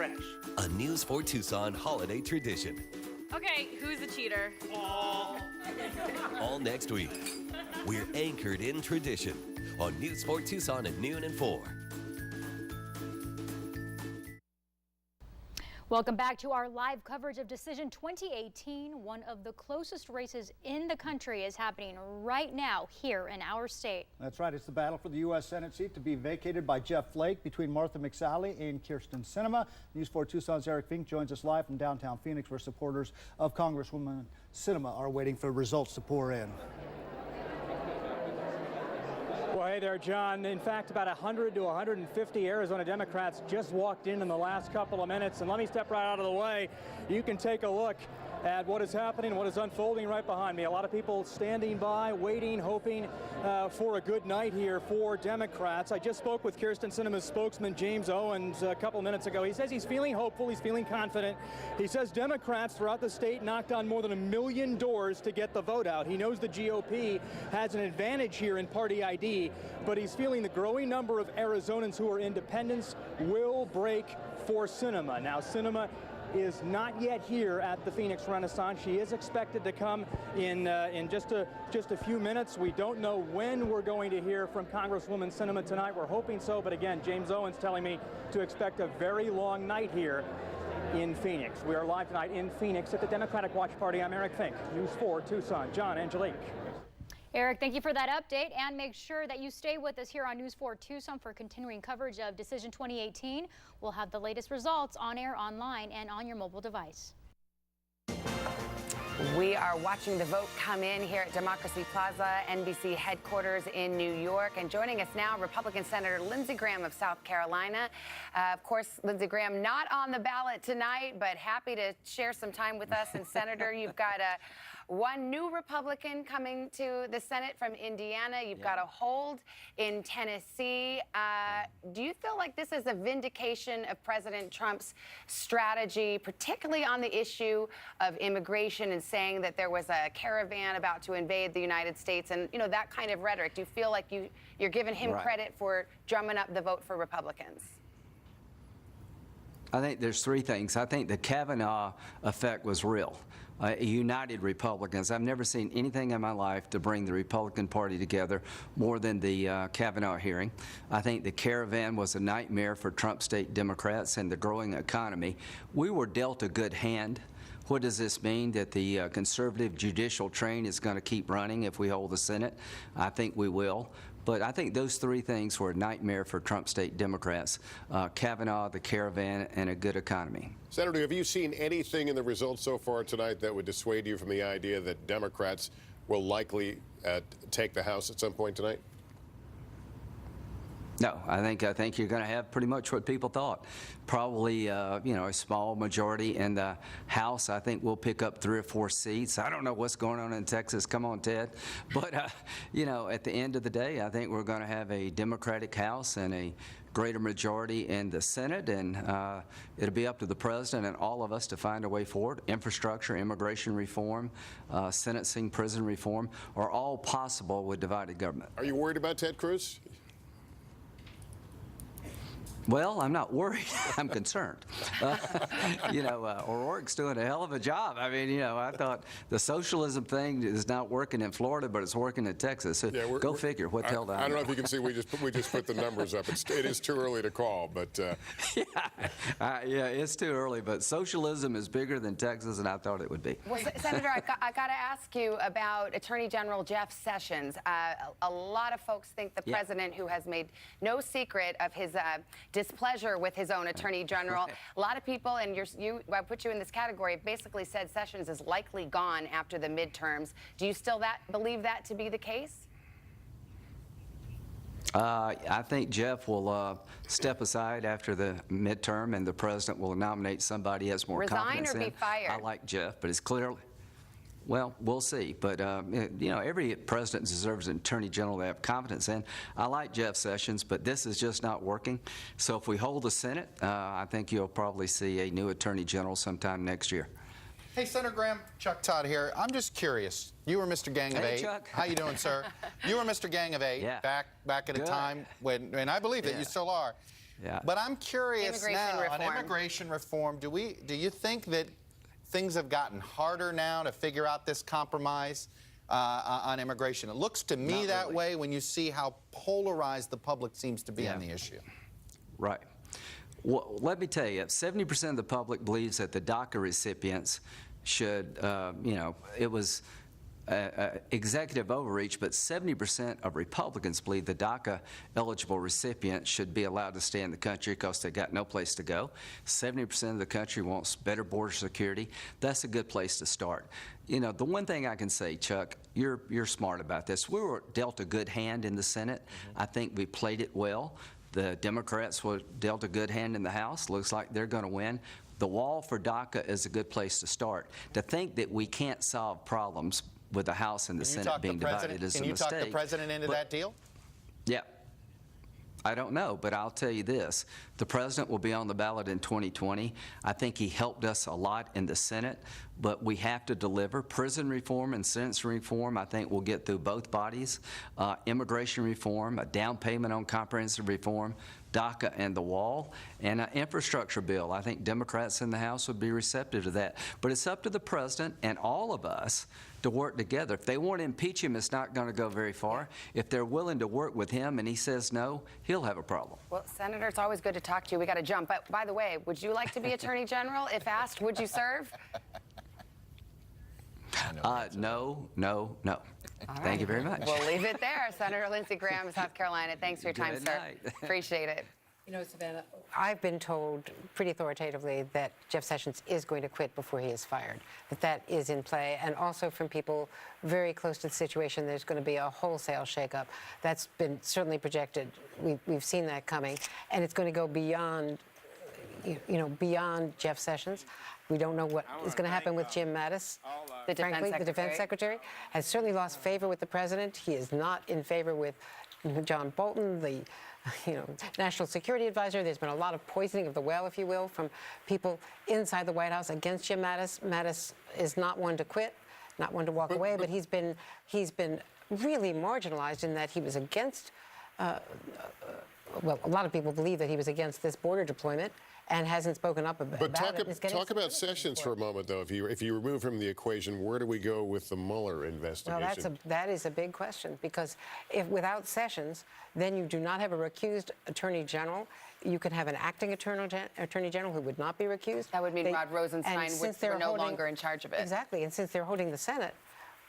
fresh. A News 4 Tucson holiday tradition. Okay, who's the cheater? All next week. We're anchored in tradition on News 4 Tucson at noon and 4. Welcome back to our live coverage of Decision 2018. One of the closest races in the country is happening right now here in our state. That's right. It's the battle for the U.S. Senate seat to be vacated by Jeff Flake between Martha Mcsally and Kyrsten Sinema. News 4 Tucson's Eric Fink joins us live from downtown Phoenix, where supporters of Congresswoman Sinema are waiting for results to pour in. Well, hey there, John. In fact, about 100 to 150 Arizona Democrats just walked in the last couple of minutes. And let me step right out of the way. You can take a look at what is happening, what is unfolding right behind me. A lot of people standing by, waiting, hoping for a good night here for Democrats. I just spoke with Kyrsten Sinema's spokesman, James Owens, a couple minutes ago. He says he's feeling hopeful, he's feeling confident. He says Democrats throughout the state knocked on more than 1 million doors to get the vote out. He knows the GOP has an advantage here in party ID, but he's feeling the growing number of Arizonans who are independents will break for Sinema. Now, Sinema is not yet here at the Phoenix Renaissance. She is expected to come in just a few minutes. We don't know when we're going to hear from Congresswoman Sinema tonight. We're hoping so, but again, James Owens telling me to expect a very long night here in Phoenix. We are live tonight in Phoenix at the Democratic Watch Party. I'm Eric Fink, News 4 Tucson. John, Angelique. Eric, thank you for that update, and make sure that you stay with us here on News 4 Tucson for continuing coverage of Decision 2018. We'll have the latest results on air, online, and on your mobile device. We are watching the vote come in here at Democracy Plaza, NBC headquarters in New York. And joining us now, Republican Senator Lindsey Graham of South Carolina. Of course, Lindsey Graham not on the ballot tonight, but happy to share some time with us. And Senator, you've got one new Republican coming to the Senate from Indiana. You've got a hold in Tennessee. Do you feel like this is a vindication of President Trump's strategy, particularly on the issue of immigration and saying that there was a caravan about to invade the United States and, you know, that kind of rhetoric? Do you feel like you're giving him credit for drumming up the vote for Republicans? I think there's three things. I think the Kavanaugh effect was real. United Republicans. I've never seen anything in my life to bring the Republican Party together more than the Kavanaugh hearing. I think the caravan was a nightmare for Trump state Democrats and the growing economy. We were dealt a good hand. What does this mean? That the conservative judicial train is going to keep running if we hold the Senate? I think we will. But I think those three things were a nightmare for Trump state Democrats: Kavanaugh, the caravan, and a good economy. Senator, have you seen anything in the results so far tonight that would dissuade you from the idea that Democrats will likely take the House at some point tonight? No, I think you're going to have pretty much what people thought. Probably, you know, a small majority in the House. I think we'll pick up 3 or 4 seats. I don't know what's going on in Texas. Come on, Ted. But, you know, at the end of the day, I think we're going to have a Democratic House and a greater majority in the Senate, and it'll be up to the president and all of us to find a way forward. Infrastructure, immigration reform, sentencing, prison reform are all possible with divided government. Are you worried about Ted Cruz? Well, I'm not worried. I'm concerned. You know, O'Rourke's doing a hell of a job. I mean, you know, I thought the socialism thing is not working in Florida, but it's working in Texas. So yeah, go figure. What the hell do I know? I don't know if you can see. We just put the numbers up. It is too early to call, but yeah, it's too early. But socialism is bigger than Texas, and I thought it would be. Well, Senator, I got to ask you about Attorney General Jeff Sessions. A lot of folks think the president, who has made no secret of his displeasure with his own attorney general. A lot of people, and I put you in this category, basically said Sessions is likely gone after the midterms. Do you still believe that to be the case? I think Jeff will step aside after the midterm, and the president will nominate somebody he has more confidence in. Resign or be fired? I like Jeff, but it's clearly. Well, we'll see. But, you know, every president deserves an attorney general they have confidence in. I like Jeff Sessions, but this is just not working. So if we hold the Senate, I think you'll probably see a new attorney general sometime next year. Hey, Senator Graham, Chuck Todd here. I'm just curious. You were Mr. Gang of Eight. Chuck. How you doing, sir? You were Mr. Gang of Eight back at a time when, and I believe that you still are. Yeah. But I'm curious Immigration now reform. on immigration reform. Do you think that things have gotten harder now to figure out this compromise on immigration? It looks to me Not that really. way when you see how polarized the public seems to be on the issue. Right. Well, let me tell you, 70% of the public believes that the DACA recipients should, it was executive overreach, but 70% of Republicans believe the DACA eligible recipients should be allowed to stay in the country because they got no place to go. 70% of the country wants better border security. That's a good place to start. You know, the one thing I can say, Chuck, you're smart about this. We were dealt a good hand in the Senate. I think we played it well. The Democrats were dealt a good hand in the House. Looks like they're going to win. The wall for DACA is a good place to start. To think that we can't solve problems with the House and the Senate being divided is a mistake. Can you talk the president into that deal? Yeah. I don't know, but I'll tell you this. The president will be on the ballot in 2020. I think he helped us a lot in the Senate, but we have to deliver. Prison reform and sentencing reform, I think, will get through both bodies. Immigration reform, a down payment on comprehensive reform, DACA and the wall, and an infrastructure bill. I think Democrats in the House would be receptive to that. But it's up to the president and all of us to work together. If they want to impeach him, it's not going to go very far. If they're willing to work with him and he says no, he'll have a problem. Well, Senator, it's always good to talk to you. We got to jump. But by the way, would you like to be Attorney General? If asked, would you serve? No. Thank you very much. We'll leave it there. Senator Lindsey Graham of South Carolina. Thanks for your time, Good sir. night. Appreciate it. You know, Savannah, I've been told pretty authoritatively that Jeff Sessions is going to quit before he is fired, that is in play, and also from people very close to the situation, there's going to be a wholesale shakeup. That's been certainly projected. We've seen that coming, and it's going to go beyond, beyond Jeff Sessions. We don't know what is going to happen with Jim Mattis. The Defense Secretary has certainly lost favor with the president. He is not in favor with John Bolton, the National Security Advisor. There's been a lot of poisoning of the well, if you will, from people inside the White House against Jim Mattis. Mattis is not one to quit, not one to walk away, but he's been really marginalized in that he was against. Well, a lot of people believe that he was against this border deployment and hasn't spoken up about it. But talk about Sessions for a moment, though. If you remove him from the equation, where do we go with the Mueller investigation? Well, that is a big question, because if without Sessions, then you do not have a recused Attorney General. You could have an acting Attorney General who would not be recused. That would mean Rod Rosenstein were no longer in charge of it. Exactly, and since they're holding the Senate,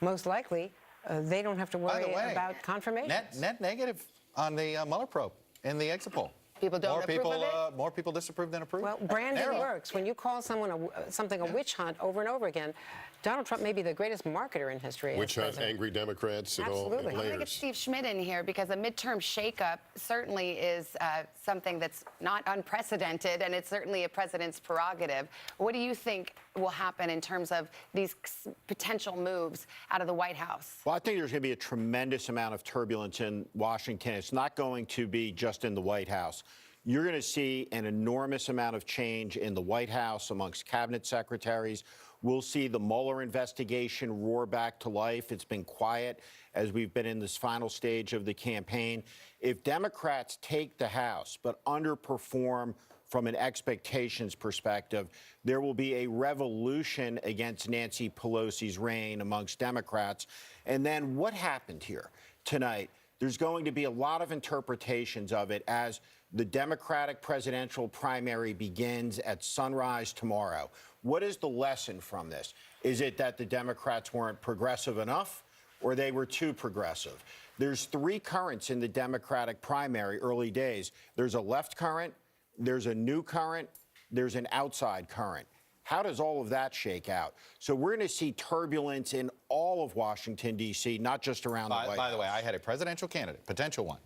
most likely they don't have to worry about confirmation. Net negative on the Mueller probe in the exit poll. People don't approve of it? More people disapprove than approve. Well, branding works. When you call someone something a witch hunt over and over again, Donald Trump may be the greatest marketer in history. Witch hunt, angry Democrats, and all Absolutely. I want to get layers. Steve Schmidt in here because a midterm shakeup certainly is something that's not unprecedented, and it's certainly a president's prerogative. What do you think will happen in terms of these potential moves out of the White House? Well, I think there's going to be a tremendous amount of turbulence in Washington. It's not going to be just in the White House. You're going to see an enormous amount of change in the White House amongst cabinet secretaries. We'll see the Mueller investigation roar back to life. It's been quiet as we've been in this final stage of the campaign. If Democrats take the House but underperform from an expectations perspective, there will be a revolution against Nancy Pelosi's reign amongst Democrats. And then what happened here tonight? There's going to be a lot of interpretations of it as the Democratic presidential primary begins at sunrise tomorrow. What is the lesson from this? Is it that the Democrats weren't progressive enough, or they were too progressive? There's three currents in the Democratic primary early days. There's a left current, there's a new current, there's an outside current. How does all of that shake out? So we're going to see turbulence in all of Washington, D.C., not just around the White House. By the way, I had a presidential candidate, potential one,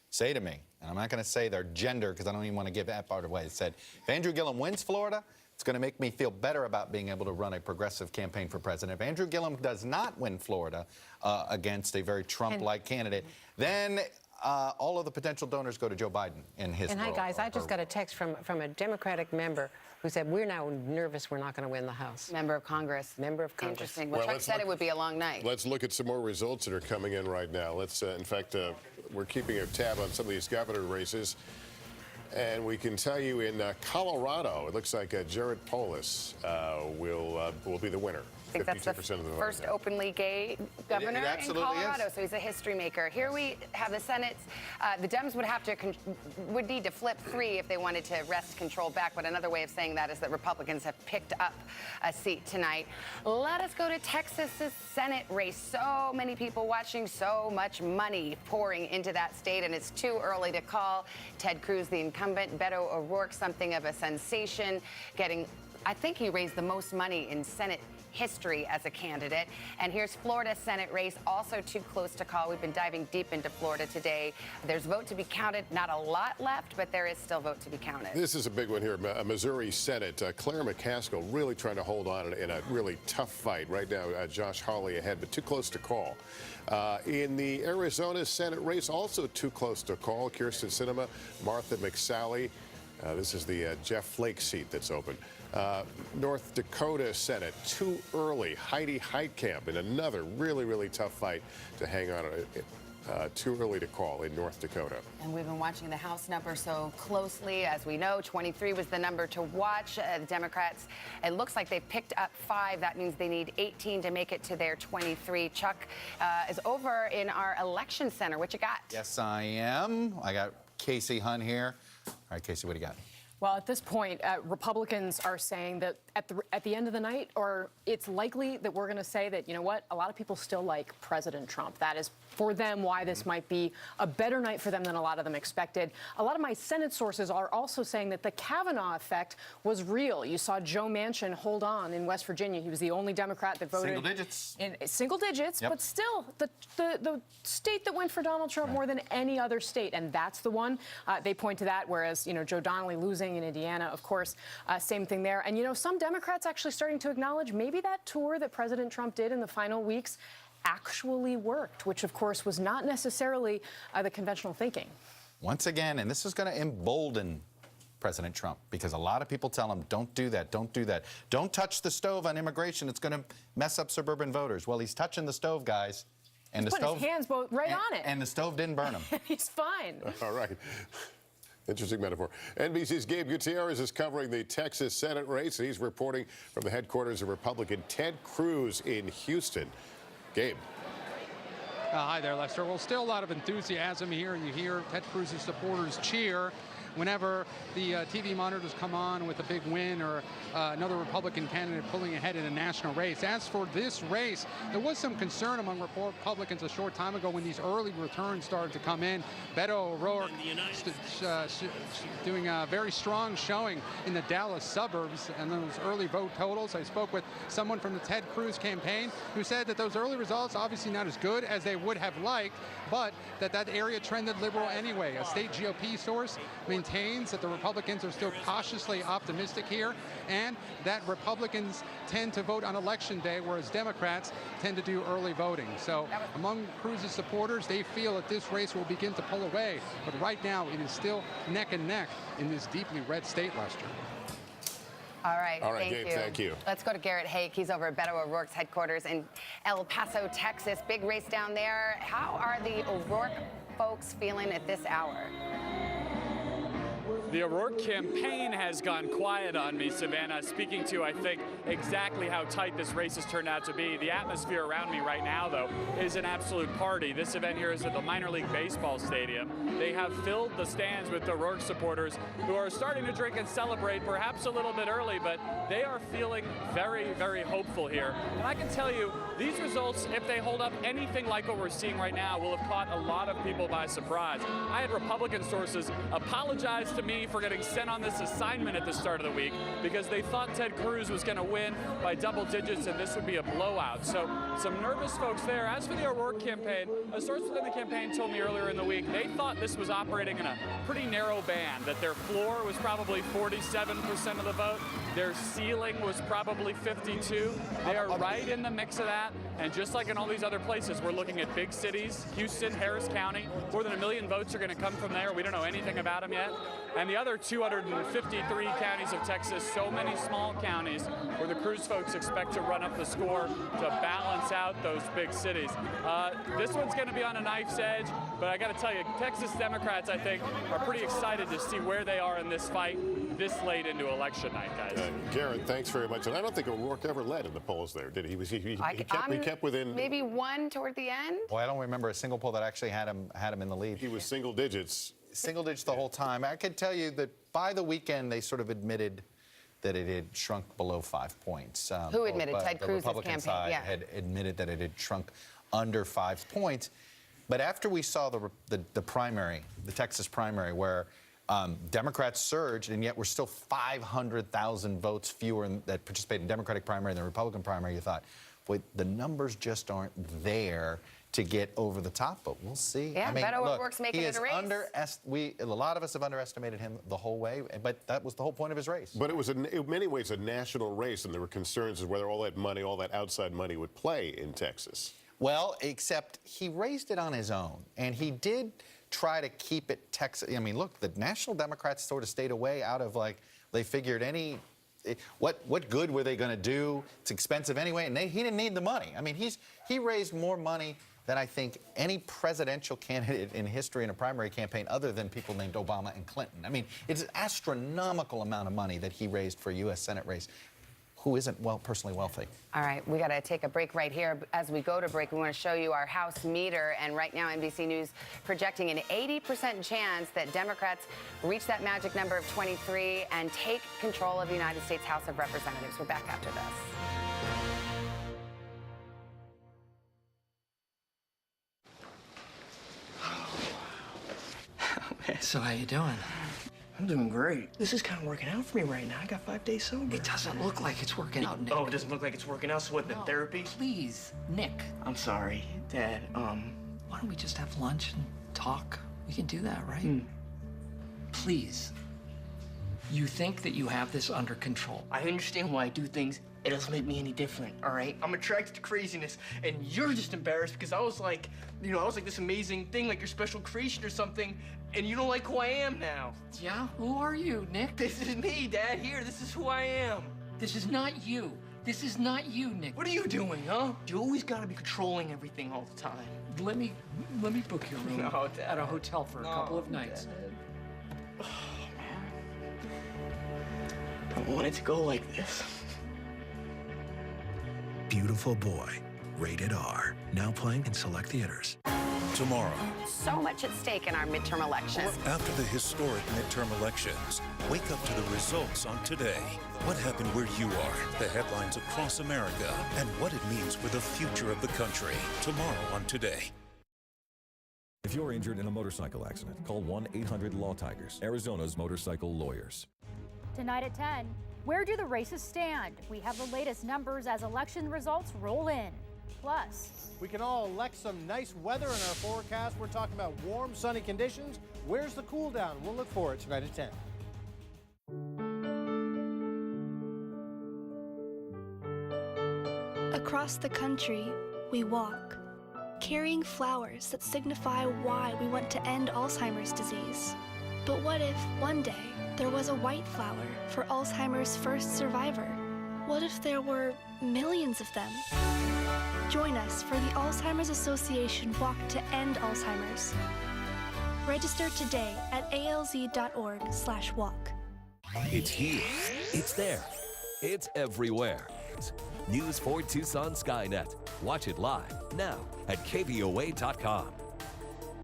say to me, and I'm not going to say their gender because I don't even want to give that part away. It said, if Andrew Gillum wins Florida, it's going to make me feel better about being able to run a progressive campaign for president. If Andrew Gillum does not win Florida against a very Trump-like candidate, then all of the potential donors go to Joe Biden in his And hi, guys, I just got a text from a Democratic member who said, we're now nervous we're not going to win the House. Member of Congress. Member of Congress. Interesting. Well, Chuck said it would be a long night. Let's look at some more results that are coming in right now. Let's, in fact, we're keeping a tab on some of these governor races. And we can tell you in Colorado, it looks like Jared Polis will be the winner. I think that's the first openly gay governor in Colorado, so he's a history maker. Here we have the Senate. The Dems would need to flip 3 if they wanted to wrest control back, but another way of saying that is that Republicans have picked up a seat tonight. Let us go to Texas's Senate race. So many people watching, so much money pouring into that state, and it's too early to call. Ted Cruz, the incumbent, Beto O'Rourke, something of a sensation, I think he raised the most money in Senate history as a candidate. And here's Florida's Senate race, also too close to call. We've been diving deep into Florida today. There's vote to be counted, not a lot left, but there is still vote to be counted. This is a big one here, Missouri Senate. Claire McCaskill really trying to hold on in a really tough fight. Right now, Josh Hawley ahead, but too close to call. In the Arizona Senate race, also too close to call. Kyrsten Sinema, Martha Mcsally. This is the Jeff Flake seat that's open. North Dakota Senate, too early. Heidi Heitkamp in another really, really tough fight to hang on. Too early to call in North Dakota. And we've been watching the House number so closely. As we know, 23 was the number to watch. The Democrats, it looks like they've picked up 5. That means they need 18 to make it to their 23. Chuck is over in our election center. What you got? Yes, I am. I got Casey Hunt here. All right, Casey, what do you got? Well, at this point, Republicans are saying that at the end of the night, or it's likely that we're going to say that, you know what, a lot of people still like President Trump. That is, for them, why this might be a better night for them than a lot of them expected. A lot of my Senate sources are also saying that the Kavanaugh effect was real. You saw Joe Manchin hold on in West Virginia. He was the only Democrat that voted. Single digits. In single digits, yep. But still, the state that went for Donald Trump more than any other state, and that's the one. They point to that, whereas, you know, Joe Donnelly losing in Indiana, of course, same thing there. And, you know, some Democrats actually starting to acknowledge maybe that tour that President Trump did in the final weeks actually worked, which, of course, was not necessarily the conventional thinking. Once again, and this is going to embolden President Trump, because a lot of people tell him, don't do that, don't do that. Don't touch the stove on immigration. It's going to mess up suburban voters. Well, he's touching the stove, guys. And He's the putting stove, his hands both right on it. And the stove didn't burn him. He's fine. All right. Interesting metaphor. NBC's Gabe Gutierrez is covering the Texas Senate race, and he's reporting from the headquarters of Republican Ted Cruz in Houston. Gabe. Hi there, Lester. Well, still a lot of enthusiasm here, and you hear Ted Cruz's supporters cheer whenever the TV monitors come on with a big win or another Republican candidate pulling ahead in a national race. As for this race, there was some concern among Republicans a short time ago when these early returns started to come in. Beto O'Rourke doing a very strong showing in the Dallas suburbs, and those early vote totals. I spoke with someone from the Ted Cruz campaign who said that those early results obviously not as good as they would have liked, but that area trended liberal anyway. A state GOP source maintains that the Republicans are still cautiously optimistic here, and that Republicans tend to vote on election day, whereas Democrats tend to do early voting. So among Cruz's supporters, they feel that this race will begin to pull away, but right now it is still neck and neck in this deeply red state, Lester. All right, Gabe, thank you. Let's go to Garrett Haake. He's over at Beto O'Rourke's headquarters in El Paso, Texas. Big race down there. How are the O'Rourke folks feeling at this hour? The O'Rourke campaign has gone quiet on me, Savannah, speaking to, I think, exactly how tight this race has turned out to be. The atmosphere around me right now, though, is an absolute party. This event here is at the minor league baseball stadium. They have filled the stands with O'Rourke supporters who are starting to drink and celebrate, perhaps a little bit early, but they are feeling very, very hopeful here. And I can tell you, these results, if they hold up anything like what we're seeing right now, will have caught a lot of people by surprise. I had Republican sources apologize to me for getting sent on this assignment at the start of the week because they thought Ted Cruz was going to win by double digits and this would be a blowout. So some nervous folks there. As for the O'Rourke campaign, a source within the campaign told me earlier in the week they thought this was operating in a pretty narrow band, that their floor was probably 47% of the vote, their ceiling was probably 52. They are right in the mix of that, and just like in all these other places, we're looking at big cities, Houston, Harris County. More than 1 million votes are going to come from there. We don't know anything about them yet. And And the other 253 counties of Texas, so many small counties where the Cruz folks expect to run up the score to balance out those big cities. This one's going to be on a knife's edge, but I got to tell you, Texas Democrats, I think, are pretty excited to see where they are in this fight this late into election night, guys. Garrett, thanks very much. And I don't think O'Rourke ever led in the polls there, did he? He kept within... Maybe one toward the end? Boy, I don't remember a single poll that actually had him in the lead. He was single digits. Single digits the whole time. I could tell you that by the weekend, they sort of admitted that it had shrunk below 5 points. Who admitted? Ted The Cruz's Republican campaign, side yeah. had admitted that it had shrunk under 5 points. But after we saw the primary, the Texas primary, where Democrats surged, and yet we're still 500,000 votes fewer that participate in the Democratic primary than the Republican primary, you thought, boy, the numbers just aren't there to get over the top, but we'll see. Yeah, I mean, Beto look, O'Rourke's making it a race. a lot of us have underestimated him the whole way, but that was the whole point of his race. But it was, in many ways, a national race, and there were concerns as whether all that money, all that outside money would play in Texas. Well, except he raised it on his own, and he did try to keep it Texas. I mean, look, the National Democrats sort of stayed away out of, like, they figured what good were they going to do? It's expensive anyway, and he didn't need the money. I mean, he raised more money than I think any presidential candidate in history in a primary campaign other than people named Obama and Clinton. I mean, it's an astronomical amount of money that he raised for a U.S. Senate race. Who isn't personally wealthy? All right, we got to take a break right here. As we go to break, we want to show you our House meter. And right now, NBC News projecting an 80% chance that Democrats reach that magic number of 23 and take control of the United States House of Representatives. We're back after this. Okay, so how you doing? I'm doing great. This is kind of working out for me right now. I got 5 days sober. It doesn't look like it's working out, Nick. Oh, it doesn't look like it's working out? So what, the therapy? Please, Nick. I'm sorry, Dad. Why don't we just have lunch and talk? We can do that, right? Please. You think that you have this under control. I understand why I do things. It doesn't make me any different, all right? I'm attracted to craziness, and you're just embarrassed because I was like, this amazing thing, like your special creation or something, and you don't like who I am now. Yeah? Who are you, Nick? This is me, Dad. Here, this is who I am. This is not you. This is not you, Nick. What are you doing, huh? You always gotta be controlling everything all the time. Let me book your room at a hotel for a couple of nights. Dad. Oh, man. I don't want it to go like this. Beautiful Boy, rated R. Now playing in select theaters. Tomorrow. So much at stake in our midterm elections. After the historic midterm elections, wake up to the results on Today. What happened where you are, the headlines across America, and what it means for the future of the country. Tomorrow on Today. If you're injured in a motorcycle accident, call 1-800-LAW-TIGERS, Arizona's motorcycle lawyers. Tonight at 10, where do the races stand? We have the latest numbers as election results roll in. Plus, we can all elect some nice weather in our forecast. We're talking about warm, sunny conditions. Where's the cool down? We'll look for it tonight at 10. Across the country, we walk, carrying flowers that signify why we want to end Alzheimer's disease. But what if one day there was a white flower for Alzheimer's first survivor? What if there were millions of them? Join us for the Alzheimer's Association Walk to End Alzheimer's. Register today at alz.org/walk. It's here. It's there. It's everywhere. News 4 Tucson Skynet. Watch it live now at KVOA.com.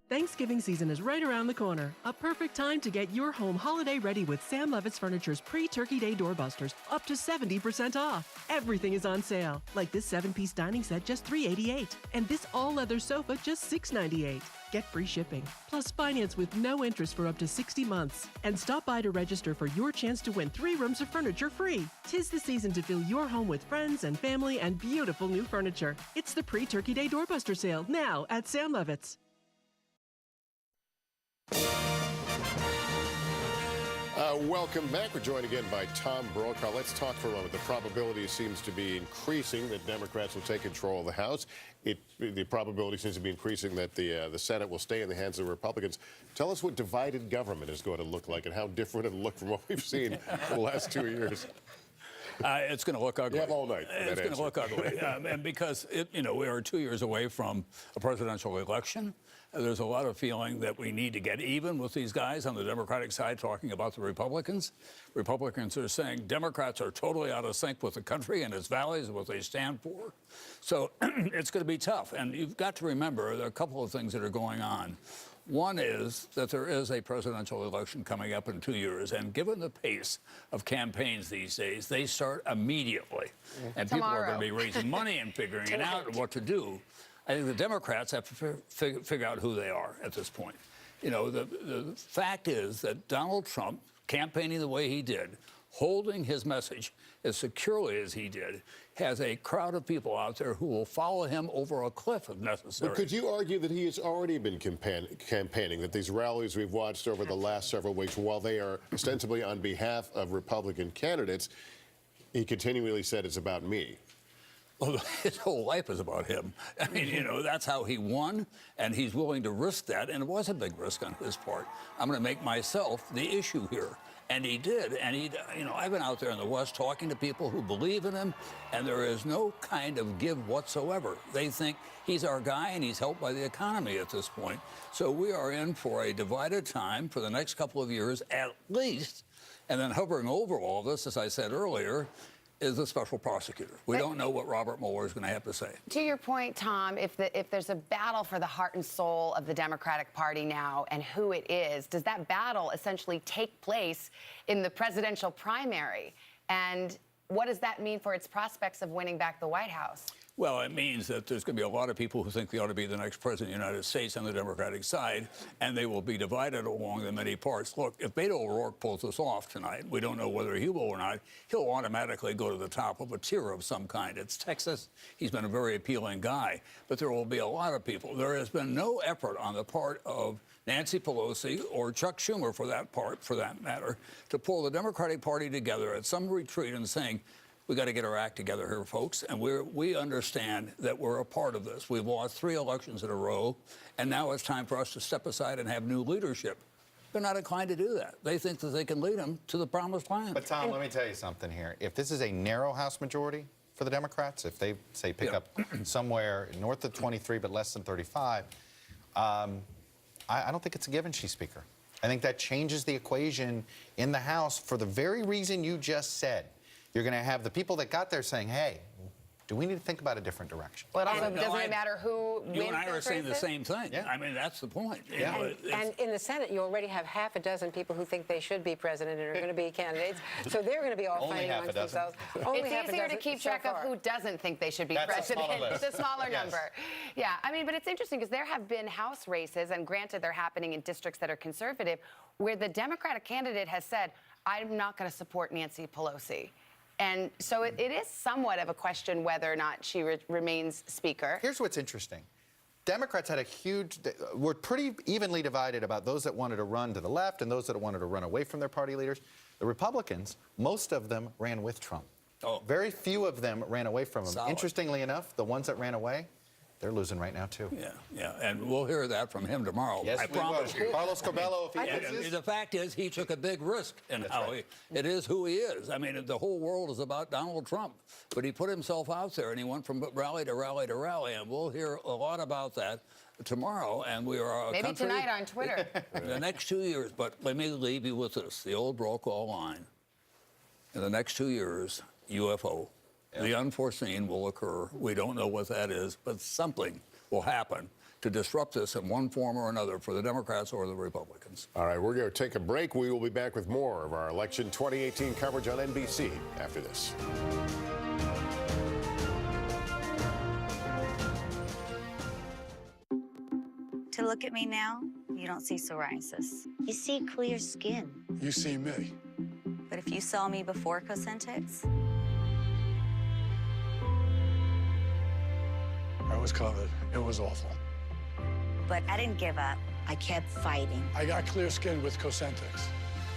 Thanksgiving season is right around the corner. A perfect time to get your home holiday ready with Sam Levitt's Furniture's pre-Turkey Day doorbusters, up to 70% off. Everything is on sale, like this 7-piece dining set, just $388, and this all-leather sofa, just $698. Get free shipping, plus finance with no interest for up to 60 months. And stop by to register for your chance to win 3 rooms of furniture free. 'Tis the season to fill your home with friends and family and beautiful new furniture. It's the pre-Turkey Day doorbuster sale, now at Sam Levitt's. Welcome back. We're joined again by Tom Brokaw. Let's talk for a moment. The probability seems to be increasing that Democrats will take control of the House. The probability seems to be increasing that the Senate will stay in the hands of the Republicans. Tell us what divided government is going to look like and how different it'll look from what we've seen for the last 2 years. It's going to look ugly. You have all night. It's going to look ugly. And because, we are 2 years away from a presidential election, there's a lot of feeling that we need to get even with these guys on the Democratic side talking about the Republicans. Republicans are saying Democrats are totally out of sync with the country and its values and what they stand for. So it's going to be tough. And you've got to remember there are a couple of things that are going on. One is that there is a presidential election coming up in 2 years, and given the pace of campaigns these days, they start immediately. And people are going to be raising money and figuring it out and what to do. I think the Democrats have to figure out who they are at this point. The fact is that Donald Trump, campaigning the way he did, holding his message as securely as he did, has a crowd of people out there who will follow him over a cliff if necessary. But could you argue that he has already been campaigning, that these rallies we've watched over the last several weeks, while they are ostensibly on behalf of Republican candidates, he continually said it's about me? Well, his whole life is about him. I mean, that's how he won, and he's willing to risk that, and it was a big risk on his part. I'm going to make myself the issue here. And he did. And I've been out there in the West talking to people who believe in him, and there is no kind of give whatsoever. They think he's our guy, and he's helped by the economy at this point. So we are in for a divided time for the next couple of years at least. And then hovering over all this, as I said earlier, is the special prosecutor. We don't know what Robert Mueller is going to have to say. To your point, Tom, if there's a battle for the heart and soul of the Democratic Party now and who it is, does that battle essentially take place in the presidential primary? And what does that mean for its prospects of winning back the White House? Well, it means that there's going to be a lot of people who think they ought to be the next president of the United States on the Democratic side, and they will be divided along the many parts. Look, if Beto O'Rourke pulls this off tonight, we don't know whether he will or not, he'll automatically go to the top of a tier of some kind. It's Texas. He's been a very appealing guy, but there will be a lot of people. There has been no effort on the part of Nancy Pelosi or Chuck Schumer, for that matter, to pull the Democratic Party together at some retreat and saying, we got to get our act together here, folks, and we understand that we're a part of this. We've lost 3 elections in a row, and now it's time for us to step aside and have new leadership. They're not inclined to do that. They think that they can lead them to the promised land. But, Tom, let me tell you something here. If this is a narrow House majority for the Democrats, if they, say, pick up somewhere north of 23 but less than 35, I don't think it's a given she's Speaker. I think that changes the equation in the House for the very reason you just said. You're going to have the people that got there saying, hey, do we need to think about a different direction? Well, it also doesn't matter who wins. You and I are saying the races? same thing. Yeah. I mean, that's the point. Yeah. And in the Senate, you already have half a dozen people who think they should be president and are going to be candidates. So they're going to be all fighting amongst themselves. It's easier to keep track of who doesn't think they should be president. It's a smaller number. Yeah, I mean, but it's interesting because there have been House races, and granted they're happening in districts that are conservative, where the Democratic candidate has said, I'm not going to support Nancy Pelosi. And so it is somewhat of a question whether or not she remains Speaker. Here's what's interesting. Democrats had were pretty evenly divided about those that wanted to run to the left and those that wanted to run away from their party leaders. The Republicans, most of them ran with Trump. Very few of them ran away from him. Solid. Interestingly enough, the ones that ran away, they're losing right now, too. Yeah, and we'll hear that from him tomorrow. Yes, I promise you. Carlos Corbello, if he loses. The fact is, he took a big risk in how it is who he is. I mean, the whole world is about Donald Trump, but he put himself out there, and he went from rally to rally to rally, and we'll hear a lot about that tomorrow, and we are a Maybe country, tonight on Twitter. the next 2 years, but let me leave you with this, the old Brokaw line. In the next 2 years, UFO. The unforeseen will occur. We don't know what that is, but something will happen to disrupt this in one form or another for the Democrats or the Republicans. All right, we're going to take a break. We will be back with more of our election 2018 coverage on NBC after this. To look at me now, you don't see psoriasis. You see clear skin. You see me. But if you saw me before Cosentyx, I was covered. It was awful. but I didn't give up. I kept fighting. I got clear skin with Cosentyx.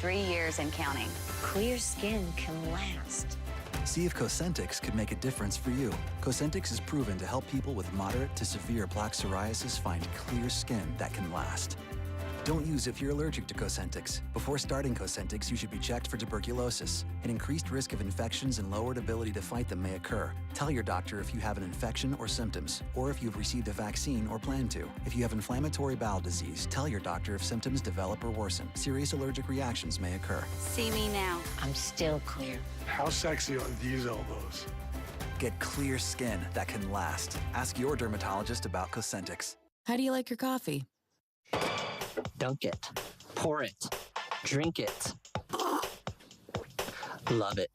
3 years and counting. Clear skin can last. See if Cosentix could make a difference for you. Cosentix is proven to help people with moderate to severe plaque psoriasis find clear skin that can last. Don't use if you're allergic to Cosentix. Before starting Cosentix, you should be checked for tuberculosis. An increased risk of infections and lowered ability to fight them may occur. Tell your doctor if you have an infection or symptoms, or if you've received a vaccine or plan to. If you have inflammatory bowel disease, tell your doctor if symptoms develop or worsen. Serious allergic reactions may occur. See me now. I'm still clear. How sexy are these elbows? Get clear skin that can last. Ask your dermatologist about Cosentix. How do you like your coffee? Dunk it. Pour it. Drink it. Love it.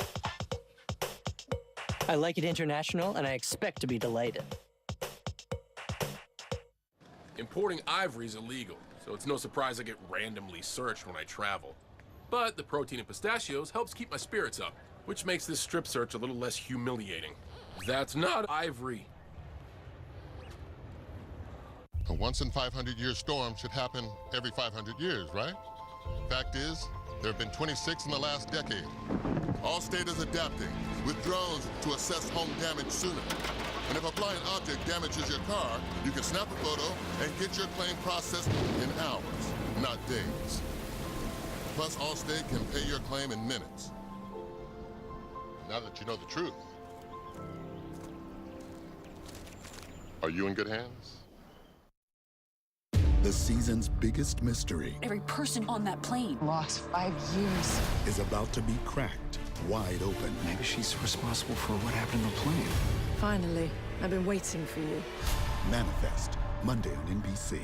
I like it international, and I expect to be delighted. Importing ivory is illegal, so it's no surprise I get randomly searched when I travel. But the protein in pistachios helps keep my spirits up, which makes this strip search a little less humiliating. That's not ivory. A once in 500-year storm should happen every 500 years, right? Fact is, there have been 26 in the last decade. Allstate is adapting with drones to assess home damage sooner. And if a flying object damages your car, you can snap a photo and get your claim processed in hours, not days. Plus, Allstate can pay your claim in minutes. Now that you know the truth, are you in good hands? The season's biggest mystery Every person on that plane lost 5 years. is about to be cracked wide open. Maybe she's responsible for what happened on the plane. Finally, I've been waiting for you. Manifest, Monday on NBC.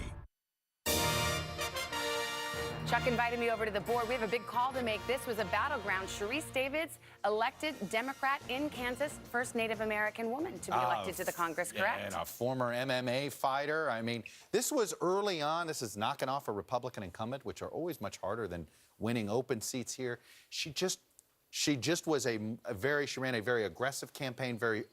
Chuck invited me over to the board. We have a big call to make. This was a battleground. Sharice Davids, elected Democrat in Kansas, first Native American woman to be elected to the Congress, correct? And a former MMA fighter. I mean, this was early on. This is knocking off a Republican incumbent, which are always much harder than winning open seats here. She just was she ran a very aggressive campaign, very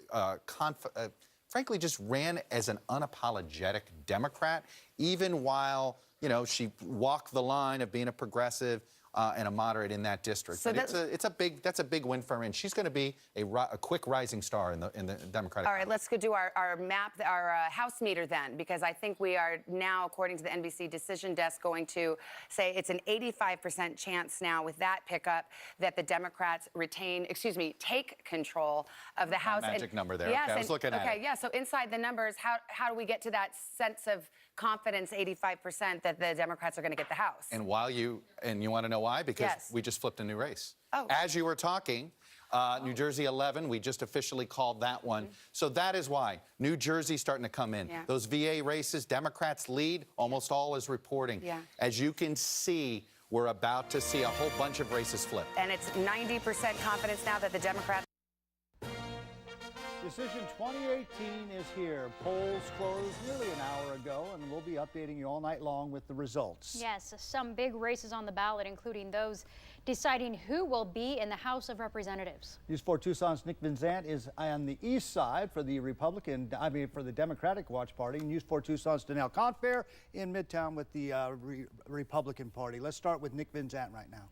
frankly, just ran as an unapologetic Democrat, even while, you know, she walked the line of being a progressive and a moderate in that district. So but that's a big win for her, and she's going to be a quick rising star in the Democratic. All right, let's go do our map, our House meter then, because I think we are now, according to the NBC decision desk, going to say it's an 85% chance now with that pickup that the Democrats take control of the House. Magic number there. Yes, okay, I was looking at it. Okay, yeah. So inside the numbers, how do we get to that sense of confidence, 85%, that the Democrats are going to get the House? And you want to know why? Because we just flipped a new race. Oh. As you were talking, New Jersey 11, we just officially called that one. So that is why New Jersey's starting to come in. Yeah. Those VA races, Democrats lead, almost all is reporting. Yeah. As you can see, we're about to see a whole bunch of races flip. And it's 90% confidence now that the Democrats. Decision 2018 is here. Polls closed nearly an hour ago, and we'll be updating you all night long with the results. Yes, some big races on the ballot, including those deciding who will be in the House of Representatives. News 4 Tucson's Nick Vinzant is on the east side for the for the Democratic Watch Party. News 4 Tucson's Danelle Confair in Midtown with the Republican Party. Let's start with Nick Vinzant right now.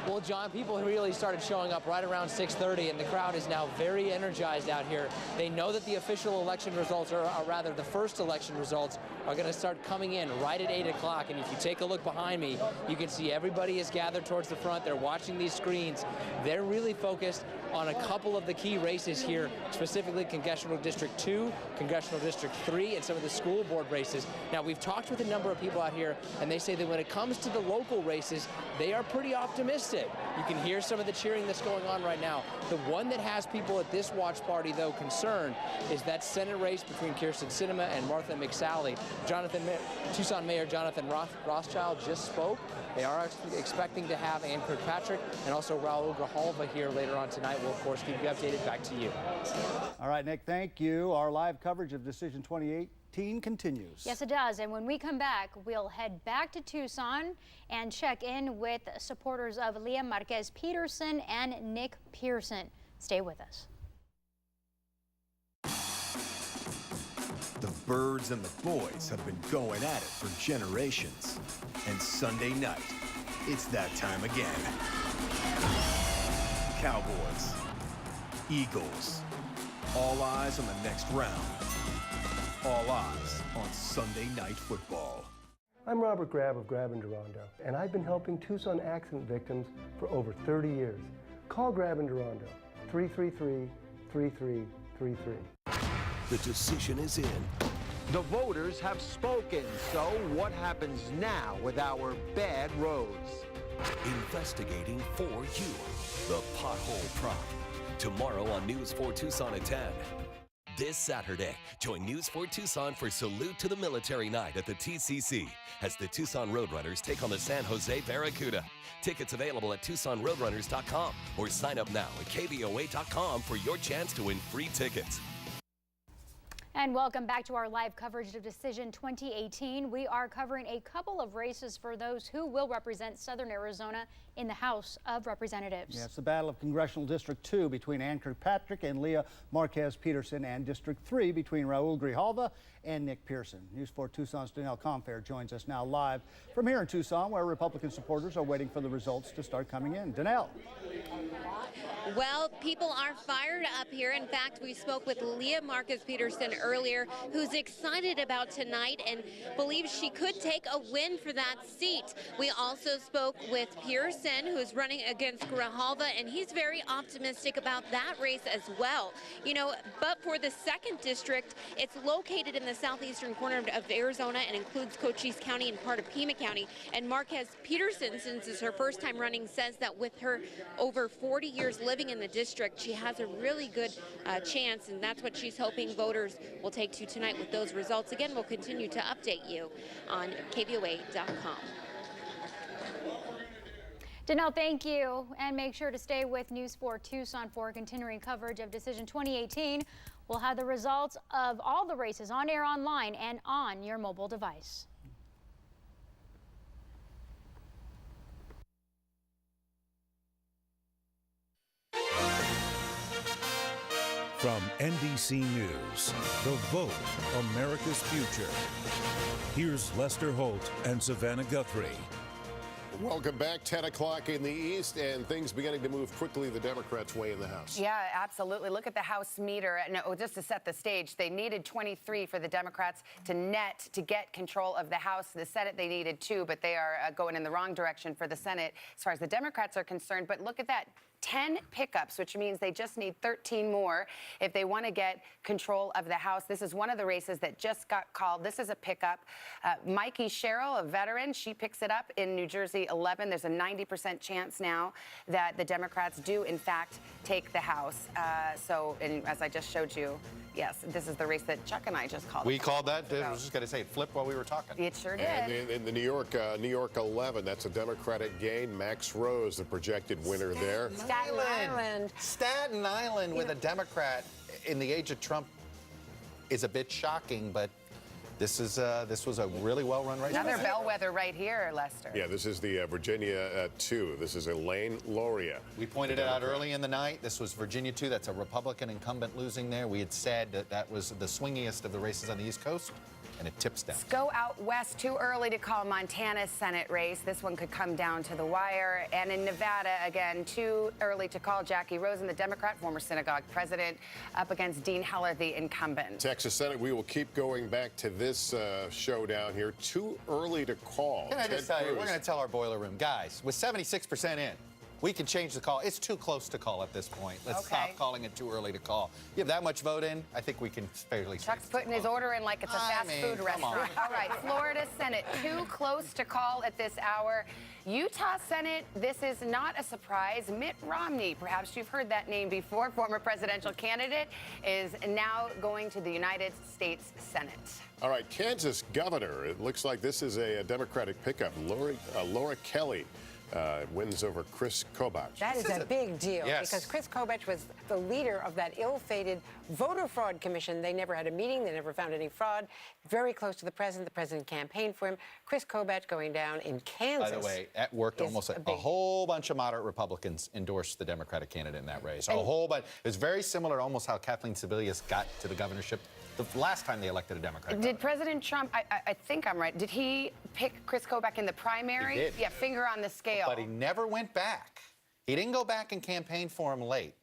Well, John, people really started showing up right around 6:30, and the crowd is now very energized out here. They know that the official election results, or rather the first election results, are going to start coming in right at 8 o'clock. And if you take a look behind me, you can see everybody is gathered towards the front. They're watching these screens. They're really focused on a couple of the key races here, specifically Congressional District 2, Congressional District 3, and some of the school board races. Now, we've talked with a number of people out here, and they say that when it comes to the local races, they are pretty optimistic. You can hear some of the cheering that's going on right now. The one that has people at this watch party, though, concerned is that Senate race between Kyrsten Sinema and Martha Mcsally. Tucson Mayor Jonathan Rothschild just spoke. They are expecting to have Ann Kirkpatrick and also Raul Grijalva here later on tonight. We'll, of course, keep you updated. Back to you. All right, Nick, thank you. Our live coverage of Decision 2018 continues. Yes, it does. And when we come back, we'll head back to Tucson and check in with supporters of Liam Marquez Peterson and Nick Pearson. Stay with us. The birds and the boys have been going at it for generations. And Sunday night, it's that time again. Cowboys, Eagles, all eyes on the next round. All eyes on Sunday Night Football. I'm Robert Grab of Grab in Durando, and I've been helping Tucson accident victims for over 30 years. Call Grab in Durando, 333-3333. The decision is in. The voters have spoken, so what happens now with our bad roads? Investigating for you. The Pothole Prop. Tomorrow on News 4 Tucson at 10. This Saturday, join News 4 Tucson for Salute to the Military Night at the TCC as the Tucson Roadrunners take on the San Jose Barracuda. Tickets available at TucsonRoadrunners.com or sign up now at KVOA.com for your chance to win free tickets. And welcome back to our live coverage of Decision 2018. We are covering a couple of races for those who will represent Southern Arizona in the House of Representatives. Yeah, it's the battle of Congressional District 2 between Ann Kirkpatrick and Leah Marquez Peterson, and District 3 between Raul Grijalva and Nick Pearson. News 4 Tucson's Danelle Comfair joins us now live from here in Tucson, where Republican supporters are waiting for the results to start coming in. Danelle. Well, people are fired up here. In fact, we spoke with Leah Marquez Peterson earlier, who's excited about tonight and believes she could take a win for that seat. We also spoke with Pearson, who's running against Grijalva, and he's very optimistic about that race as well. You know, but for the 2nd district, it's located in the southeastern corner of Arizona and includes Cochise County and part of Pima County. And Marquez Peterson, since it's her first time running, says that with her over 40 years living in the district, she has a really good chance, and that's what she's hoping voters will take to tonight with those results. Again, we'll continue to update you on KVOA.com. Danelle, thank you, and make sure to stay with News 4 Tucson for continuing coverage of Decision 2018. We'll have the results of all the races on air, online, and on your mobile device. From NBC News, The Vote, America's Future. Here's Lester Holt and Savannah Guthrie. Welcome back. 10 o'clock in the East, and things beginning to move quickly the Democrats' way in the House. Yeah, absolutely. Look at the House meter. No, just to set the stage, they needed 23 for the Democrats to get control of the House. The Senate, they needed 2, but they are going in the wrong direction for the Senate as far as the Democrats are concerned. But look at that. 10 pickups, which means they just need 13 more if they want to get control of the House. This is one of the races that just got called. This is a pickup. Mikey Sherrill, a veteran, she picks it up in New Jersey 11. There's a 90% chance now that the Democrats do, in fact, take the House. And as I just showed you, yes, this is the race that Chuck and I just called. We called that. I was just going to say it flipped while we were talking. It sure did. And in the New York 11, that's a Democratic gain. Max Rose, the projected winner there. Staten Island with a Democrat in the age of Trump is a bit shocking, but this was a really well-run race. Another bellwether right here, Lester. Yeah, this is the Virginia 2. This is Elaine Loria. We pointed it out early in the night. This was Virginia 2. That's a Republican incumbent losing there. We had said that was the swingiest of the races on the East Coast, and it tips down. Let's go out west. Too early to call Montana's Senate race. This one could come down to the wire. And in Nevada, again, too early to call. Jackie Rosen, the Democrat, former synagogue president, up against Dean Heller, the incumbent. Texas Senate, we will keep going back to this showdown here. Too early to call. Can I just tell you, we're going to tell our boiler room, guys, with 76% in, we can change the call. It's too close to call at this point. Let's stop calling it too early to call. You have that much vote in, I think we can fairly say. Chuck's putting his order in like it's a fast food restaurant. All right, Florida Senate, too close to call at this hour. Utah Senate, this is not a surprise. Mitt Romney, perhaps you've heard that name before, former presidential candidate, is now going to the United States Senate. All right, Kansas governor. It looks like this is a Democratic pickup. Laura Kelly Wins over Kris Kobach. That is a big deal because Kris Kobach was the leader of that ill-fated voter fraud commission. They never had a meeting. They never found any fraud. Very close to the president. The president campaigned for him. Kris Kobach going down in Kansas. By the way, that worked almost a whole bunch of moderate Republicans endorsed the Democratic candidate in that race. A whole bunch. It's very similar to almost how Kathleen Sebelius got to the governorship the last time they elected a Democrat. Did President Trump, I think I'm right, did he pick Kris Kobach in the primary? He did. Yeah, finger on the scale. But he never went back. He didn't go back and campaign for him late.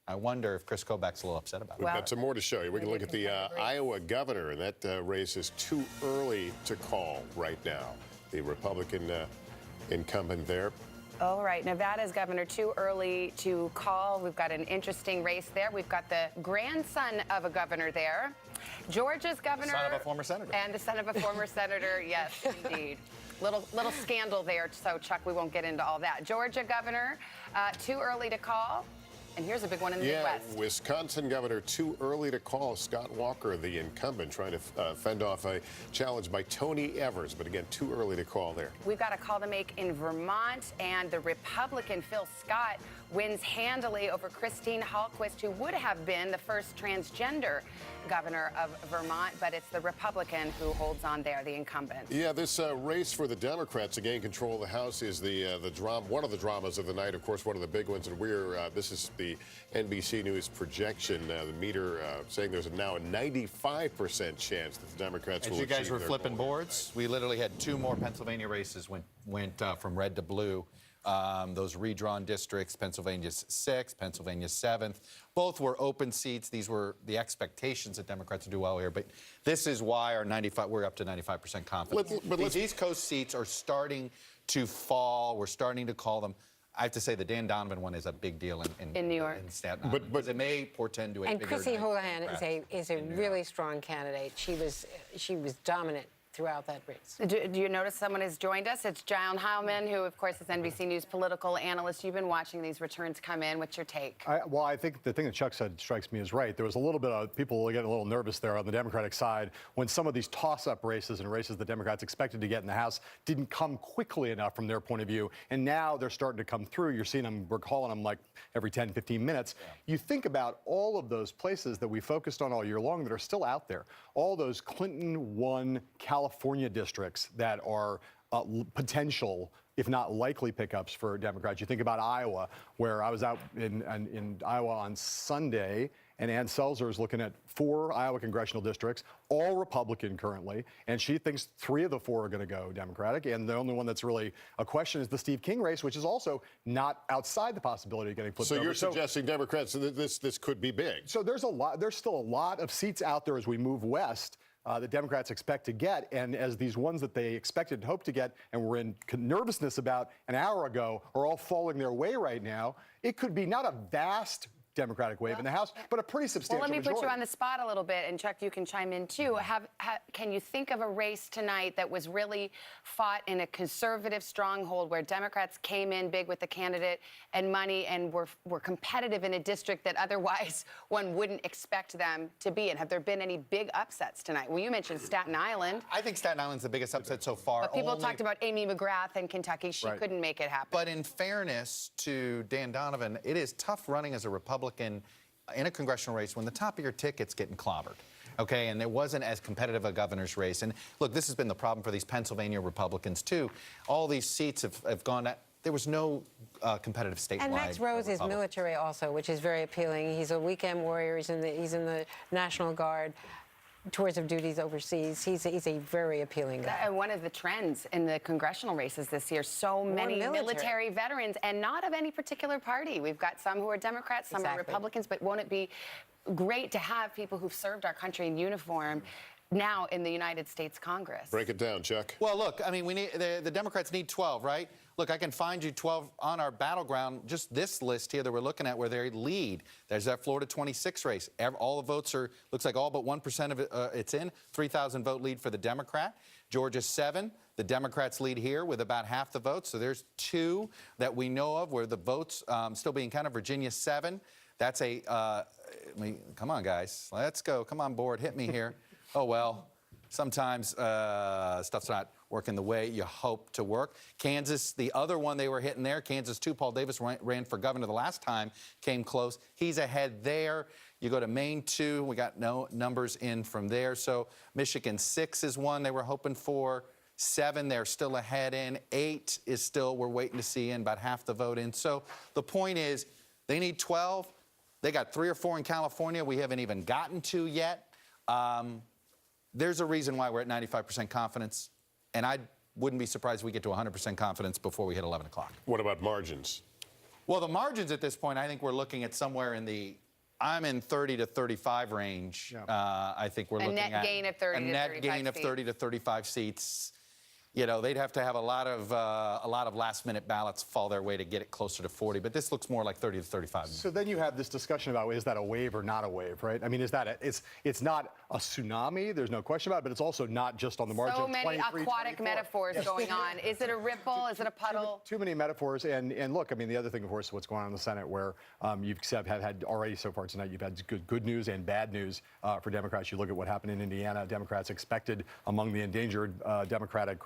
I wonder if Kris Kobach's a little upset about it. We've got some more to show you. We can look at the Iowa governor, and that race is too early to call right now. The Republican incumbent there. All right, Nevada's governor, too early to call. We've got an interesting race there. We've got the grandson of a governor there. Georgia's governor. Son of a former senator. And the son of a former senator, yes, indeed. Little scandal there, so Chuck, we won't get into all that. Georgia governor, too early to call. And here's a big one in the Midwest. Wisconsin governor, too early to call. Scott Walker, the incumbent, trying to fend off a challenge by Tony Evers. But again, too early to call there. We've got a call to make in Vermont, and the Republican Phil Scott wins handily over Christine Hallquist, who would have been the first transgender governor of Vermont, but it's the Republican who holds on there, the incumbent. Yeah, this race for the Democrats to gain control of the House is the drama, one of the dramas of the night. Of course, one of the big ones, and this is the NBC News projection. The meter saying there's now a 95% chance that the Democrats will achieve their goal. As you guys were flipping boards, we literally had 2 more Pennsylvania races went from red to blue. Those redrawn districts, Pennsylvania's 6th, Pennsylvania's 7th. Both were open seats. These were the expectations that Democrats would do well here. But this is why we're up to 95% confidence. These East Coast seats are starting to fall. We're starting to call them. I have to say the Dan Donovan one is a big deal in New York. In Staten Island. But it may portend to a and bigger Chrissy night Houlihan is a really strong candidate. She was dominant throughout that race. Do you notice someone has joined us? It's John Heilemann, who, of course, is NBC News political analyst. You've been watching these returns come in. What's your take? Well, I think the thing that Chuck said strikes me as right. There was a little bit of people getting a little nervous there on the Democratic side when some of these toss-up races and races the Democrats expected to get in the House didn't come quickly enough from their point of view. And now they're starting to come through. You're seeing them, we're calling them like every 10, 15 minutes. Yeah. You think about all of those places that we focused on all year long that are still out there. All those Clinton-won California districts that are potential, if not likely, pickups for Democrats. You think about Iowa, where I was out in Iowa on Sunday, and Ann Selzer is looking at 4 Iowa congressional districts, all Republican currently, and she thinks 3 of the 4 are going to go Democratic, and the only one that's really a question is the Steve King race, which is also not outside the possibility of getting flipped over. So you're suggesting Democrats, this could be big. So there's still a lot of seats out there as we move west. The Democrats expect to get, and as these ones that they expected and hoped to get and were in nervousness about an hour ago are all falling their way right now, it could be not a vast Democratic wave in the House, but a pretty substantial Well, let me majority. put you on the spot a little bit, and Chuck, you can chime in too. Can you think of a race tonight that was really fought in a conservative stronghold where Democrats came in big with the candidate and money and were competitive in a district that otherwise one wouldn't expect them to be in? Have there been any big upsets tonight? Well, you mentioned Staten Island. I think Staten Island's the biggest upset so far. But people talked about Amy McGrath in Kentucky. She couldn't make it happen. But in fairness to Dan Donovan, it is tough running as a Republican in a congressional race when the top of your ticket's getting clobbered. Okay, and it wasn't as competitive a governor's race. And look, this has been the problem for these Pennsylvania Republicans too. All these seats have gone. There was no competitive statewide. And Max Rose is military also, which is very appealing. He's a weekend warrior. He's in the National Guard. Tours of duties overseas. He's a very appealing guy. And one of the trends in the congressional races this year, so many military veterans, and not of any particular party. We've got some who are Democrats, some are Republicans, but won't it be great to have people who've served our country in uniform now in the United States Congress? Break it down, Chuck. Well, look, I mean, we need the Democrats need 12, right? Look, I can find you 12 on our battleground, just this list here that we're looking at where they lead. There's that Florida 26 race. All the votes are, looks like all but 1% of it, it's in. 3,000 vote lead for the Democrat. Georgia 7, the Democrats lead here with about half the votes. So there's 2 that we know of where the votes still being counted. Virginia 7. That's come on, guys. Let's go. Come on board. Hit me here. Oh, well, sometimes stuff's not working the way you hope to work. Kansas, the other one they were hitting there, Kansas 2, Paul Davis ran for governor the last time, came close. He's ahead there. You go to Maine 2, we got no numbers in from there. So Michigan 6 is one they were hoping for. 7, they're still ahead in. 8 is still, we're waiting to see in, about half the vote in. So the point is, they need 12. They got 3 or 4 in California we haven't even gotten to yet. There's a reason why we're at 95% confidence, and I wouldn't be surprised if we get to 100% confidence before we hit 11 o'clock. What about margins? Well, the margins at this point, I think we're looking at somewhere in the, I'm in 30 to 35 range. I think we're looking at a net gain of 30 to 35 seats. A net gain of 30 to 35 seats. You know, they'd have to have a lot of last-minute ballots fall their way to get it closer to 40, but this looks more like 30 to 35. So then you have this discussion about, is that a wave or not a wave, right? I mean, is that it's not a tsunami, there's no question about it, but it's also not just on the margin. So many aquatic metaphors going on. Is it a ripple? Is it a puddle? Too many metaphors. And look, I mean, the other thing, of course, what's going on in the Senate, where you've had already so far tonight, you've had good news and bad news for Democrats. You look at what happened in Indiana. Democrats expected among the endangered Democratic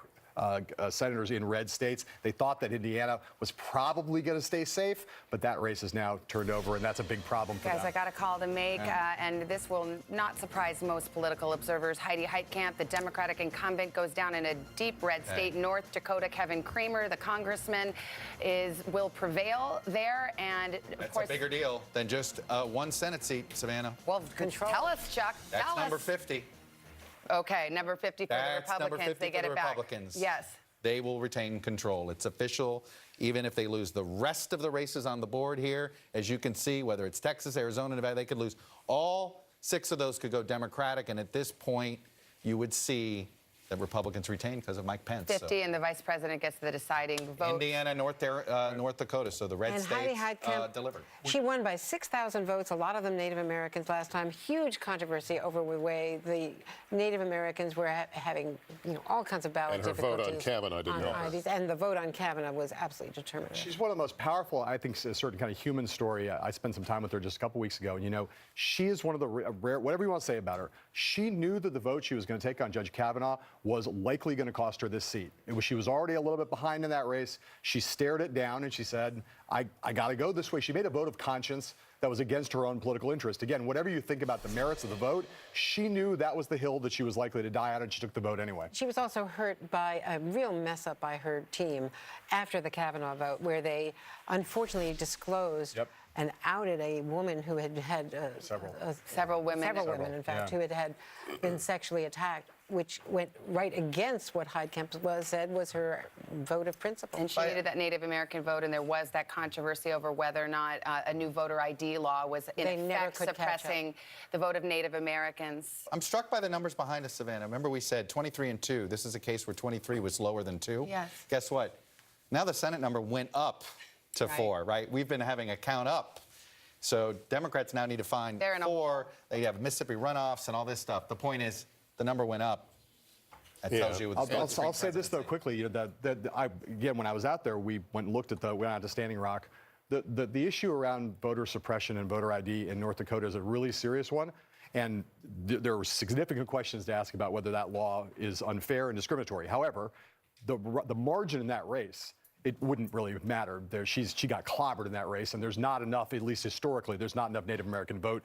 senators in red states. They thought that Indiana was probably going to stay safe, but that race is now turned over, and that's a big problem for Guys, them. I got a call to make, and this will not surprise most political observers. Heidi Heitkamp, the Democratic incumbent, goes down in a deep red state, North Dakota. Kevin Cramer, the congressman, will prevail there, and of That's course, a bigger deal than just one Senate seat, Savannah. Well, tell us, Chuck. That's tell number us. 50. Okay, number 50 for the Republicans. Number 50 they get for the it back. Republicans. Yes. They will retain control. It's official, even if they lose the rest of the races on the board here. As you can see, whether it's Texas, Arizona, Nevada, they could lose. All 6 of those could go Democratic, and at this point, you would see that Republicans retain because of Mike Pence. 50, and the vice president gets the deciding vote. Indiana, North Dakota, so the red states delivered. She won by 6,000 votes, a lot of them Native Americans last time. Huge controversy over the way the Native Americans were having all kinds of ballot difficulties. And her vote on Kavanaugh didn't help her. And the vote on Kavanaugh was absolutely determinative. She's one of the most powerful, I think, a certain kind of human story. I spent some time with her just a couple weeks ago, and she is one of the rare, whatever you want to say about her, she knew that the vote she was going to take on Judge Kavanaugh was likely going to cost her this seat. She was already a little bit behind in that race. She stared it down and she said, I got to go this way. She made a vote of conscience that was against her own political interest. Again, whatever you think about the merits of the vote, she knew that was the hill that she was likely to die on, and she took the vote anyway. She was also hurt by a real mess up by her team after the Kavanaugh vote, where they unfortunately disclosed and outed a woman who had several women, in fact, who had been sexually attacked, which went right against what Heitkamp said was her vote of principle. And she needed that Native American vote, and there was that controversy over whether or not a new voter ID law was in effect suppressing the vote of Native Americans. I'm struck by the numbers behind us, Savannah. Remember we said 23 and 2. This is a case where 23 was lower than 2. Yes. Guess what? Now the Senate number went up to 4, right? We've been having a count up. So Democrats now need to find 4. They have Mississippi runoffs and all this stuff. The point is, the number went up. That tells you. I'll say this though quickly. Again, when I was out there, we went and looked at went out to Standing Rock. The issue around voter suppression and voter ID in North Dakota is a really serious one, and there were significant questions to ask about whether that law is unfair and discriminatory. However, the margin in that race, it wouldn't really matter. She got clobbered in that race, and there's not enough, at least historically, there's not enough Native American vote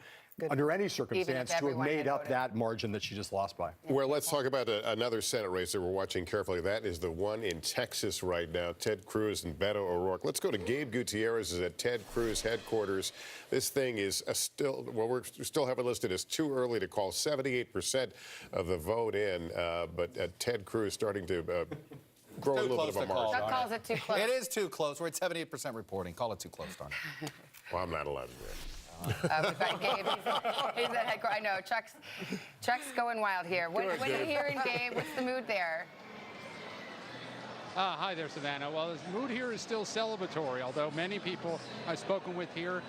under any circumstance to have made up that margin that she just lost by. Well, let's talk about another Senate race that we're watching carefully. That is the one in Texas right now, Ted Cruz and Beto O'Rourke. Let's go to Gabe Gutierrez is at Ted Cruz headquarters. This thing is still, well, we still have it listed as too early to call 78% of the vote in, but Ted Cruz starting to grow a little bit of a margin. Chuck calls it too close. It is too close. We're at 78% reporting. Call it too close, darn it. Well, I'm not allowed to do that. Gabe, he's at headquarters. I know, Chuck's going wild here. What are you hearing, Gabe? What's the mood there? Hi there, Savannah. Well, the mood here is still celebratory, although many people I've spoken with here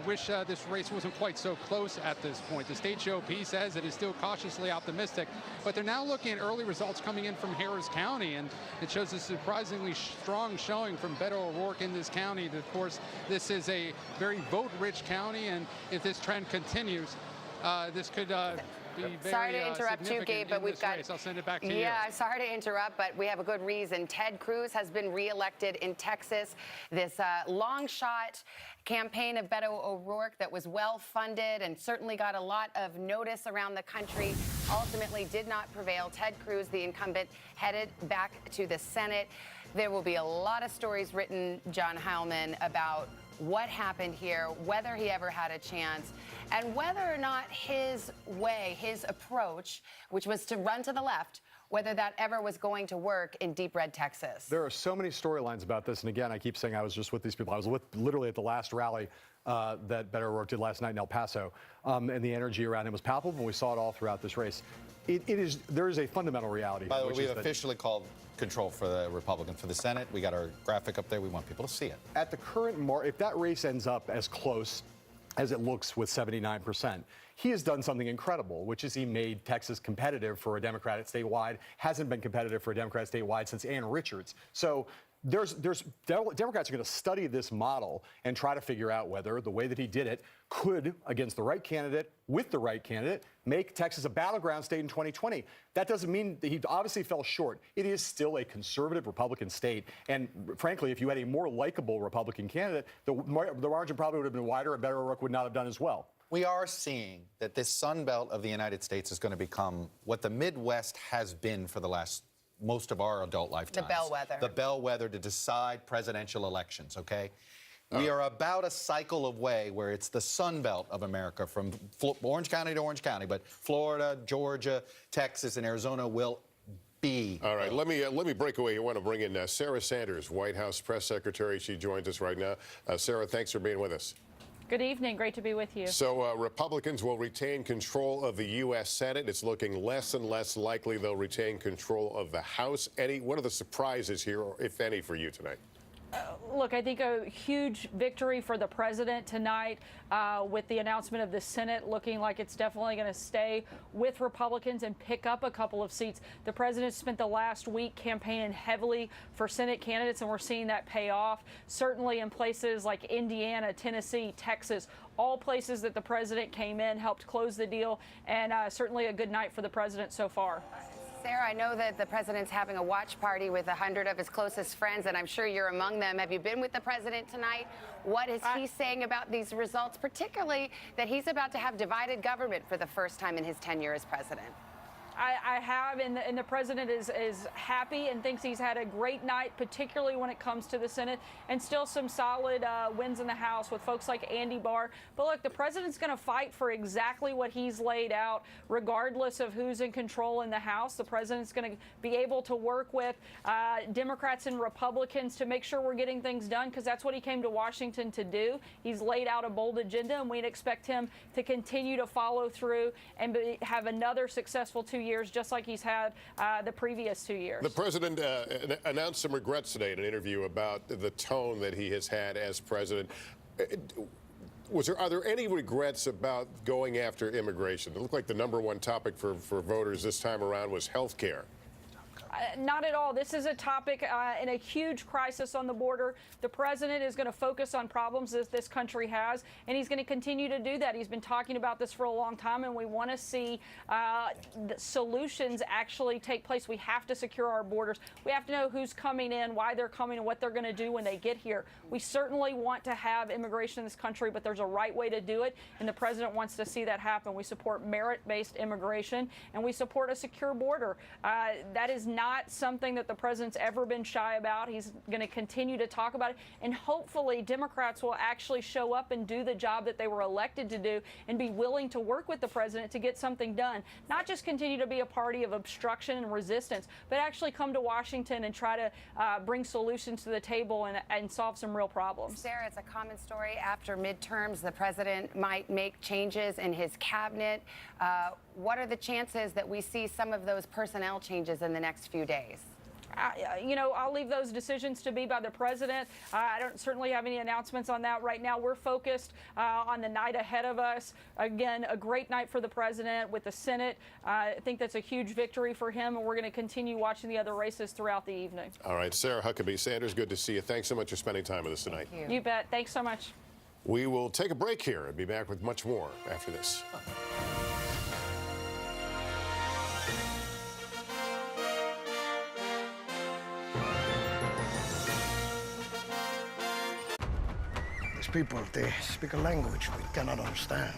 wish this race wasn't quite so close at this point. The state GOP says it is still cautiously optimistic, but they're now looking at early results coming in from Harris County, and it shows a surprisingly strong showing from Beto O'Rourke in this county. Of course, this is a very vote-rich county, and if this trend continues, this could be very sorry to interrupt you, Gabe, but we've got. Race. I'll send it back to you. Yeah, sorry to interrupt, but we have a good reason. Ted Cruz has been reelected in Texas. This long shot campaign of Beto O'Rourke that was well funded and certainly got a lot of notice around the country ultimately did not prevail. Ted Cruz, the incumbent, headed back to the Senate. There will be a lot of stories written, John Heilemann, about what happened here, whether he ever had a chance, and whether or not his way, his approach, which was to run to the left, whether that ever was going to work in deep red Texas. There are so many storylines about this. And again, I keep saying I was just with these people. I was with literally at the last rally that Beto O'Rourke did last night in El Paso. And the energy around him was palpable, and we saw it all throughout this race. There is a fundamental reality. By the way, we've officially called control for the Republicans for the Senate. We got our graphic up there. We want people to see it. At the current if that race ends up as close as it looks with 79%, he has done something incredible, which is he made Texas competitive for a Democrat statewide, hasn't been competitive for a Democrat statewide since Ann Richards. So Democrats are going to study this model and try to figure out whether the way that he did it could, against the right candidate, with the right candidate, make Texas a battleground state in 2020. That doesn't mean that he obviously fell short. It is still a conservative Republican state. And frankly, if you had a more likable Republican candidate, the margin probably would have been wider, and Beto O'Rourke would not have done as well. We are seeing that this Sun Belt of the United States is going to become what the Midwest has been for the last most of our adult lifetimes. The bellwether. The bellwether to decide presidential elections, okay? We are about a cycle away where it's the Sun Belt of America from Orange County to Orange County, but Florida, Georgia, Texas, and Arizona will be. All right, let me break away. I want to bring in Sarah Sanders, White House press secretary. She joins us right now. Sarah, thanks for being with us. Good evening. Great to be with you. So Republicans will retain control of the U.S. Senate. It's looking less and less likely they'll retain control of the House. What are the surprises here, if any, for you tonight? Look, I think a huge victory for the president tonight with the announcement of the Senate looking like it's definitely going to stay with Republicans and pick up a couple of seats. The president spent the last week campaigning heavily for Senate candidates, and we're seeing that pay off. Certainly in places like Indiana, Tennessee, Texas, all places that the president came in, helped close the deal, and certainly a good night for the president so far. Sarah, I know that the president's having a watch party with 100 of his closest friends, and I'm sure you're among them. Have you been with the president tonight? What is he saying about these results, particularly that he's about to have divided government for the first time in his tenure as president? I have, and the president is happy and thinks he's had a great night, particularly when it comes to the Senate, and still some solid wins in the House with folks like Andy Barr. But look, the president's going to fight for exactly what he's laid out, regardless of who's in control in the House. The president's going to be able to work with Democrats and Republicans to make sure we're getting things done, because that's what he came to Washington to do. He's laid out a bold agenda, and we'd expect him to continue to follow through and have another successful 2 years, just like he's had the previous 2 years. The president announced some regrets today in an interview about the tone that he has had as president. Are there any regrets about going after immigration? It looked like the #1 topic for voters this time around was health care. Not at all. This is a topic in a huge crisis on the border. The president is going to focus on problems that this country has, and he's going to continue to do that. He's been talking about this for a long time, and we want to see the solutions actually take place. We have to secure our borders. We have to know who's coming in, why they're coming, and what they're going to do when they get here. We certainly want to have immigration in this country, but there's a right way to do it, and the president wants to see that happen. We support merit-based immigration, and we support a secure border. That is not something that the president's ever been shy about. He's going to continue to talk about it, and hopefully Democrats will actually show up and do the job that they were elected to do and be willing to work with the president to get something done. Not just continue to be a party of obstruction and resistance, but actually come to Washington and try to bring solutions to the table and solve some real problems. Sarah, it's a common story. After midterms, the president might make changes in his cabinet. What are the chances that we see some of those personnel changes in the next few days? I'll leave those decisions to be by the president. I don't certainly have any announcements on that right now. We're focused on the night ahead of us. Again, a great night for the president with the Senate. I think that's a huge victory for him, and we're going to continue watching the other races throughout the evening. All right, Sarah Huckabee Sanders, good to see you. Thanks so much for spending time with us tonight. Thank you. You bet. Thanks so much. We will take a break here and be back with much more after this. people, they speak a language we cannot understand.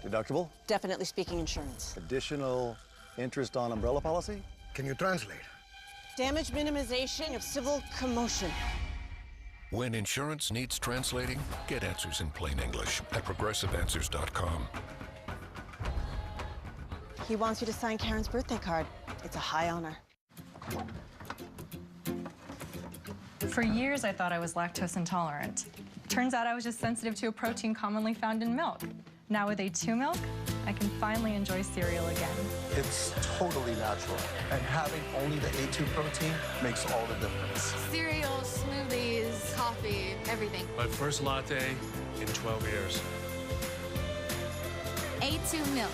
Deductible? Definitely speaking insurance. Additional interest on umbrella policy? Can you translate? Damage minimization of civil commotion. When insurance needs translating, get answers in plain English at progressiveanswers.com. He wants you to sign Karen's birthday card. It's a high honor. For years, I thought I was lactose intolerant. Turns out I was just sensitive to a protein commonly found in milk. Now with A2 milk, I can finally enjoy cereal again. It's totally natural, and having only the A2 protein makes all the difference. Cereals, smoothies, coffee, everything. My first latte in 12 years. A2 milk.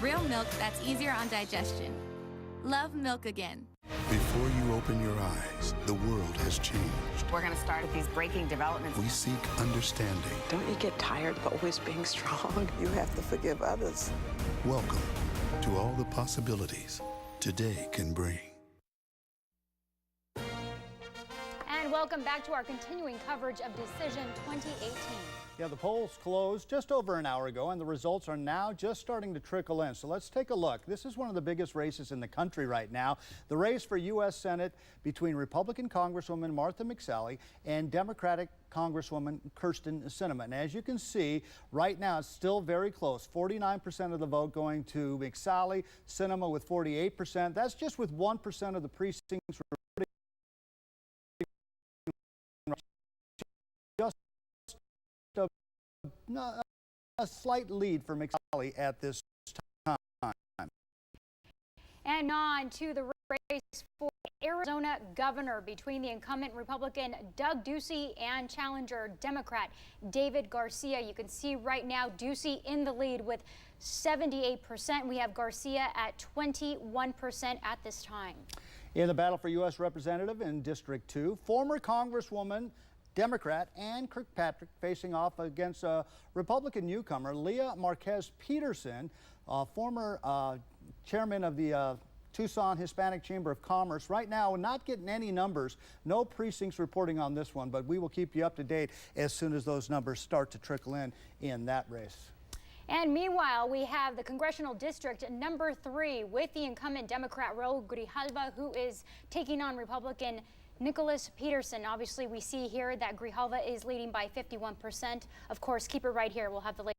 Real milk that's easier on digestion. Love milk again. Before you open your eyes, the world has changed. We're going to start with these breaking developments. We seek understanding. Don't you get tired of always being strong? You have to forgive others. Welcome to all the possibilities today can bring. And welcome back to our continuing coverage of Decision 2018. Yeah, the polls closed just over an hour ago, and the results are now just starting to trickle in. So let's take a look. This is one of the biggest races in the country right now. The race for U.S. Senate between Republican Congresswoman Martha Mcsally and Democratic Congresswoman Kyrsten Sinema. And as you can see, right now it's still very close. 49% of the vote going to Mcsally, Sinema with 48%. That's just with 1% of the precincts a slight lead for Mcsally at this time. And on to the race for Arizona governor between the incumbent Republican Doug Ducey and challenger Democrat David Garcia. You can see right now Ducey in the lead with 78%. We have Garcia at 21% at this time. In the battle for U.S. Representative in District 2, former Congresswoman Democrat Ann Kirkpatrick facing off against a Republican newcomer, Leah Marquez Peterson, former chairman of the Tucson Hispanic Chamber of Commerce. Right now, we're not getting any numbers, no precincts reporting on this one, but we will keep you up to date as soon as those numbers start to trickle in that race. And meanwhile, we have the congressional district number 3 with the incumbent Democrat Raul Grijalva, who is taking on Republican Nicholas Peterson. Obviously, we see here that Grijalva is leading by 51%. Of course, keep it right here. We'll have the latest.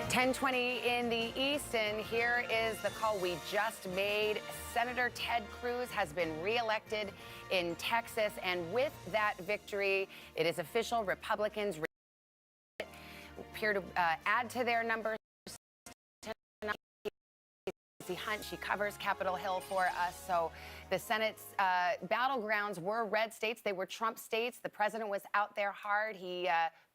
10:20 in the East, and here is the call we just made. Senator Ted Cruz has been reelected in Texas, and with that victory, it is official. Republicans appear to add to their numbers. Hunt, she covers Capitol Hill for us. So the Senate's battlegrounds were red states. They were Trump states. The president was out there hard. He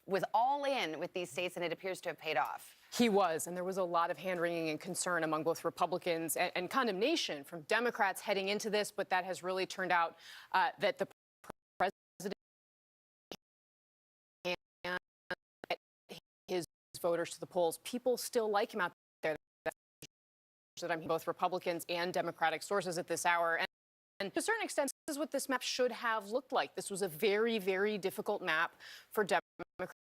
was all in with these states, and it appears to have paid off. He was, and there was a lot of hand-wringing and concern among both Republicans and condemnation from Democrats heading into this, but that has really turned out that the president and his voters to the polls, people still like him out there. That I'm both Republicans and Democratic sources at this hour. And to a certain extent, this is what this map should have looked like. This was a very, very difficult map for Democrats.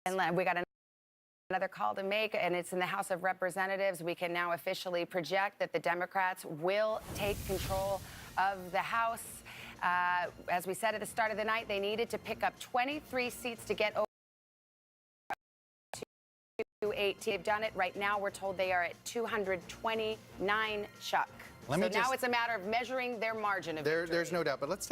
And we got another call to make, and it's in the House of Representatives. We can now officially project that the Democrats will take control of the House. As we said at the start of the night, they needed to pick up 23 seats to get over 218. They've done it. Right now, we're told they are at 229, Chuck. So now it's a matter of measuring their margin of victory. There's no doubt, but let's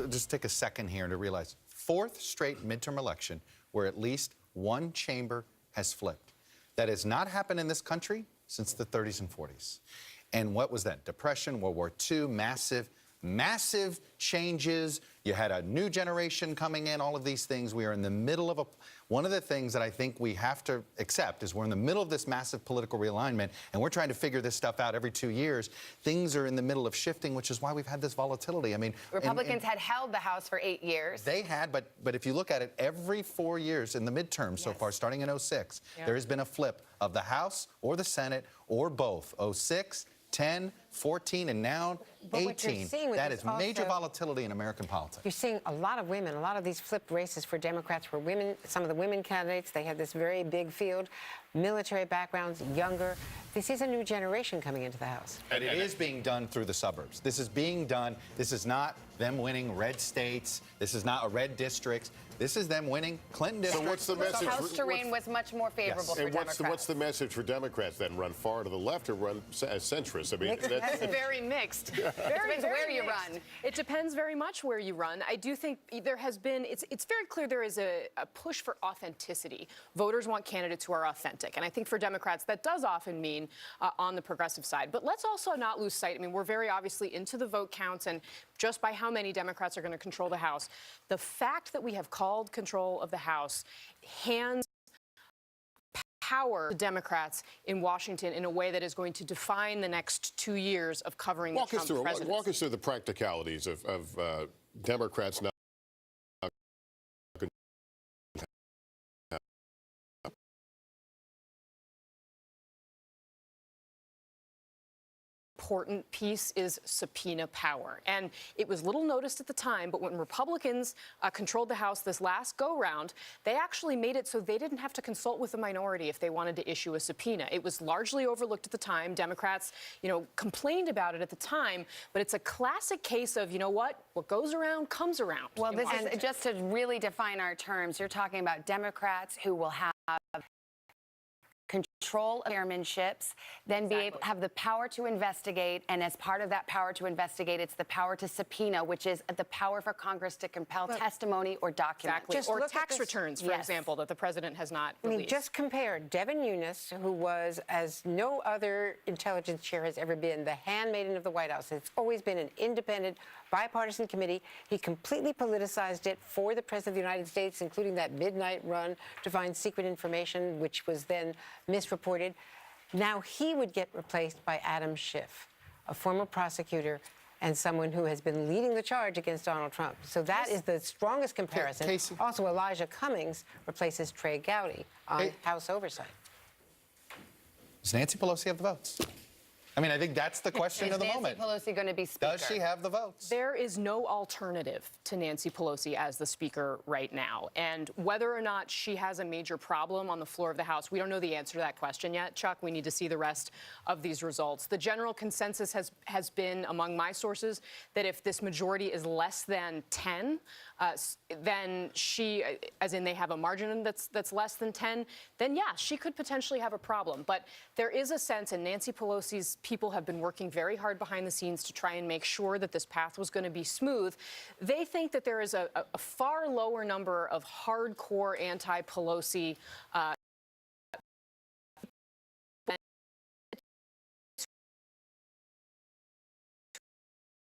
just take a second here to realize 4th straight midterm election where at least one chamber has flipped. That has not happened in this country since the 30s and 40s. And what was that? Depression, World War II, massive changes. You had a new generation coming in, all of these things. We are in the middle of one of the things that I think we have to accept is we're in the middle of this massive political realignment, and we're trying to figure this stuff out every 2 years. Things are in the middle of shifting, which is why we've had this volatility. I mean, Republicans had held the House for 8 years. They had, but if you look at it, every 4 years in the midterm so far, starting in 06, there has been a flip of the House or the Senate or both. 06, 10, 14, and now 18. That is major volatility in American politics. You're seeing a lot of women. A lot of these flipped races for Democrats were women. Some of the women candidates, they had this very big field, military backgrounds, younger. This is a new generation coming into the House. And it is being done through the suburbs. This is being done. This is not them winning red states. This is not a red districts. This is them winning Clinton districts. So what's the message? The House terrain was much more favorable for Democrats. What's the message for Democrats then? Run far to the left or run as centrist? I mean, that's very mixed. Very where you mixed. run. It depends very much where you run. I do think there has been, it's very clear there is a push for authenticity. Voters want candidates who are authentic. And I think for Democrats, that does often mean on the progressive side. But let's also not lose sight. I mean, we're very obviously into the vote counts and just by how many Democrats are going to control the House. The fact that we have called control of the House hands power to Democrats in Washington in a way that is going to define the next 2 years of covering the Trump presidency. Walk us through the practicalities of Democrats now. Important piece is subpoena power. And it was little noticed at the time, but when Republicans controlled the House this last go-round, they actually made it so they didn't have to consult with the minority if they wanted to issue a subpoena. It was largely overlooked at the time. Democrats, complained about it at the time, but it's a classic case of, what goes around comes around. Well, this is just to really define our terms. You're talking about Democrats who will have control of chairmanships, then be able to have the power to investigate, and as part of that power to investigate, it's the power to subpoena, which is the power for Congress to compel testimony or documents. Exactly. Or tax returns, for example, that the president has not released. I mean, just compare Devin Nunes, who was, as no other intelligence chair has ever been, the handmaiden of the White House. It's always been an independent, bipartisan committee. He completely politicized it for the President of the United States, including that midnight run to find secret information, which was then misreported. Now he would get replaced by Adam Schiff, a former prosecutor and someone who has been leading the charge against Donald Trump. So that is the strongest comparison. Casey. Also, Elijah Cummings replaces Trey Gowdy on House oversight. Does Nancy Pelosi have the votes? I mean, I think that's the question of the moment. Is Nancy Pelosi going to be Speaker? Does she have the votes? There is no alternative to Nancy Pelosi as the Speaker right now. And whether or not she has a major problem on the floor of the House, we don't know the answer to that question yet, Chuck. We need to see the rest of these results. The general consensus has been among my sources that if this majority is less than 10, then she, as in they have a margin that's less than 10, then yeah, she could potentially have a problem. But there is a sense, and Nancy Pelosi's people have been working very hard behind the scenes to try and make sure that this path was going to be smooth. They think that there is a far lower number of hardcore anti-Pelosi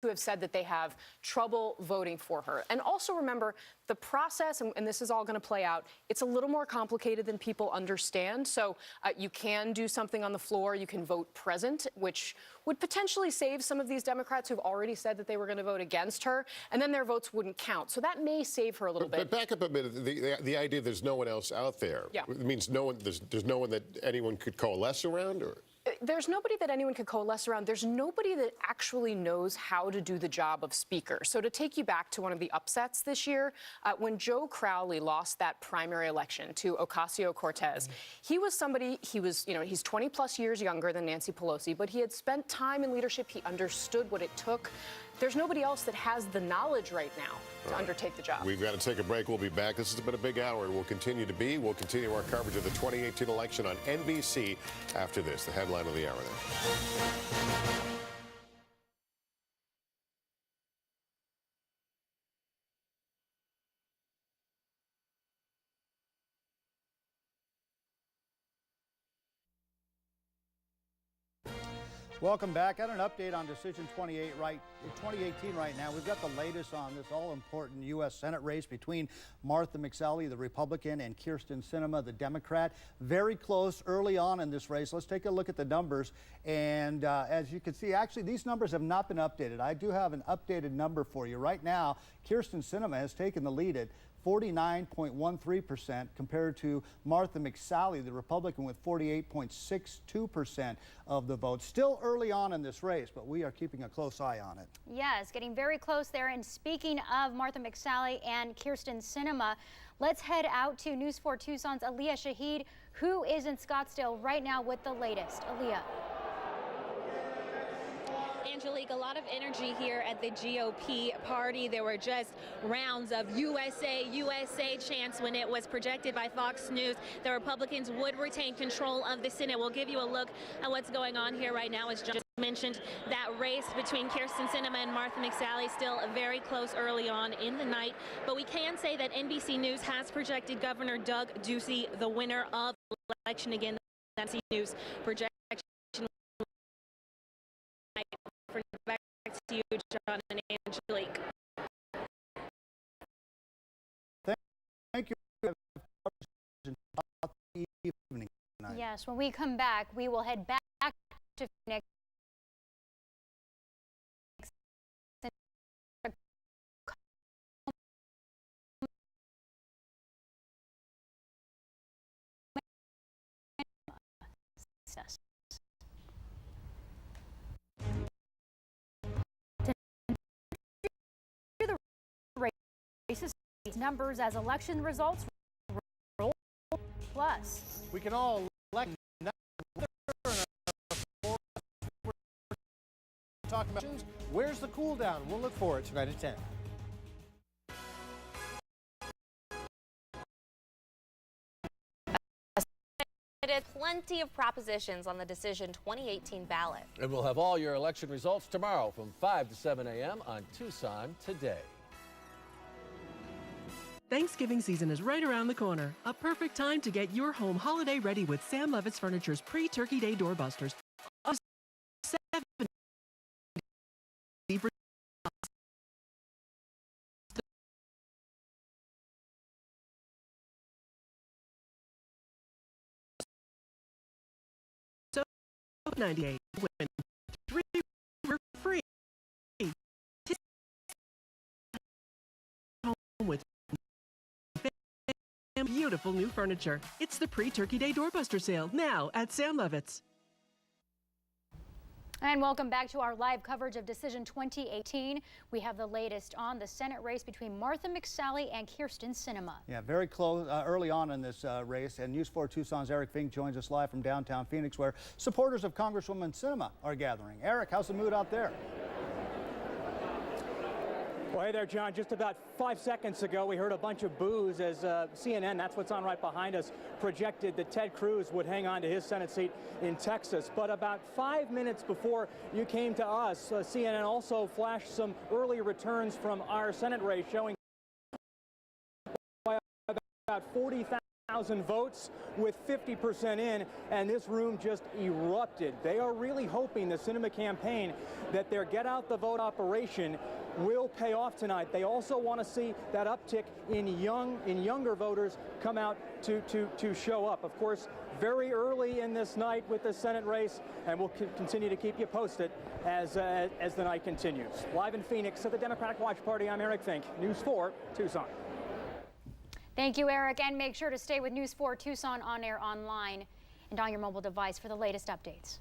who have said that they have trouble voting for her. And also remember, the process, and this is all going to play out, it's a little more complicated than people understand. So you can do something on the floor. You can vote present, which would potentially save some of these Democrats who've already said that they were going to vote against her, and then their votes wouldn't count. So that may save her a little bit. But back up a minute. The idea there's no one else out there. Yeah. It means there's no one that anyone could coalesce around, or? There's nobody that anyone could coalesce around. There's nobody that actually knows how to do the job of Speaker. So to take you back to one of the upsets this year, when Joe Crowley lost that primary election to Ocasio-Cortez, he was somebody, he's 20 plus years younger than Nancy Pelosi, but he had spent time in leadership. He understood what it took. There's nobody else that has the knowledge right now to undertake the job. We've got to take a break. We'll be back. This has been a big hour. We'll continue to be. We'll continue our coverage of the 2018 election on NBC after this. The headline of the hour then. Welcome back. Got an update on Decision 2018 right now. We've got the latest on this all-important U.S. Senate race between Martha Mcsally, the Republican, and Kyrsten Sinema, the Democrat. Very close early on in this race. Let's take a look at the numbers. And as you can see, actually, these numbers have not been updated. I do have an updated number for you. Right now, Kyrsten Sinema has taken the lead at 49.13% compared to Martha Mcsally, the Republican, with 48.62% of the vote. Still early on in this race, but we are keeping a close eye on it. Yes, getting very close there. And speaking of Martha Mcsally and Kyrsten Sinema, let's head out to News 4 Tucson's Aaliyah Shahid, who is in Scottsdale right now with the latest. Aaliyah. Angelique, a lot of energy here at the GOP party. There were just rounds of USA, USA chants when it was projected by Fox News the Republicans would retain control of the Senate. We'll give you a look at what's going on here right now. As just mentioned, that race between Kyrsten Sinema and Martha Mcsally still very close early on in the night. But we can say that NBC News has projected Governor Doug Ducey the winner of the election. Again, NBC News projection. Back to you, John and Angelique. Thank you. Yes, when we come back, we will head back to Phoenix. Numbers as election results roll plus. We can all elect talk about where's the cool down. We'll look for it tonight at 10. Plenty of propositions on the Decision 2018 ballot. And we'll have all your election results tomorrow from 5 to 7 a.m. on Tucson Today. Thanksgiving season is right around the corner. A perfect time to get your home holiday ready with Sam Levitt's Furniture's pre-Turkey Day doorbusters. $98 when 3 were free. Home with beautiful new furniture. It's the pre-Turkey Day doorbuster sale now at Sam Levitt's. And welcome back to our live coverage of Decision 2018. We have the latest on the Senate race between Martha Mcsally and Kyrsten Sinema. Yeah, very close early on in this race. And News 4 Tucson's Eric Fink joins us live from downtown Phoenix, where supporters of Congresswoman Sinema are gathering. Eric, how's the mood out there? Well, hey there, John. Just about 5 seconds ago, we heard a bunch of boos as CNN, that's what's on right behind us, projected that Ted Cruz would hang on to his Senate seat in Texas. But about 5 minutes before you came to us, CNN also flashed some early returns from our Senate race showing about 40,000 votes with 50% in, and this room just erupted. They are really hoping, the Sinema campaign, that their get out the vote operation will pay off tonight. They also want to see that uptick in younger voters come out to show up. Of course, very early in this night with the Senate race, and we'll continue to keep you posted as the night continues. Live in Phoenix at the Democratic Watch Party, I'm Eric Fink, News 4 Tucson. Thank you, Eric, and make sure to stay with News 4 Tucson on air, online, and on your mobile device for the latest updates.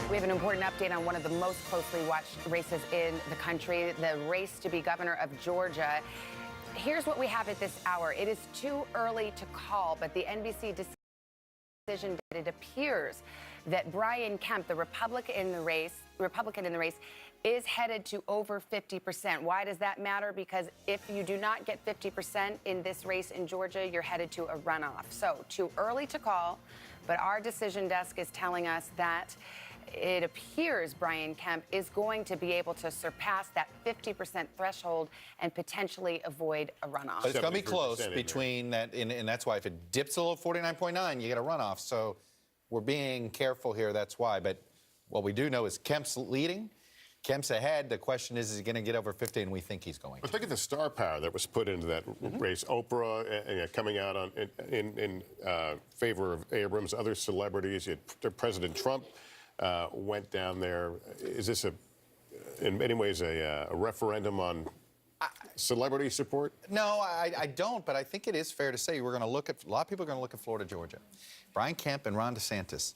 We have an important update on one of the most closely watched races in the country, the race to be governor of Georgia. Here's what we have at this hour. It is too early to call, but the NBC decision that it appears that Brian Kemp, the Republican in the race, is headed to over 50%. Why does that matter? Because if you do not get 50% in this race in Georgia, you're headed to a runoff. So too early to call, but our decision desk is telling us that it appears Brian Kemp is going to be able to surpass that 50% threshold and potentially avoid a runoff. But it's going to be close between that, and that's why if it dips a little 49.9, you get a runoff. So we're being careful here, that's why. But what we do know is Kemp's leading. Kemp's ahead. The question is he going to get over 50? And we think he's going to. But think of the star power that was put into that race. Oprah coming out in favor of Abrams, other celebrities. President Trump went down there. Is this in many ways a referendum on celebrity support? No, I don't, but I think it is fair to say we're going to look at, a lot of people are going to look at Florida, Georgia. Brian Kemp and Ron DeSantis.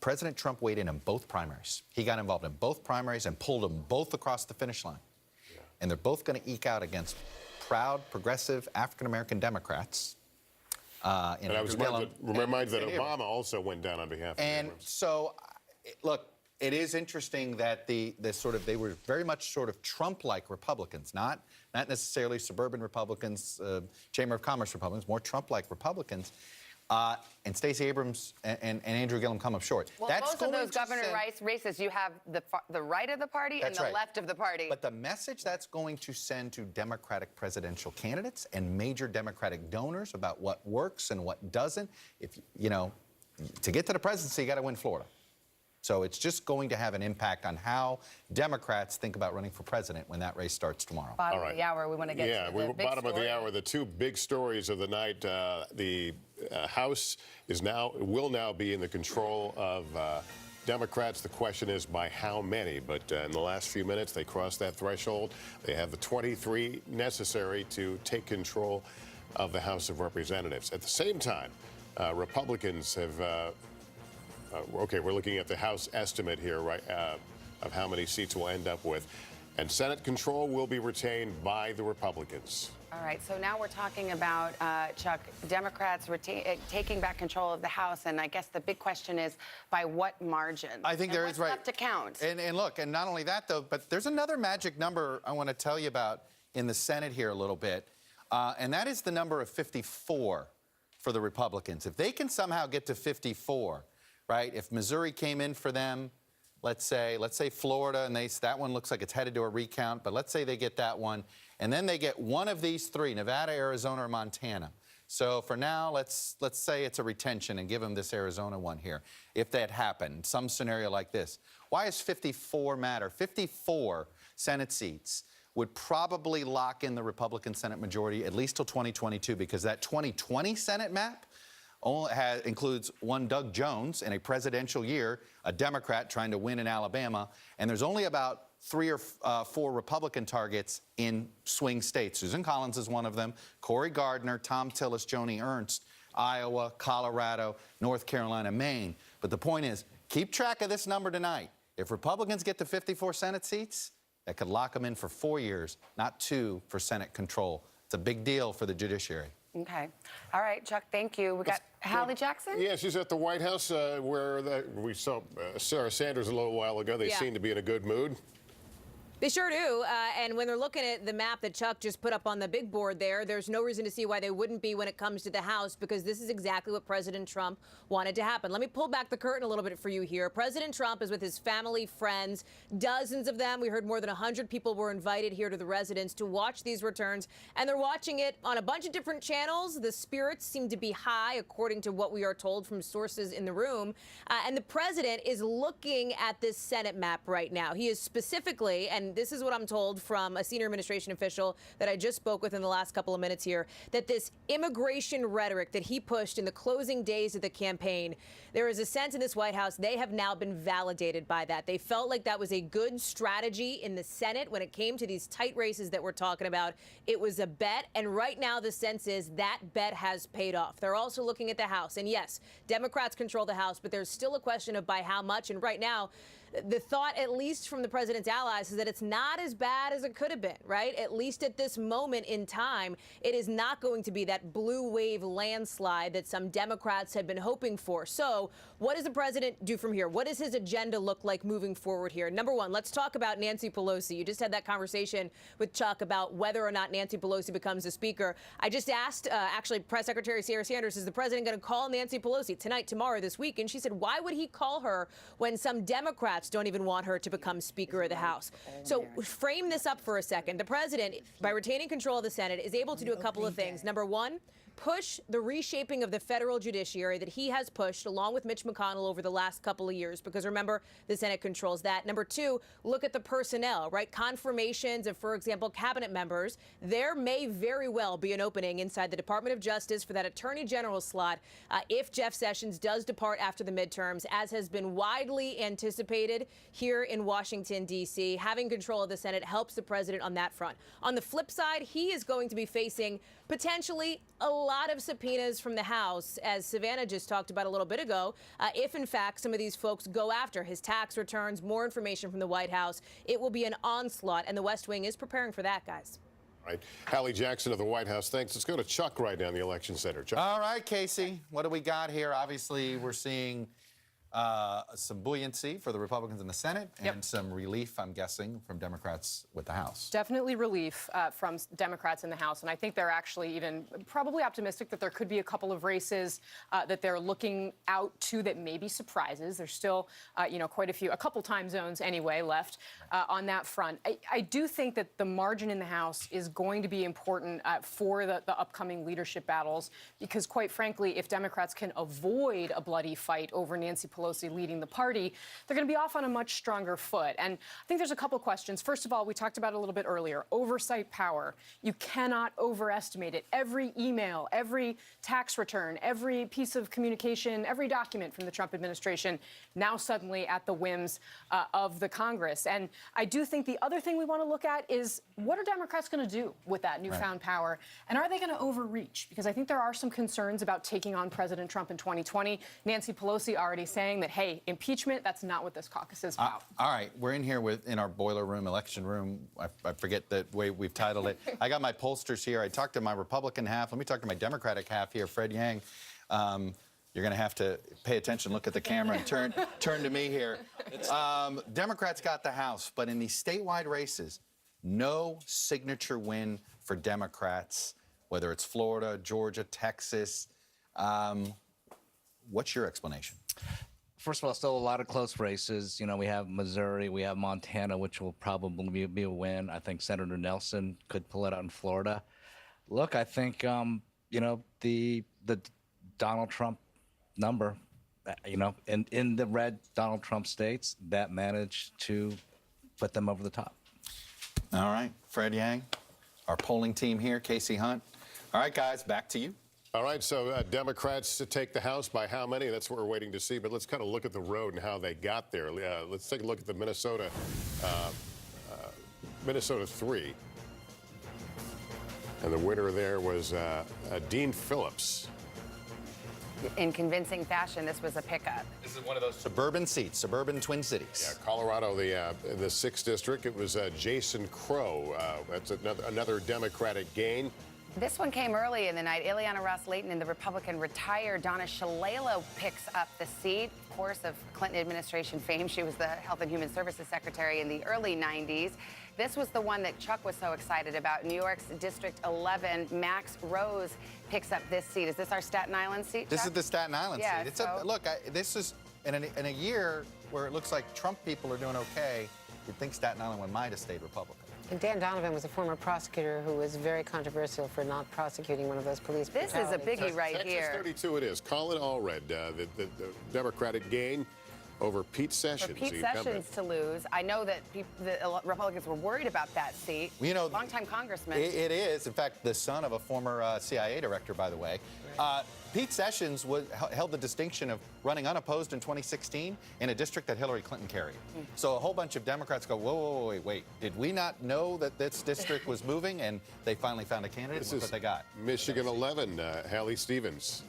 President Trump weighed in both primaries. He got involved in both primaries and pulled them both across the finish line. Yeah. And they're both going to eke out against proud, progressive, African-American Democrats. And I was reminded that Obama also went down on behalf of And Abrams. So, look, it is interesting that they were very much sort of Trump-like Republicans, not necessarily suburban Republicans, Chamber of Commerce Republicans, more Trump-like Republicans. And Stacey Abrams and Andrew Gillum come up short. Well, both of those governor races, you have the right of the party and the left of the party. But the message that's going to send to Democratic presidential candidates and major Democratic donors about what works and what doesn't, if you know, to get to the presidency, you got to win Florida. So it's just going to have an impact on how Democrats think about running for president when that race starts tomorrow. Bottom of the hour, we want to get to the big bottom of the hour, the two big stories of the night. The House will now be in the control of Democrats. The question is by how many? But in the last few minutes, they crossed that threshold. They have the 23 necessary to take control of the House of Representatives. At the same time, Republicans have okay, we're looking at the House estimate here, right, of how many seats we'll end up with. And Senate control will be retained by the Republicans. All right, so now we're talking about, Chuck, Democrats taking back control of the House. And I guess the big question is, by what margin? I think there is right. Left to count. And look, and not only that, though, but there's another magic number I want to tell you about in the Senate here a little bit. And that is the number of 54 for the Republicans. If they can somehow get to 54, right? If Missouri came in for them, let's say Florida, and that one looks like it's headed to a recount, but let's say they get that one, and then they get one of these three, Nevada, Arizona, or Montana. So for now, let's say it's a retention and give them this Arizona one here. If that happened, some scenario like this. Why does 54 matter? 54 Senate seats would probably lock in the Republican Senate majority at least till 2022, because that 2020 Senate map includes one Doug Jones in a presidential year, a Democrat trying to win in Alabama, and there's only about 3 or 4 Republican targets in swing states. Susan Collins is one of them, Cory Gardner, Tom Tillis, Joni Ernst, Iowa, Colorado, North Carolina, Maine. But the point is, keep track of this number tonight. If Republicans get to 54 Senate seats, that could lock them in for 4 years, not 2 for Senate control. It's a big deal for the judiciary. Okay. All right, Chuck, thank you. We got Hallie Jackson? Yeah, she's at the White House where we saw Sarah Sanders a little while ago. They seem to be in a good mood. They sure do. And when they're looking at the map that Chuck just put up on the big board there's no reason to see why they wouldn't be when it comes to the House, because this is exactly what President Trump wanted to happen. Let me pull back the curtain a little bit for you here. President Trump is with his family, friends, dozens of them. We heard more than 100 people were invited here to the residence to watch these returns, and they're watching it on a bunch of different channels. The spirits seem to be high, according to what we are told from sources in the room. And the president is looking at this Senate map right now. He is specifically, and this is what I'm told from a senior administration official that I just spoke with in the last couple of minutes here, that this immigration rhetoric that he pushed in the closing days of the campaign, there is a sense in this White House they have now been validated by that. They felt like that was a good strategy in the Senate when it came to these tight races that we're talking about. It was a bet, and right now the sense is that bet has paid off. They're also looking at the House, and yes, Democrats control the House, but there's still a question of by how much, and right now the thought, at least from the president's allies, is that it's not as bad as it could have been, right? At least at this moment in time, it is not going to be that blue wave landslide that some Democrats had been hoping for. So what does the president do from here? What does his agenda look like moving forward here? Number one, let's talk about Nancy Pelosi. You just had that conversation with Chuck about whether or not Nancy Pelosi becomes the speaker. I just asked, actually, Press Secretary Sarah Sanders, is the president going to call Nancy Pelosi tonight, tomorrow, this week? And she said, why would he call her when some Democrats don't even want her to become Speaker of the House? So frame this up for a second. The president, by retaining control of the Senate, is able to do a couple of things. Number one, push the reshaping of the federal judiciary that he has pushed along with Mitch McConnell over the last couple of years, because remember, the Senate controls that. Number two, look at the personnel, right? Confirmations of, for example, cabinet members. There may very well be an opening inside the Department of Justice for that attorney general slot if Jeff Sessions does depart after the midterms, as has been widely anticipated here in Washington, D.C. Having control of the Senate helps the president on that front. On the flip side, he is going to be facing potentially a lot of subpoenas from the House, as Savannah just talked about a little bit ago, if in fact some of these folks go after his tax returns, more information from the White House. It will be an onslaught, and the West Wing is preparing for that, guys. Right. Hallie Jackson of the White House, thanks. Let's go to Chuck right now in the Election Center. Chuck. All right, Casey, what do we got here? Obviously, we're seeing some buoyancy for the Republicans in the Senate and some relief, I'm guessing, from Democrats with the House. Definitely relief from Democrats in the House. And I think they're actually even probably optimistic that there could be a couple of races that they're looking out to that may be surprises. There's still, quite a couple time zones anyway left on that front. I do think that the margin in the House is going to be important for the upcoming leadership battles, because quite frankly, if Democrats can avoid a bloody fight over Nancy Pelosi leading the party, they're going to be off on a much stronger foot. And I think there's a couple questions. First of all, we talked about it a little bit earlier, oversight power. You cannot overestimate it. Every email, every tax return, every piece of communication, every document from the Trump administration now suddenly at the whims of the Congress. And I do think the other thing we want to look at is, what are Democrats going to do with that newfound power? And are they going to overreach? Because I think there are some concerns about taking on President Trump in 2020. Nancy Pelosi already saying that, hey, impeachment, that's not what this caucus is about. All right, we're in here in our boiler room, election room. I forget the way we've titled it. I got my pollsters here. I talked to my Republican half. Let me talk to my Democratic half here, Fred Yang. You're going to have to pay attention, look at the camera, and turn to me here. Democrats got the House, but in these statewide races, no signature win for Democrats, whether it's Florida, Georgia, Texas. What's your explanation? First of all, still a lot of close races. You know, we have Missouri, we have Montana, which will probably be a win. I think Senator Nelson could pull it out in Florida. Look, I think, the Donald Trump number, in the red Donald Trump states, that managed to put them over the top. All right, Fred Yang, our polling team here, Casey Hunt. All right, guys, back to you. All right, so Democrats to take the House by how many? That's what we're waiting to see. But let's kind of look at the road and how they got there. Let's take a look at the Minnesota 3. And the winner there was Dean Phillips. In convincing fashion, this was a pickup. This is one of those suburban seats, suburban Twin Cities. Yeah, Colorado, in the 6th district, it was Jason Crow. That's another Democratic gain. This one came early in the night. Ileana Ross-Layton and the Republican retired Donna Shalala picks up the seat. Of course, of Clinton administration fame. She was the Health and Human Services Secretary in the early 90s. This was the one that Chuck was so excited about. New York's District 11, Max Rose picks up this seat. Is this our Staten Island seat, Chuck? This is the Staten Island seat. It's so... Look, this is in a year where it looks like Trump people are doing okay. You'd think Staten Island might have stayed Republican. And Dan Donovan was a former prosecutor who was very controversial for not prosecuting one of those police This is a biggie right Texas here. 32 it is. Colin Allred, the Democratic gain over Pete Sessions. For Pete Sessions to lose. I know that the Republicans were worried about that seat. Well, you know, longtime congressman. It is. In fact, the son of a former CIA director, by the way. Pete Sessions held the distinction of running unopposed in 2016 in a district that Hillary Clinton carried. So a whole bunch of Democrats go, whoa, wait. Did we not know that this district was moving? And they finally found a candidate. This is is what they got. Michigan 11, Hallie Stevens.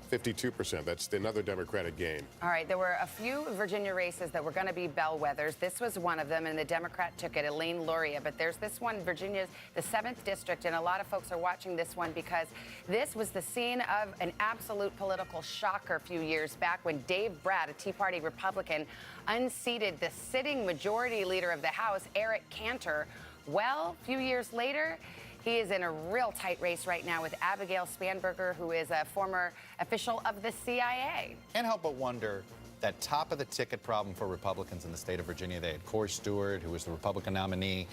52%. That's another Democratic gain. All right, there were a few Virginia races that were going to be bellwethers. This was one of them, and the Democrat took it, Elaine Luria. But there's this one, Virginia's the 7th district, and a lot of folks are watching this one because this was the scene of an absolute political shocker a few years back when Dave Bratt, a Tea Party Republican, unseated the sitting majority leader of the House, Eric Cantor. Well, a few years later, he is in a real tight race right now with Abigail Spanberger, who is a former official of the CIA. Can't help but wonder that top of the ticket problem for Republicans in the state of Virginia. They had Corey Stewart, who was the Republican nominee,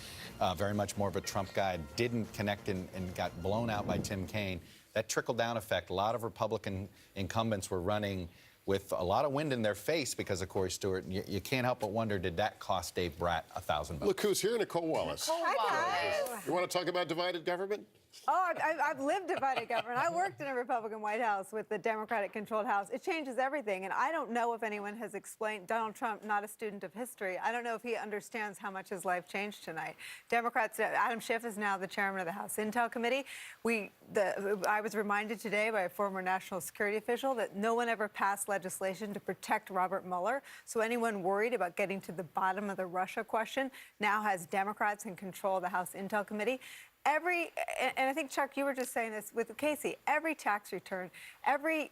very much more of a Trump guy, didn't connect and got blown out by Tim Kaine. That trickle-down effect, a lot of Republican incumbents were running with a lot of wind in their face because of Corey Stewart. You can't help but wonder, did that cost Dave Bratt 1,000 votes? Look who's here, Nicole Wallace. Hi, guys. You want to talk about divided government? Oh, I've lived divided government. I worked in a Republican White House with the Democratic-controlled House. It changes everything, and I don't know if anyone has explained, Donald Trump, not a student of history, I don't know if he understands how much his life changed tonight. Democrats, Adam Schiff is now the chairman of the House Intel Committee. I was reminded today by a former national security official that no one ever passed legislation to protect Robert Mueller, so anyone worried about getting to the bottom of the Russia question now has Democrats in control of the House Intel Committee. And I think, Chuck, you were just saying this with Casey, every tax return, every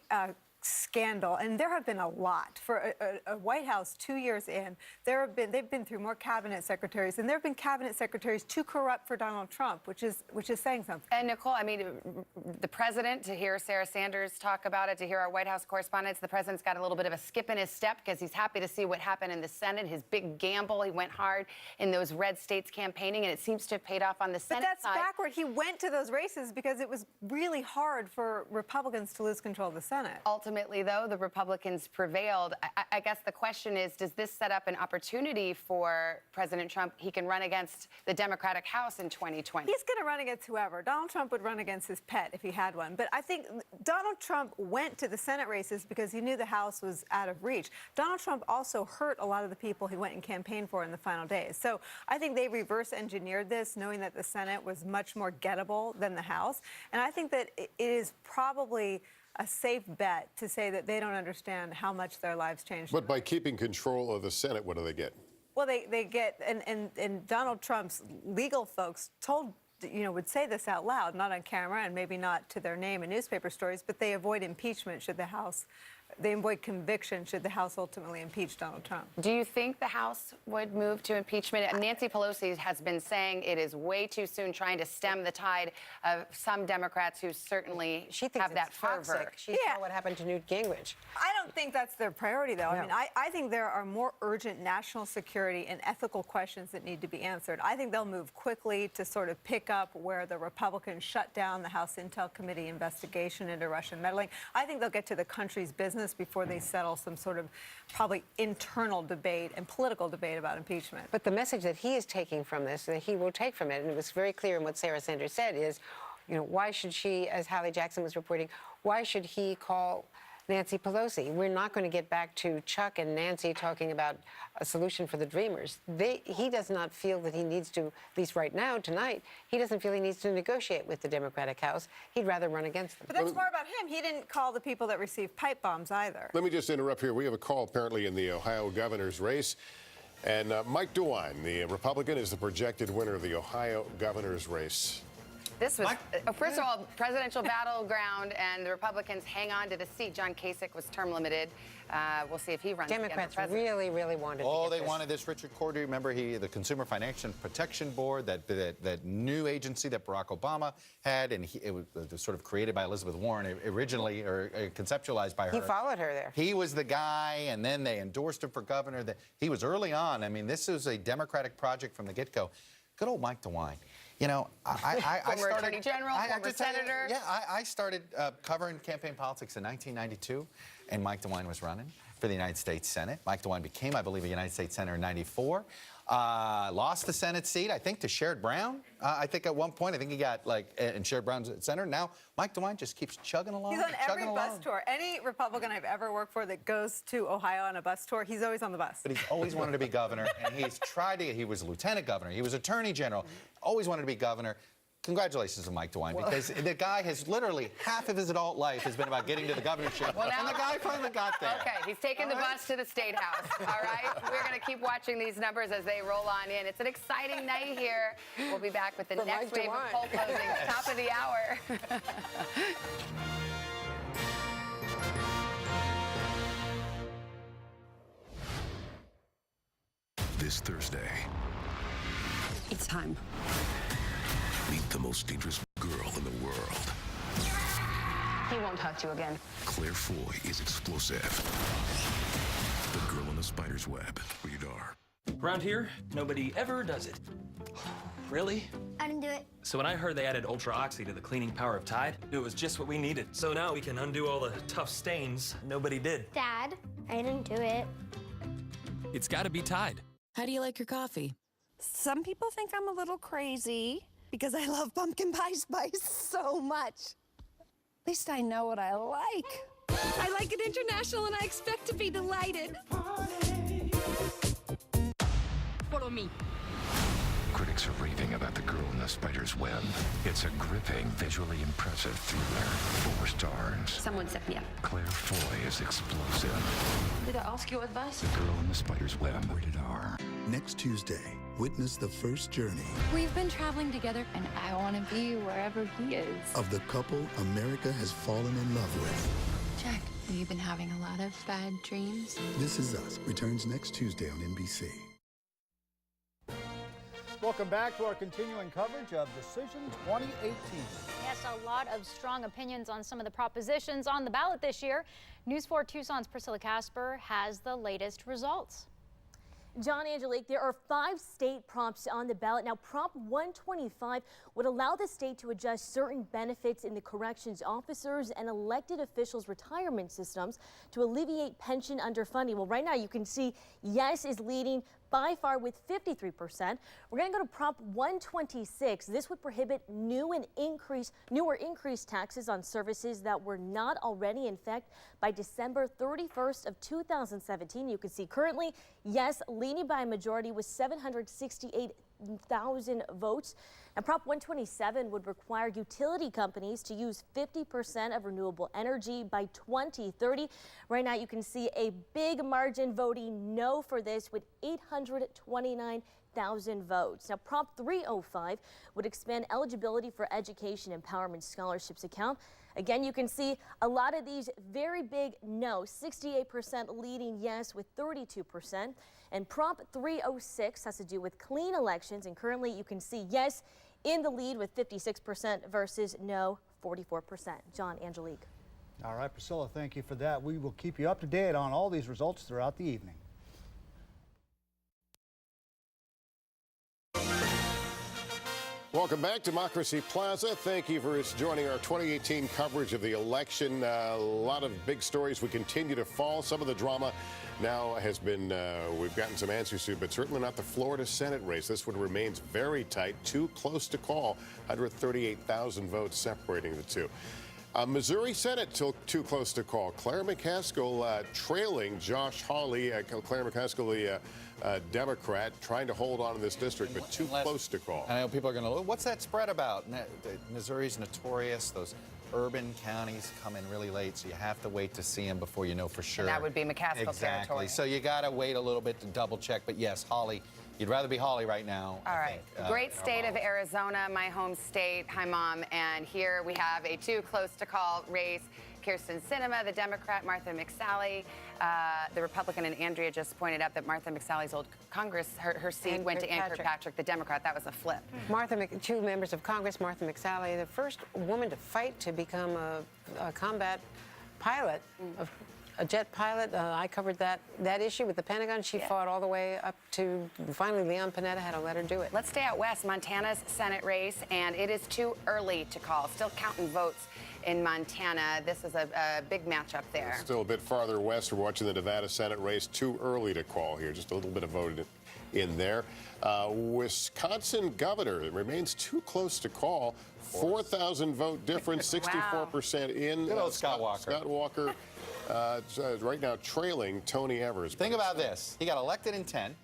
scandal, and there have been a lot for a White House 2 years in. They've been through more cabinet secretaries, and there have been cabinet secretaries too corrupt for Donald Trump, which is saying something. And Nicole, I mean, the president, to hear Sarah Sanders talk about it, to hear our White House correspondents, the president's got a little bit of a skip in his step because he's happy to see what happened in the Senate. His big gamble, he went hard in those red states campaigning, and it seems to have paid off on the Senate side. But that's backward. He went to those races because it was really hard for Republicans to lose control of the Senate. Ultimately, though, the Republicans prevailed. I guess the question is, does this set up an opportunity for President Trump? He can run against the Democratic House in 2020. He's going to run against whoever. Donald Trump would run against his pet if he had one. But I think Donald Trump went to the Senate races because he knew the House was out of reach. Donald Trump also hurt a lot of the people he went and campaigned for in the final days. So I think they reverse engineered this, knowing that the Senate was much more gettable than the House. And I think that it is probably a safe bet to say that they don't understand how much their lives changed. But by keeping control of the Senate, what do they get? Well, they get, and Donald Trump's legal folks would say this out loud, not on camera and maybe not to their name in newspaper stories, but they avoid impeachment should the House, they avoid conviction should the House ultimately impeach Donald Trump. Do you think the House would move to impeachment? Nancy Pelosi has been saying it is way too soon, trying to stem the tide of some Democrats who certainly have that fervor. She saw what happened to Newt Gingrich. I don't think that's their priority, though. No. I mean, I think there are more urgent national security and ethical questions that need to be answered. I think they'll move quickly to sort of pick up where the Republicans shut down the House Intel Committee investigation into Russian meddling. I think they'll get to the country's business before they settle some sort of probably internal debate and political debate about impeachment. But the message that he is taking from this, that he will take from it, and it was very clear in what Sarah Sanders said, is, why should she, as Hallie Jackson was reporting, why should he call Nancy Pelosi? We're not going to get back to Chuck and Nancy talking about a solution for the Dreamers. He does not feel that he needs to, at least right now, tonight, he doesn't feel he needs to negotiate with the Democratic House. He'd rather run against them. But that's more about him. He didn't call the people that received pipe bombs either. Let me just interrupt here. We have a call apparently in the Ohio governor's race. And Mike DeWine, the Republican, is the projected winner of the Ohio governor's race. This was, first of all, presidential battleground, and the Republicans hang on to the seat. John Kasich was term limited. We'll see if he runs again for Democrats president. really wanted they wanted this. Richard Corday, remember, the Consumer Financial Protection Board, that new agency that Barack Obama had, and it was sort of created by Elizabeth Warren originally, or conceptualized by her. He followed her there. He was the guy, and then they endorsed him for governor. He was early on. I mean, this was a Democratic project from the get-go. Good old Mike DeWine. I former started, Attorney General, former Senator. I started covering campaign politics in 1992, and Mike DeWine was running for the United States Senate. Mike DeWine became, I believe, a United States Senator in '94. Lost the Senate seat, I think, to Sherrod Brown. I think at one point, he got, and Sherrod Brown's senator. Now, Mike DeWine just keeps chugging along. He's on every bus tour. Any Republican I've ever worked for that goes to Ohio on a bus tour, he's always on the bus. But he's always wanted to be governor, and he's tried to. He was lieutenant governor. He was attorney general. Always wanted to be governor. Congratulations to Mike DeWine, because the guy has literally half of his adult life has been about getting to the governorship. Well, now, and the guy finally got there. Okay, he's taking the bus to the State House. All right, we're going to keep watching these numbers as they roll on in. It's an exciting night here. We'll be back with the next wave of poll closings, top of the hour. This Thursday, It's time. meet the most dangerous girl in the world. He won't hurt you again. Claire Foy is explosive. The Girl in the Spider's Web. Rated R. Around here, nobody ever does it. Really? I didn't do it. So when I heard they added Ultra Oxy to the cleaning power of Tide, it was just what we needed. So now we can undo all the tough stains nobody did. Dad, I didn't do it. It's gotta be Tide. How do you like your coffee? Some people think I'm a little crazy because I love pumpkin pie spice so much. At least I know what I like. I like it international and I expect to be delighted. Follow me. Critics are raving about The Girl in the Spider's Web. It's a gripping, visually impressive thriller. 4 stars. Someone set me up. Claire Foy is explosive. Did I ask you advice? The Girl in the Spider's Web. Rated R. Next Tuesday, witness the first journey We've been traveling together, and I want to be wherever he is. of the couple America has fallen in love with. Jack, have you been having a lot of bad dreams? This Is Us returns next Tuesday on NBC. Welcome back to our continuing coverage of Decision 2018. Yes, a lot of strong opinions on some of the propositions on the ballot this year. News 4 Tucson's Priscilla Casper has the latest results. John, Angelique, there are 5 state prompts on the ballot. Now, Prop 125 would allow the state to adjust certain benefits in the corrections officers and elected officials' retirement systems to alleviate pension underfunding. Well, right now you can see yes is leading by far with 53%. We're going to go to Prop 126. This would prohibit newer increased taxes on services that were not already in effect by December 31st of 2017. You can see currently, yes, leading by a majority with 768,000 votes. Now, Prop 127 would require utility companies to use 50% of renewable energy by 2030. Right now, you can see a big margin voting no for this with 829,000 votes. Now, Prop 305 would expand eligibility for education empowerment scholarships account. Again, you can see a lot of these very big no, 68% leading yes with 32%. And Prop 306 has to do with clean elections. And currently you can see yes in the lead with 56% versus no, 44%. John, Angelique. All right, Priscilla, thank you for that. We will keep you up to date on all these results throughout the evening. Welcome back, Democracy Plaza. Thank you for joining our 2018 coverage of the election. A lot of big stories. We continue to fall. Some of the drama now has been, we've gotten some answers to, but certainly not the Florida Senate race. This one remains very tight, too close to call. 138,000 votes separating the two. Missouri Senate too close to call. Claire McCaskill trailing Josh Hawley. Claire McCaskill, the Democrat, trying to hold on to this district, but too close to call. I know people are going to look, what's that spread about? Missouri's notorious. Those urban counties come in really late, so you have to wait to see them before you know for sure. And that would be McCaskill territory. So you got to wait a little bit to double check. But yes, Hawley. You'd rather be Hawley right now. All right. Great state of Arizona, my home state. Hi, Mom. And here we have a too close to call race. Kyrsten Sinema, the Democrat, Martha Mcsally, the Republican, and Andrea just pointed out that Martha Mcsally's old Congress, her seat went to Ann Kirkpatrick, the Democrat. That was a flip. Two members of Congress, Martha Mcsally, the first woman to fight to become a combat pilot, a jet pilot. I covered that issue with the Pentagon. She fought all the way up to finally Leon Panetta had to let her do it. Let's stay out west, Montana's Senate race, and it is too early to call. Still counting votes in Montana. This is a big matchup there. Still a bit farther west. We're watching the Nevada Senate race. Too early to call here. Just a little bit of vote in there. Wisconsin governor, it remains too close to call. 4,000 vote difference, 64% in. Good old Scott Walker. Scott Walker right now trailing Tony Evers. Think about this. He got elected in 10.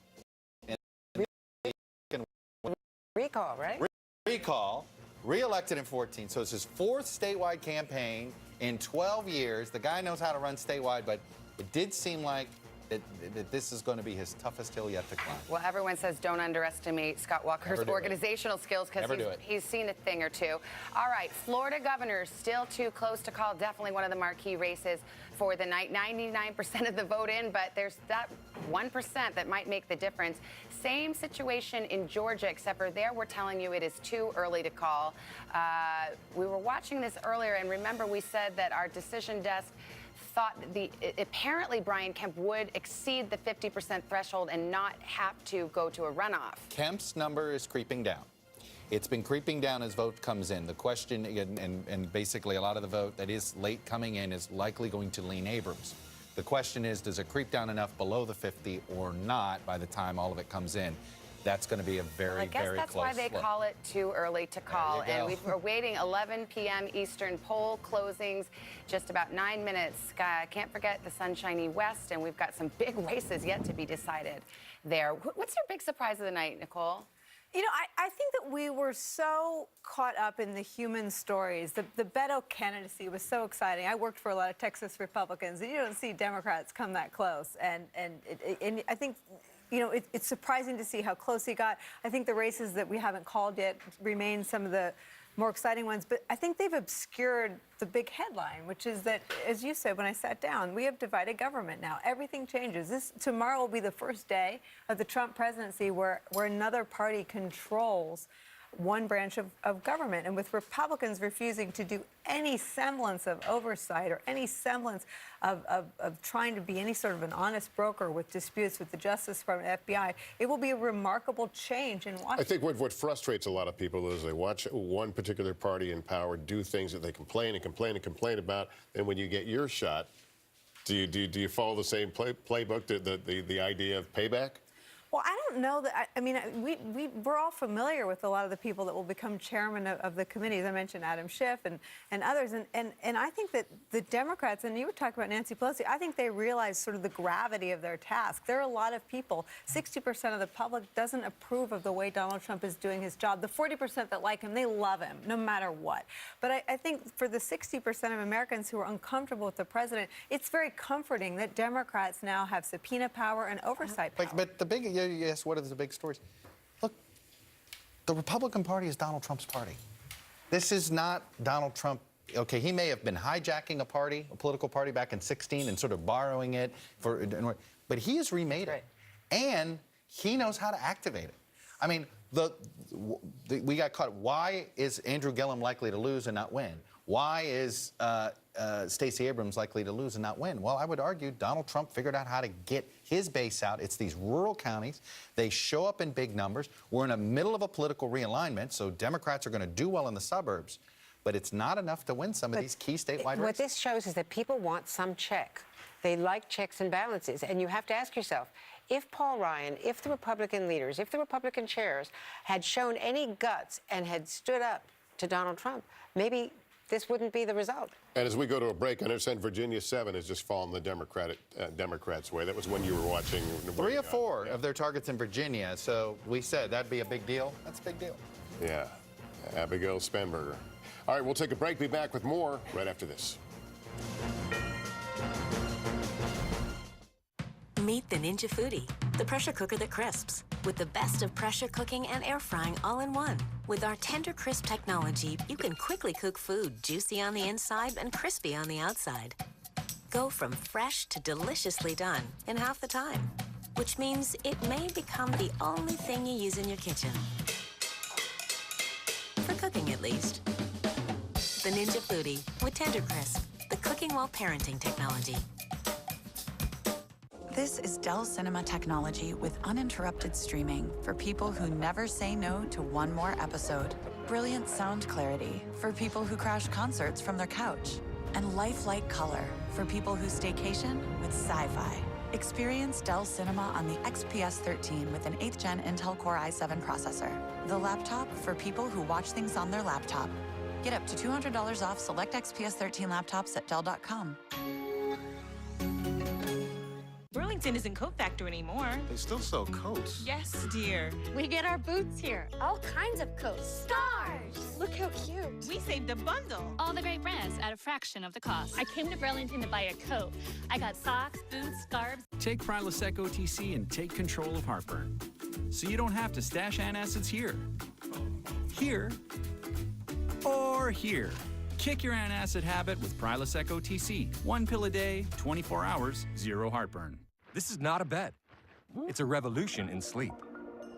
Recall, right? Recall. Reelected in 14, so it's his 4th statewide campaign in 12 years. The guy knows how to run statewide, but it did seem like that this is going to be his toughest hill yet to climb. Well, everyone says don't underestimate Scott Walker's organizational skills because he's seen a thing or two. All right, Florida governor still too close to call. Definitely one of the marquee races for the night. 99% of the vote in, but there's that 1% that might make the difference. Same situation in Georgia, except for there we're telling you it is too early to call. We were watching this earlier, and remember we said that our decision desk thought apparently Brian Kemp would exceed the 50% threshold and not have to go to a runoff. Kemp's number is creeping down. It's been creeping down as vote comes in. The question, and basically a lot of the vote that is late coming in is likely going to lean Abrams. The question is, does it creep down enough below the 50 or not by the time all of it comes in? That's going to be a very, very close I guess that's why they call it too early to call. And we're waiting 11 p.m. Eastern poll closings, just about 9 minutes. Can't forget the sunshiny West, and we've got some big races yet to be decided there. What's your big surprise of the night, Nicole? You know, I think that we were so caught up in the human stories. The Beto candidacy was so exciting. I worked for a lot of Texas Republicans, and you don't see Democrats come that close. And I think, you know, it's surprising to see how close he got. I think the races that we haven't called yet remain some of the more exciting ones, but I think they've obscured the big headline, which is that, as you said when I sat down, we have divided government now. Everything changes. Tomorrow will be the first day of the Trump presidency where another party controls one branch of government. And with Republicans refusing to do any semblance of oversight or any semblance of trying to be any sort of an honest broker with disputes with the Justice Department, FBI, it will be a remarkable change in Washington. I think what frustrates a lot of people is they watch one particular party in power do things that they complain and complain and complain about, and when you get your shot, do you follow the same playbook, the idea of payback? Well, I don't know that. I mean, we're all familiar with a lot of the people that will become chairman of the committees. I mentioned Adam Schiff and others. And I think that the Democrats, and you were talking about Nancy Pelosi, I think they realize sort of the gravity of their task. There are a lot of people. 60% of the public doesn't approve of the way Donald Trump is doing his job. The 40% that like him, they love him no matter what. But I think for the 60% of Americans who are uncomfortable with the president, it's very comforting that Democrats now have subpoena power and oversight power. But the big... Yes, what are the big stories? Look, the Republican Party is Donald Trump's party. This is not Donald Trump. Okay, he may have been hijacking a party, a political party back in 2016 and sort of borrowing it but he has remade it. And he knows how to activate it. I mean, we got caught. Why is Andrew Gillum likely to lose and not win? Why is Stacey Abrams likely to lose and not win? Well, I would argue Donald Trump figured out how to get his base out. It's these rural counties. They show up in big numbers. We're in the middle of a political realignment, so Democrats are going to do well in the suburbs. But it's not enough to win some of these key statewide races. What this shows is that people want some check. They like checks and balances. And you have to ask yourself, if Paul Ryan, if the Republican leaders, if the Republican chairs had shown any guts and had stood up to Donald Trump, maybe this wouldn't be the result. And as we go to a break, I understand Virginia 7 has just fallen the Democrats' way. That was when you were watching. 3 or 4 of their targets in Virginia. So we said that'd be a big deal. That's a big deal. Yeah. Abigail Spanberger. All right, we'll take a break. Be back with more right after this. Meet the Ninja Foodie, the pressure cooker that crisps, with the best of pressure cooking and air frying all in one. With our Tender Crisp technology, you can quickly cook food juicy on the inside and crispy on the outside. Go from fresh to deliciously done in half the time, which means it may become the only thing you use in your kitchen. For cooking, at least. The Ninja Foodie with Tender Crisp, the cooking while parenting technology. This is Dell Cinema technology with uninterrupted streaming for people who never say no to one more episode. Brilliant sound clarity for people who crash concerts from their couch. And lifelike color for people who staycation with sci-fi. Experience Dell Cinema on the XPS 13 with an 8th Gen Intel Core i7 processor. The laptop for people who watch things on their laptop. Get up to $200 off select XPS 13 laptops at Dell.com. Burlington isn't Coat Factory anymore. They still sell coats. Yes, dear. We get our boots here. All kinds of coats. Stars! Look how cute. We saved a bundle. All the great brands at a fraction of the cost. I came to Burlington to buy a coat. I got socks, boots, scarves. Take Prilosec OTC and take control of heartburn. So you don't have to stash antacids here. Here. Or here. Kick your antacid habit with Prilosec OTC. 1 pill a day, 24 hours, 0 heartburn. This is not a bed. It's a revolution in sleep.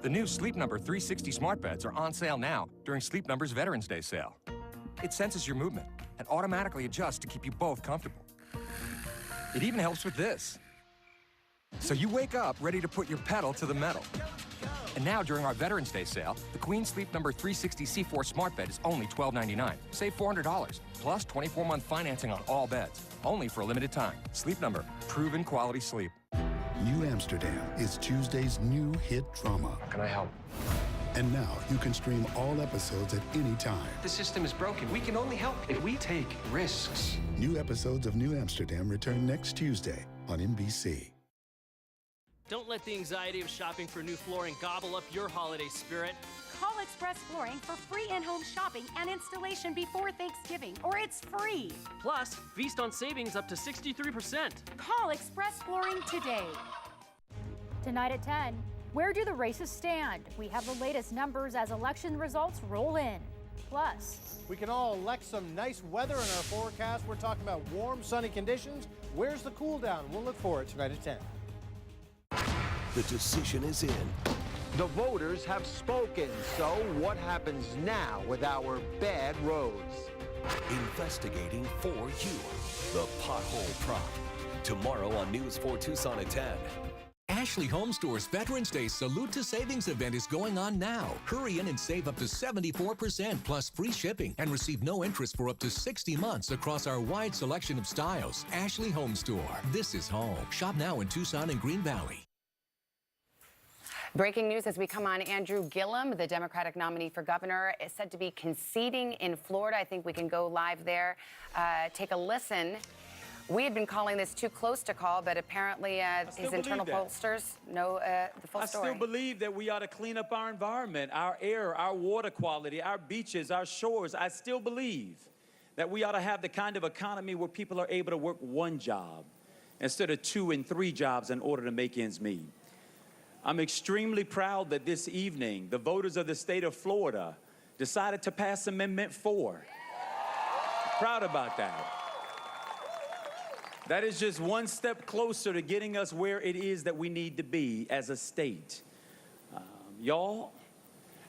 The new Sleep Number 360 smart beds are on sale now during Sleep Number's Veterans Day sale. It senses your movement and automatically adjusts to keep you both comfortable. It even helps with this. So you wake up ready to put your pedal to the metal. And now during our Veterans Day sale, the Queen Sleep Number 360 C4 smart bed is only $12.99. Save $400, plus 24-month financing on all beds. Only for a limited time. Sleep Number, proven quality sleep. New Amsterdam is Tuesday's new hit drama. How can I help? And now you can stream all episodes at any time. The system is broken. We can only help if we take risks. New episodes of New Amsterdam return next Tuesday on NBC. Don't let the anxiety of shopping for new flooring gobble up your holiday spirit. Call Express Flooring for free in-home shopping and installation before Thanksgiving, or it's free. Plus, feast on savings up to 63%. Call Express Flooring today. Tonight at 10, where do the races stand? We have the latest numbers as election results roll in. Plus, we can all elect some nice weather in our forecast. We're talking about warm, sunny conditions. Where's the cool down? We'll look for it tonight at 10. The decision is in. The voters have spoken. So what happens now with our bad roads? Investigating for you. The Pothole Prop. Tomorrow on News 4 Tucson at 10. Ashley Home Store's Veterans Day Salute to Savings event is going on now. Hurry in and save up to 74% plus free shipping and receive no interest for up to 60 months across our wide selection of styles. Ashley Home Store. This is home. Shop now in Tucson and Green Valley. Breaking news as we come on, Andrew Gillum, the Democratic nominee for governor, is said to be conceding in Florida. I think we can go live there, take a listen. We had been calling this too close to call, but apparently his internal pollsters know the full story. I still believe that we ought to clean up our environment, our air, our water quality, our beaches, our shores. I still believe that we ought to have the kind of economy where people are able to work one job instead of 2 and 3 jobs in order to make ends meet. I'm extremely proud that this evening, the voters of the state of Florida decided to pass Amendment 4. Proud about that. That is just one step closer to getting us where it is that we need to be as a state. Y'all,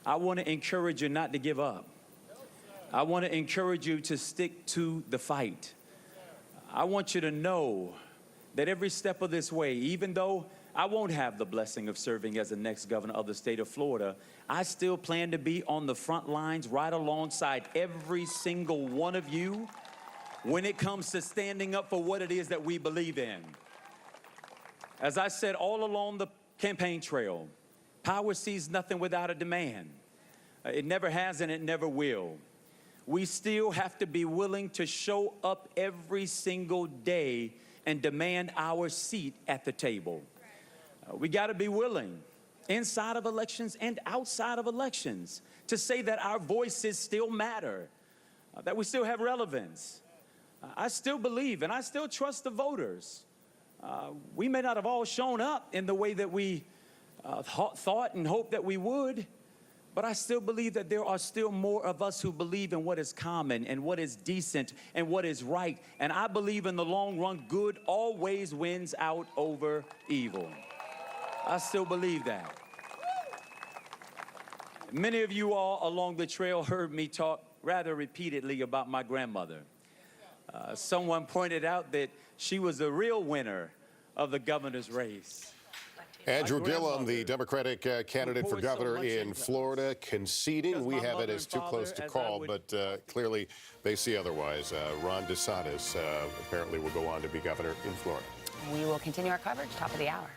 I want to encourage you not to give up. I want to encourage you to stick to the fight. I want you to know that every step of this way, even though I won't have the blessing of serving as the next governor of the state of Florida, I still plan to be on the front lines right alongside every single one of you when it comes to standing up for what it is that we believe in. As I said all along the campaign trail, power sees nothing without a demand. It never has and it never will. We still have to be willing to show up every single day and demand our seat at the table. We got to be willing, inside of elections and outside of elections, to say that our voices still matter, that we still have relevance. I still believe and I still trust the voters. We may not have all shown up in the way that we thought and hoped that we would, but I still believe that there are still more of us who believe in what is common and what is decent and what is right. And I believe in the long run, good always wins out over evil. I still believe that. Many of you all along the trail heard me talk rather repeatedly about my grandmother. Someone pointed out that she was the real winner of the governor's race. Andrew Gillum, the Democratic candidate for governor in Florida, conceding. We have it as too close to call, but clearly they see otherwise. Ron DeSantis apparently will go on to be governor in Florida. We will continue our coverage, top of the hour.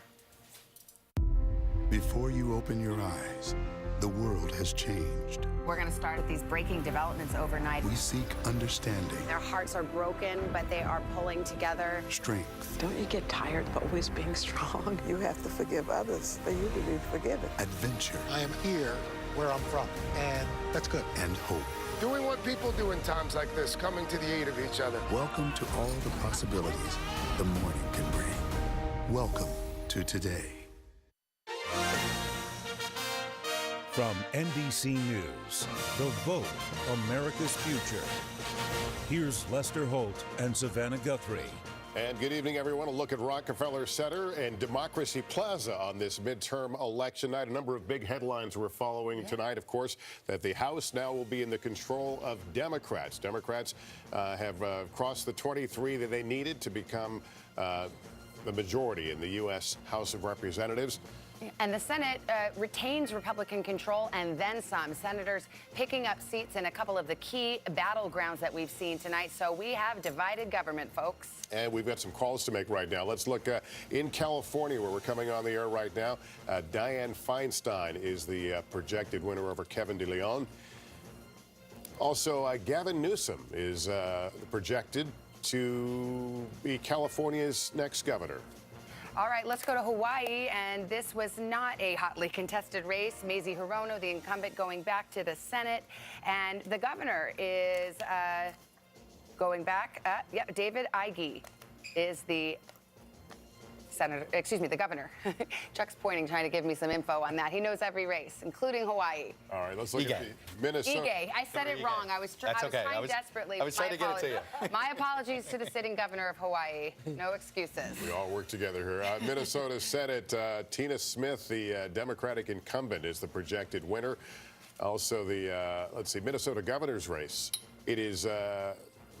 Before you open your eyes, the world has changed. We're going to start at these breaking developments overnight. We seek understanding, Their hearts are broken, but they are pulling together. strength, Don't you get tired of always being strong? You have to forgive others for you to be forgiven. adventure, I am here where I'm from, and that's good. and hope. Doing what people do in times like this, coming to the aid of each other. Welcome to all the possibilities the morning can bring. Welcome to today. From NBC News, The Vote, America's Future. Here's Lester Holt and Savannah Guthrie. And good evening, everyone. A look at Rockefeller Center and Democracy Plaza on this midterm election night. A number of big headlines we're following tonight, of course, that the House now will be in the control of Democrats. Democrats have crossed the 23 that they needed to become the majority in the U.S. House of Representatives. And the Senate retains Republican control and then some. Senators picking up seats in a couple of the key battlegrounds that we've seen tonight. So we have divided government, folks. And we've got some calls to make right now. Let's look in California, where we're coming on the air right now. Dianne Feinstein is the projected winner over Kevin De Leon. Also, Gavin Newsom is projected to be California's next governor. All right, let's go to Hawaii, and this was not a hotly contested race. Mazie Hirono, the incumbent, going back to the Senate, and the governor is going back. David Ige is the the governor. Chuck's pointing, trying to give me some info on that. He knows every race, including Hawaii. All right, let's look at the Minnesota. Ige. I said it wrong. I was trying desperately. I was trying to get it to you. My apologies to the sitting governor of Hawaii. No excuses. We all work together here. Minnesota Senate, Tina Smith, the Democratic incumbent, is the projected winner. Also, the, Minnesota governor's race. It is,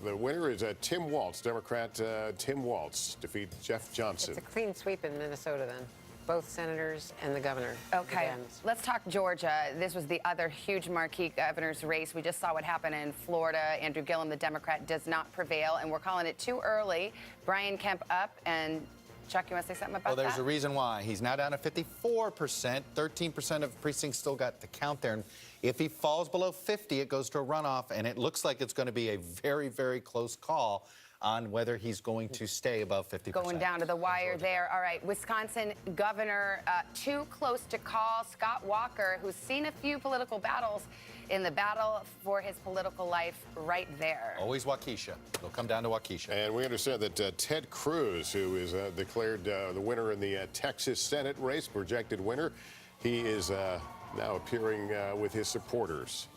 the winner is Tim Walz, Democrat Tim Walz, defeat Jeff Johnson. It's a clean sweep in Minnesota, then. Both senators and the governor. Okay, let's talk Georgia. This was the other huge marquee governor's race. We just saw what happened in Florida. Andrew Gillum, the Democrat, does not prevail, and we're calling it too early. Brian Kemp up, and Chuck, you want to say something about that? Well, there's a reason why. He's now down to 54%. 13% of precincts still got to count there. And if he falls below 50, it goes to a runoff, and it looks like it's going to be a very, very close call on whether he's going to stay above 50%. Going down to the wire there. All right, Wisconsin governor, too close to call. Scott Walker, who's seen a few political battles, in the battle for his political life right there. Always Waukesha. It'll come down to Waukesha. And we understand that Ted Cruz, who is declared the winner in the Texas Senate race, projected winner, he is now appearing with his supporters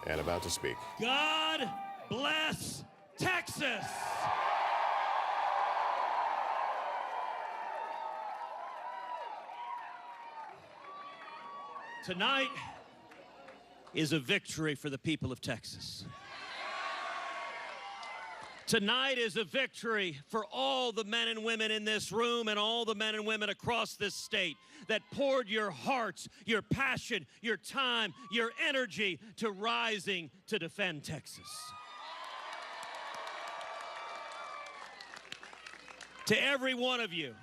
and about to speak. God bless Texas. Tonight is a victory for the people of Texas. Tonight is a victory for all the men and women in this room and all the men and women across this state that poured your hearts, your passion, your time, your energy to rising to defend Texas. To every one of you,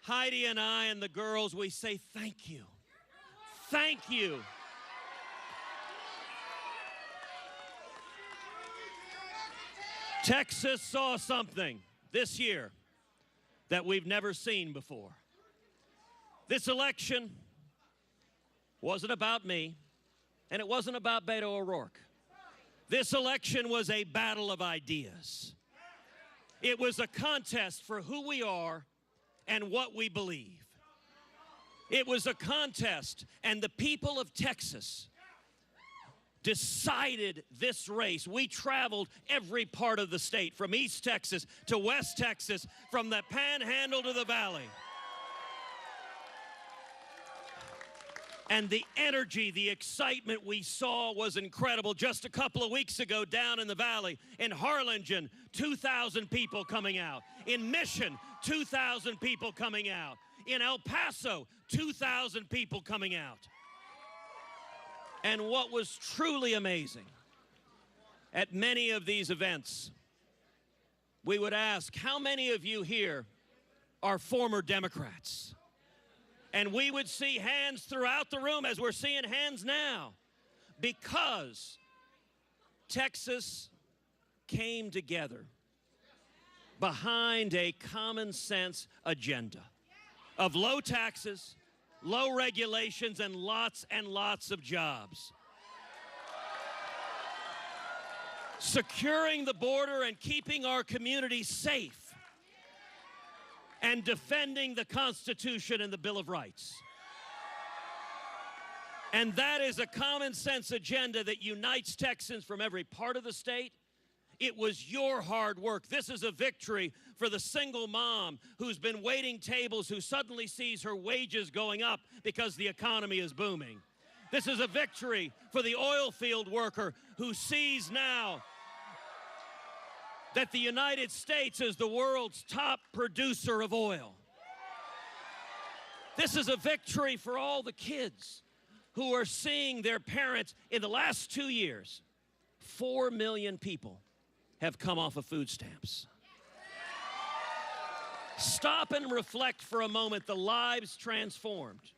Heidi and I and the girls, we say thank you. Thank you. Texas saw something this year that we've never seen before. This election wasn't about me, and it wasn't about Beto O'Rourke. This election was a battle of ideas. It was a contest for who we are and what we believe. It was a contest, and the people of Texas decided this race. We traveled every part of the state, from East Texas to West Texas, from the Panhandle to the Valley. And the energy, the excitement we saw was incredible. Just a couple of weeks ago down in the Valley, in Harlingen, 2,000 people coming out. In Mission, 2,000 people coming out. In El Paso, 2,000 people coming out. And what was truly amazing, at many of these events, we would ask, how many of you here are former Democrats? And we would see hands throughout the room, as we're seeing hands now, because Texas came together behind a common sense agenda of low taxes, low regulations, and lots of jobs. Securing the border and keeping our communities safe, and defending the Constitution and the Bill of Rights. And that is a common sense agenda that unites Texans from every part of the state. It was your hard work. This is a victory for the single mom who's been waiting tables, who suddenly sees her wages going up because the economy is booming. This is a victory for the oil field worker who sees now that the United States is the world's top producer of oil. This is a victory for all the kids who are seeing their parents. In the last 2 years, 4 million people have come off of food stamps. Stop and reflect for a moment the lives transformed.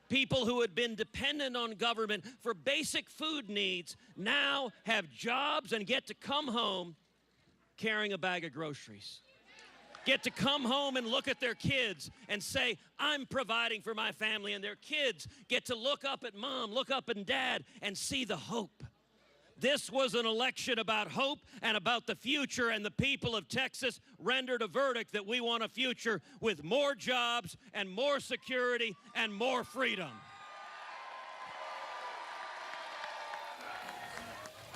People who had been dependent on government for basic food needs now have jobs and get to come home carrying a bag of groceries. Get to come home and look at their kids and say, I'm providing for my family, and their kids get to look up at mom, look up at dad, and see the hope. This was an election about hope and about the future, and the people of Texas rendered a verdict that we want a future with more jobs and more security and more freedom.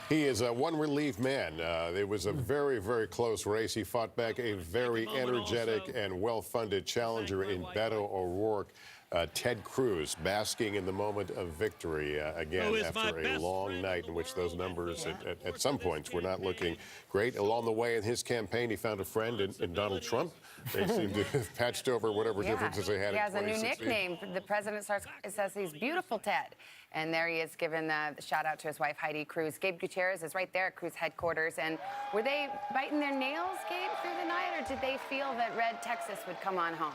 He is a one relief man. It was a very, very close race. He fought back a very energetic and well-funded challenger in Beto O'Rourke, Ted Cruz, basking in the moment of victory again after a long night in which those numbers at some points were not looking great. Along the way in his campaign, he found a friend in Donald Trump. They seem to have patched over whatever differences they had in 2016. He has a new nickname. The president says he's beautiful, Ted. And there he is giving the shout out to his wife, Heidi Cruz. Gabe Gutierrez is right there at Cruz headquarters. And were they biting their nails, Gabe, through the night? Or did they feel that Red Texas would come on home?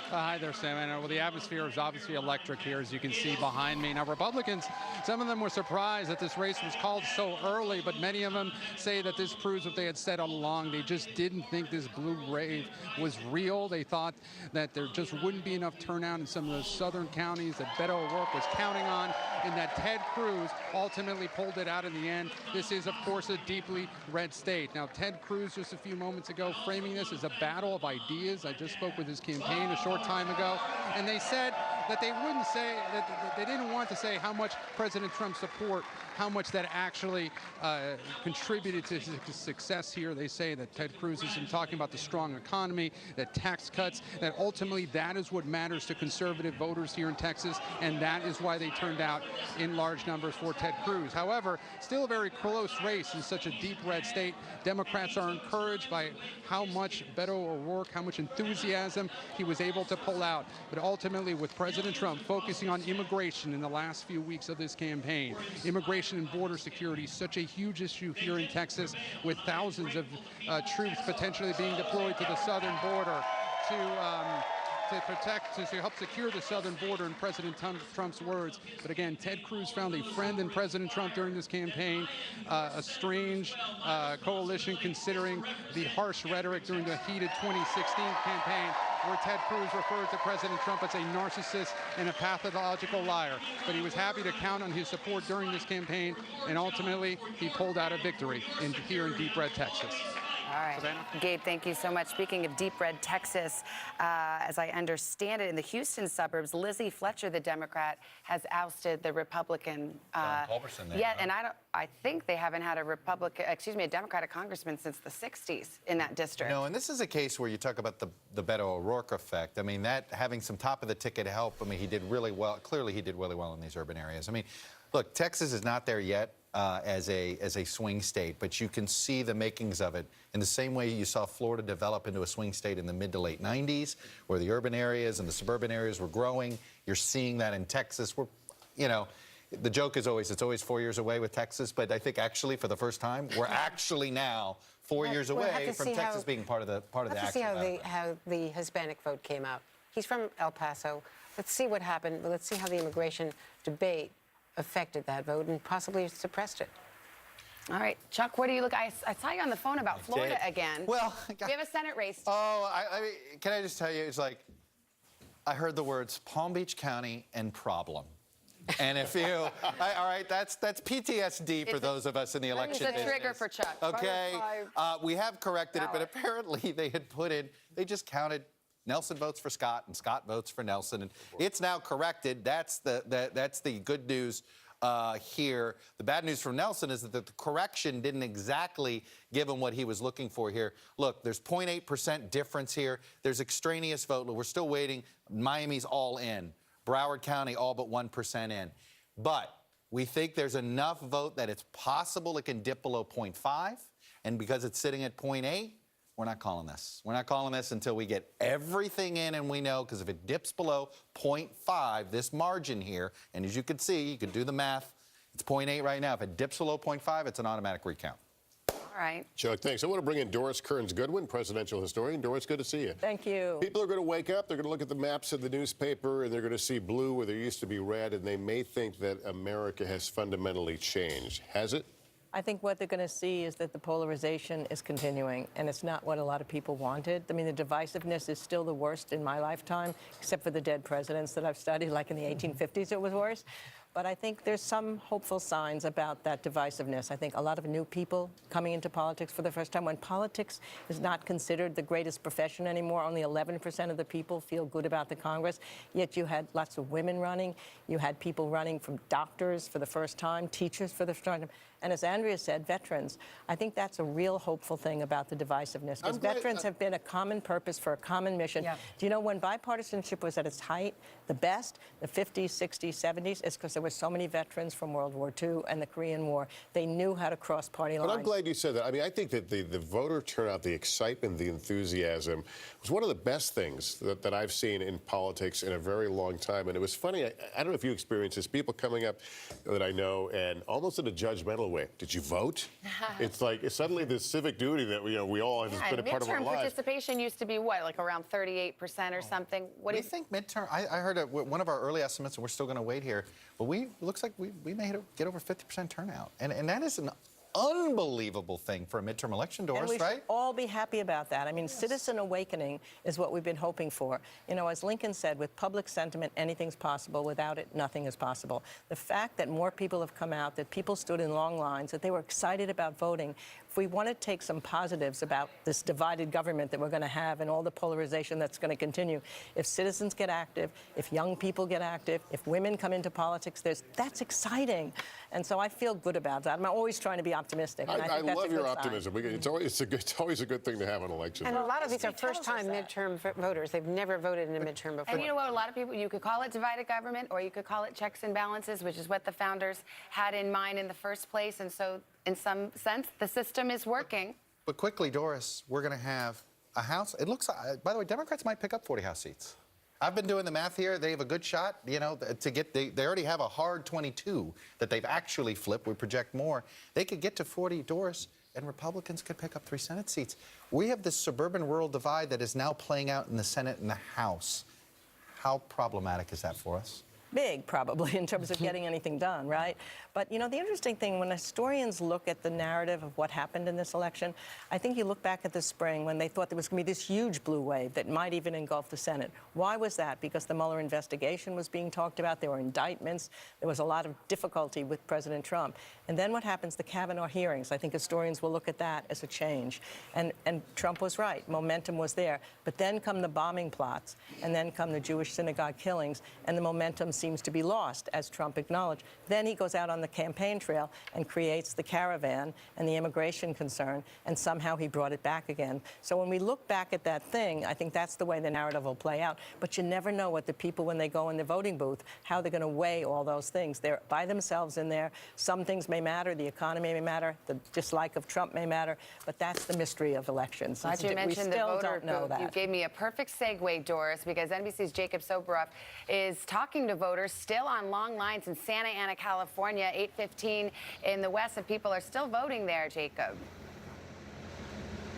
Hi there, Sam. Well, the atmosphere is obviously electric here, as you can see behind me. Now, Republicans, some of them were surprised that this race was called so early, but many of them say that this proves what they had said all along. They just didn't think this blue wave was real. They thought that there just wouldn't be enough turnout in some of the southern counties that Beto O'Rourke was counting on, and that Ted Cruz ultimately pulled it out in the end. This is, of course, a deeply red state. Now, Ted Cruz just a few moments ago framing this as a battle of ideas. I just spoke with his campaign a short time ago, and they said that they wouldn't say, that they didn't want to say how much President Trump's support, how much that actually contributed to his success here. They say that Ted Cruz has been talking about the strong economy, that tax cuts, that ultimately that is what matters to conservative voters here in Texas, and that is why they turned out in large numbers for Ted Cruz. However, still a very close race in such a deep red state. Democrats are encouraged by how much Beto O'Rourke, how much enthusiasm he was able to pull out. But ultimately, with President Trump focusing on immigration in the last few weeks of this campaign, immigration and border security, such a huge issue here in Texas, with thousands of troops potentially being deployed to the southern border to help secure the southern border, in President Trump's words. But again, Ted Cruz found a friend in President Trump during this campaign, a strange coalition considering the harsh rhetoric during the heated 2016 campaign, where Ted Cruz referred to President Trump as a narcissist and a pathological liar. But he was happy to count on his support during this campaign, and ultimately he pulled out a victory here in deep red Texas. All right. Gabe, thank you so much. Speaking of deep red Texas, as I understand it, in the Houston suburbs, Lizzie Fletcher, the Democrat, has ousted the Republican. Culberson there, yeah, and I think they haven't had a Democratic congressman since the 60s in that district. No, and this is a case where you talk about the Beto O'Rourke effect. I mean, that having some top of the ticket help, I mean, he did really well. Clearly, he did really well in these urban areas. I mean, look, Texas is not there yet. As a swing state, but you can see the makings of it in the same way you saw Florida develop into a swing state in the mid to late 90s, where the urban areas and the suburban areas were growing. You're seeing that in Texas. The joke is always, it's always 4 years away with Texas, but I think actually for the first time, we're actually now 4 years away from Texas being part of the action. Let's see how the Hispanic vote came out. He's from El Paso. Let's see what happened. Let's see how the immigration debate affected that vote and possibly suppressed it. All right, Chuck, what do you look? I saw you on the phone about Florida again. Well, we have a Senate race. Oh, I mean, can I just tell you, it's like, I heard the words Palm Beach County and problem. And if you, all right, that's PTSD for those of us in the election business. It's a trigger for Chuck. Okay, we have corrected it, but apparently they had put in, they just counted Nelson votes for Scott and Scott votes for Nelson, and it's now corrected. That's the good news here. The bad news from Nelson is that the correction didn't exactly give him what he was looking for here. Look, there's 0.8% difference here. There's extraneous vote. We're still waiting. Miami's all in. Broward County all but 1% in. But we think there's enough vote that it's possible it can dip below 0.5. And because it's sitting at 0.8, we're not calling this. We're not calling this until we get everything in and we know, because if it dips below 0.5, this margin here, and as you can see, you can do the math, it's 0.8 right now. If it dips below 0.5, it's an automatic recount. All right. Chuck, thanks. I want to bring in Doris Kearns-Goodwin, presidential historian. Doris, good to see you. Thank you. People are going to wake up, they're going to look at the maps of the newspaper, and they're going to see blue where there used to be red, and they may think that America has fundamentally changed. Has it? I think what they're going to see is that the polarization is continuing, and it's not what a lot of people wanted. I mean, the divisiveness is still the worst in my lifetime, except for the dead presidents that I've studied, like in the 1850s it was worse. But I think there's some hopeful signs about that divisiveness. I think a lot of new people coming into politics for the first time. When politics is not considered the greatest profession anymore, only 11% of the people feel good about the Congress. Yet you had lots of women running. You had people running from doctors for the first time, teachers for the first time. And as Andrea said, veterans. I think that's a real hopeful thing about the divisiveness, because veterans have been a common purpose for a common mission. Yeah. Do you know when bipartisanship was at its height, the best, the 50s, 60s, 70s, is because there were so many veterans from World War II and the Korean War. They knew how to cross party lines. But I'm glad you said that. I mean, I think that the voter turnout, the excitement, the enthusiasm was one of the best things that I've seen in politics in a very long time. And it was funny, I don't know if you experienced this, people coming up that I know and almost in a judgmental way. Did you vote? It's like it's suddenly this civic duty that we all have been a part of our lives. Midterm participation used to be what, like around 38% or something? What do you think midterm? I heard one of our early estimates, and we're still going to wait here, but it looks like we may get over 50% turnout, and that is an unbelievable thing for a midterm election, Doris, and we right? should all be happy about that. I mean, citizen awakening is what we've been hoping for. You know, as Lincoln said, with public sentiment, anything's possible. Without it, nothing is possible. The fact that more people have come out, that people stood in long lines, that they were excited about voting, if we want to take some positives about this divided government that we're going to have and all the polarization that's going to continue, if citizens get active, if young people get active, if women come into politics, that's exciting. And so I feel good about that. I'm always trying to be optimistic. And I love your optimism. It's always a good thing to have an election. And a lot of these are first-time midterm voters. They've never voted in a midterm before. And you know what? A lot of people, you could call it divided government, or you could call it checks and balances, which is what the founders had in mind in the first place. And so, in some sense, the system is working. But quickly, Doris, we're going to have a House. It looks like, by the way, Democrats might pick up 40 House seats. I've been doing the math here. They have a good shot, you know, to get. They already have a hard 22 that they've actually flipped. We project more. They could get to 40, Doris, and Republicans could pick up 3 Senate seats. We have this suburban-rural divide that is now playing out in the Senate and the House. How problematic is that for us? Big, probably, in terms of getting anything done, right? But, you know, the interesting thing, when historians look at the narrative of what happened in this election, I think you look back at the spring when they thought there was going to be this huge blue wave that might even engulf the Senate. Why was that? Because the Mueller investigation was being talked about. There were indictments. There was a lot of difficulty with President Trump. And then what happens? The Kavanaugh hearings. I think historians will look at that as a change. And Trump was right. Momentum was there. But then come the bombing plots, and then come the Jewish synagogue killings, and the momentum seems to be lost, as Trump acknowledged. Then he goes out on the campaign trail and creates the caravan and the immigration concern, and somehow he brought it back again. So when we look back at that thing, I think that's the way the narrative will play out. But you never know what the people, when they go in the voting booth, how they're going to weigh all those things. They're by themselves in there. Some things may matter. The economy may matter. The dislike of Trump may matter. But that's the mystery of elections. Glad you mentioned the voter booth. You gave me a perfect segue, Doris, because NBC's Jacob Soboroff is talking to voters still on long lines in Santa Ana, California, 8:15 in the West, and people are still voting there, Jacob.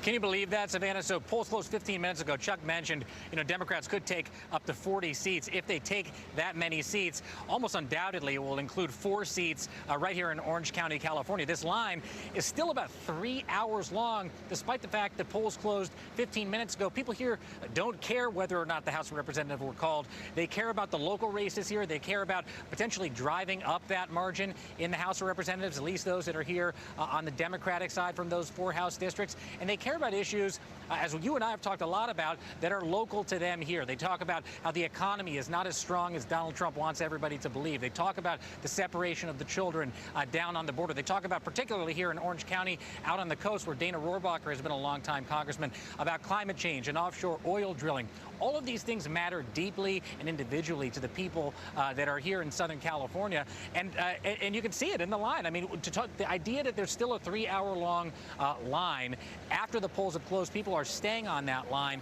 Can you believe that, Savannah? So polls closed 15 minutes ago. Chuck mentioned, Democrats could take up to 40 seats. If they take that many seats, almost undoubtedly it will include 4 seats right here in Orange County, California. This line is still about 3 hours long, despite the fact that polls closed 15 minutes ago. People here don't care whether or not the House of Representatives were called. They care about the local races here. They care about potentially driving up that margin in the House of Representatives, at least those that are here on the Democratic side from those 4 House districts. And they care about issues, as you and I have talked a lot about, that are local to them here. They talk about how the economy is not as strong as Donald Trump wants everybody to believe. They talk about the separation of the children down on the border. They talk about, particularly here in Orange County, out on the coast, where Dana Rohrabacher has been a longtime congressman, about climate change and offshore oil drilling. All of these things matter deeply and individually to the people that are here in Southern California, and you can see it in the line. I mean, the idea that there's still a 3-hour-long line after the polls have closed, people are staying on that line.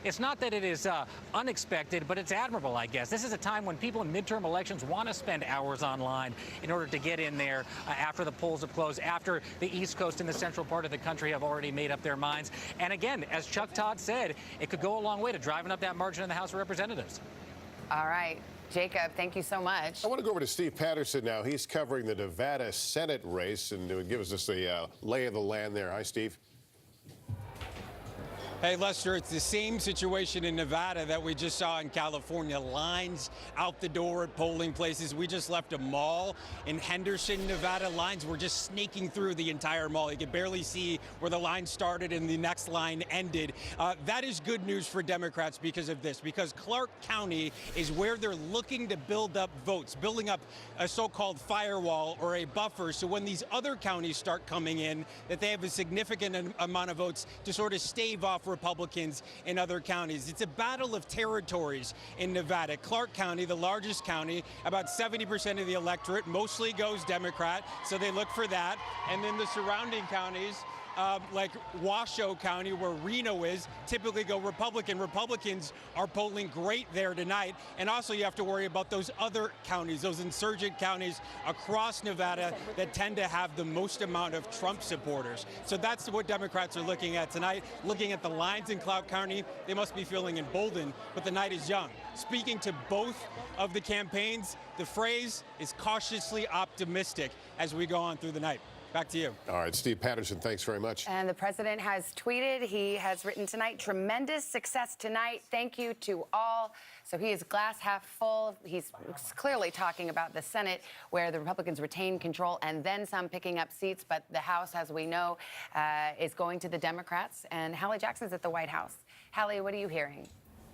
It's not that it is unexpected, but it's admirable, I guess. This is a time when people in midterm elections want to spend hours online in order to get in there after the polls have closed, after the East Coast and the central part of the country have already made up their minds. And again, as Chuck Todd said, it could go a long way to driving up that margin in the House of Representatives. All right. Jacob, thank you so much. I want to go over to Steve Patterson now. He's covering the Nevada Senate race and gives us the lay of the land there. Hi, Steve. Hey, Lester, it's the same situation in Nevada that we just saw in California. Lines out the door at polling places. We just left a mall in Henderson, Nevada. Lines were just snaking through the entire mall. You could barely see where the line started and the next line ended. That is good news for Democrats because of this, because Clark County is where they're looking to build up votes, building up a so-called firewall or a buffer, so when these other counties start coming in, that they have a significant amount of votes to sort of stave off Republicans in other counties. It's a battle of territories in Nevada. Clark County, the largest county, about 70% of the electorate mostly goes Democrat, so they look for that. And then the surrounding counties, like Washoe County, where Reno is, typically go Republican. Republicans are polling great there tonight. And also you have to worry about those other counties, those insurgent counties across Nevada that tend to have the most amount of Trump supporters. So that's what Democrats are looking at tonight. Looking at the lines in Clark County, they must be feeling emboldened, but the night is young. Speaking to both of the campaigns, the phrase is cautiously optimistic as we go on through the night. Back to you. All right, Steve Patterson, thanks very much. And the president has tweeted, he has written tonight, tremendous success tonight. Thank you to all. So he is glass half full. He's clearly talking about the Senate, where the Republicans retain control and then some, picking up seats. But the House, as we know, is going to the Democrats. And Hallie Jackson's at the White House. Hallie, what are you hearing?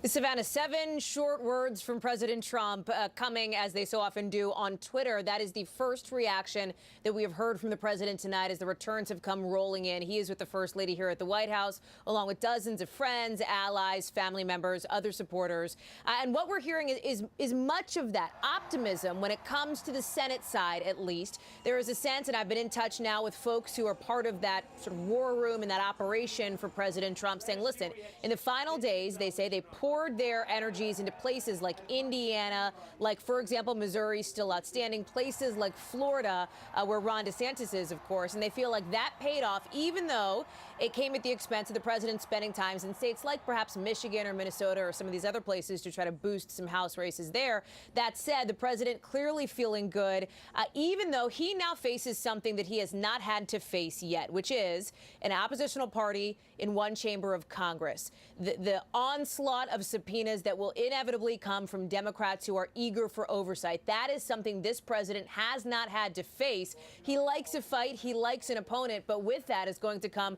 Savannah, 7 short words from President Trump coming, as they so often do, on Twitter. That is the first reaction that we have heard from the president tonight as the returns have come rolling in. He is with the First Lady here at the White House, along with dozens of friends, allies, family members, other supporters. And what we're hearing is much of that optimism when it comes to the Senate side, at least. There is a sense, and I've been in touch now with folks who are part of that sort of war room and that operation for President Trump, saying, listen, in the final days, they say they poured their energies into places like Indiana, like, for example, Missouri, still outstanding, places like Florida, where Ron DeSantis is, of course, and they feel like that paid off, even though it came at the expense of the president spending time in states like perhaps Michigan or Minnesota or some of these other places to try to boost some House races there. That said, the president clearly feeling good, even though he now faces something that he has not had to face yet, which is an oppositional party in one chamber of Congress. The onslaught of subpoenas that will inevitably come from Democrats who are eager for oversight. That is something this president has not had to face. He likes a fight. He likes an opponent. But with that is going to come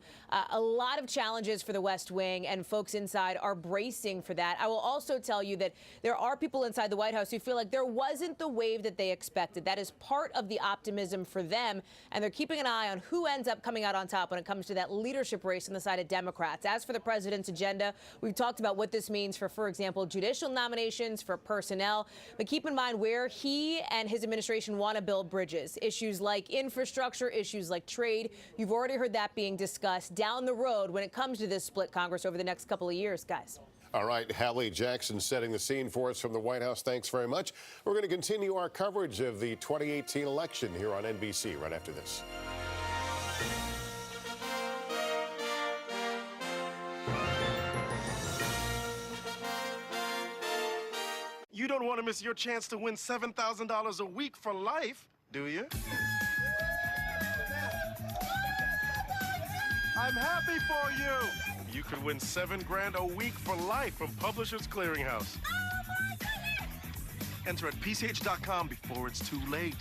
a lot of challenges for the West Wing, and folks inside are bracing for that. I will also tell you that there are people inside the White House who feel like there wasn't the wave that they expected. That is part of the optimism for them, and they're keeping an eye on who ends up coming out on top when it comes to that leadership race on the side of Democrats. As for the president's agenda, we've talked about what this means for example, judicial nominations, for personnel. But keep in mind where he and his administration want to build bridges. Issues like infrastructure, issues like trade. You've already heard that being discussed down the road when it comes to this split Congress over the next couple of years, guys. All right, Hallie Jackson setting the scene for us from the White House. Thanks very much. We're going to continue our coverage of the 2018 election here on NBC right after this. You don't want to miss your chance to win $7,000 a week for life, do you? I'm happy for you. You could win $7 grand a week for life from Publishers Clearinghouse. Oh my goodness! Enter at PCH.com before it's too late.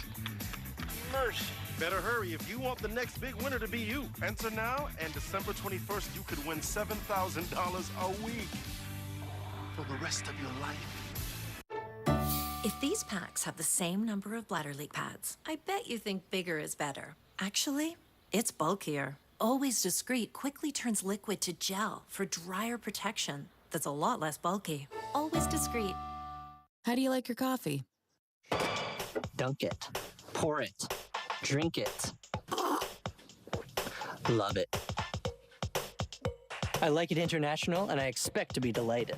Mersh, better hurry if you want the next big winner to be you. Enter now, and December 21st, you could win $7,000 a week for the rest of your life. If these packs have the same number of bladder leak pads, I bet you think bigger is better. Actually, it's bulkier. Always Discreet quickly turns liquid to gel for drier protection that's a lot less bulky. Always Discreet. How do you like your coffee? Dunk it. Pour it. Drink it. Love it. I like it international, and I expect to be delighted.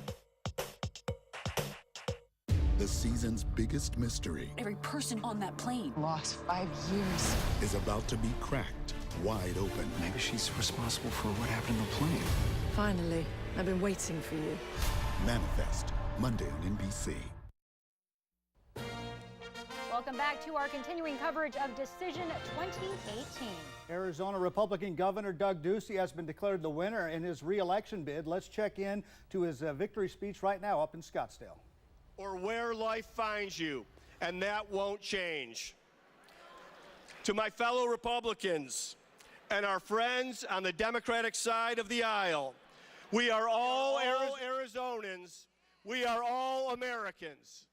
The season's biggest mystery Every person on that plane lost 5 years. is about to be cracked wide open. Maybe she's responsible for what happened in the plane. Finally, I've been waiting for you. Manifest, Monday on NBC. Welcome back to our continuing coverage of Decision 2018. Arizona Republican Governor Doug Ducey has been declared the winner in his re-election bid. Let's check in to his victory speech right now up in Scottsdale. Or where life finds you, and that won't change. To my fellow Republicans and our friends on the Democratic side of the aisle, we are all Arizonans. We are all Americans.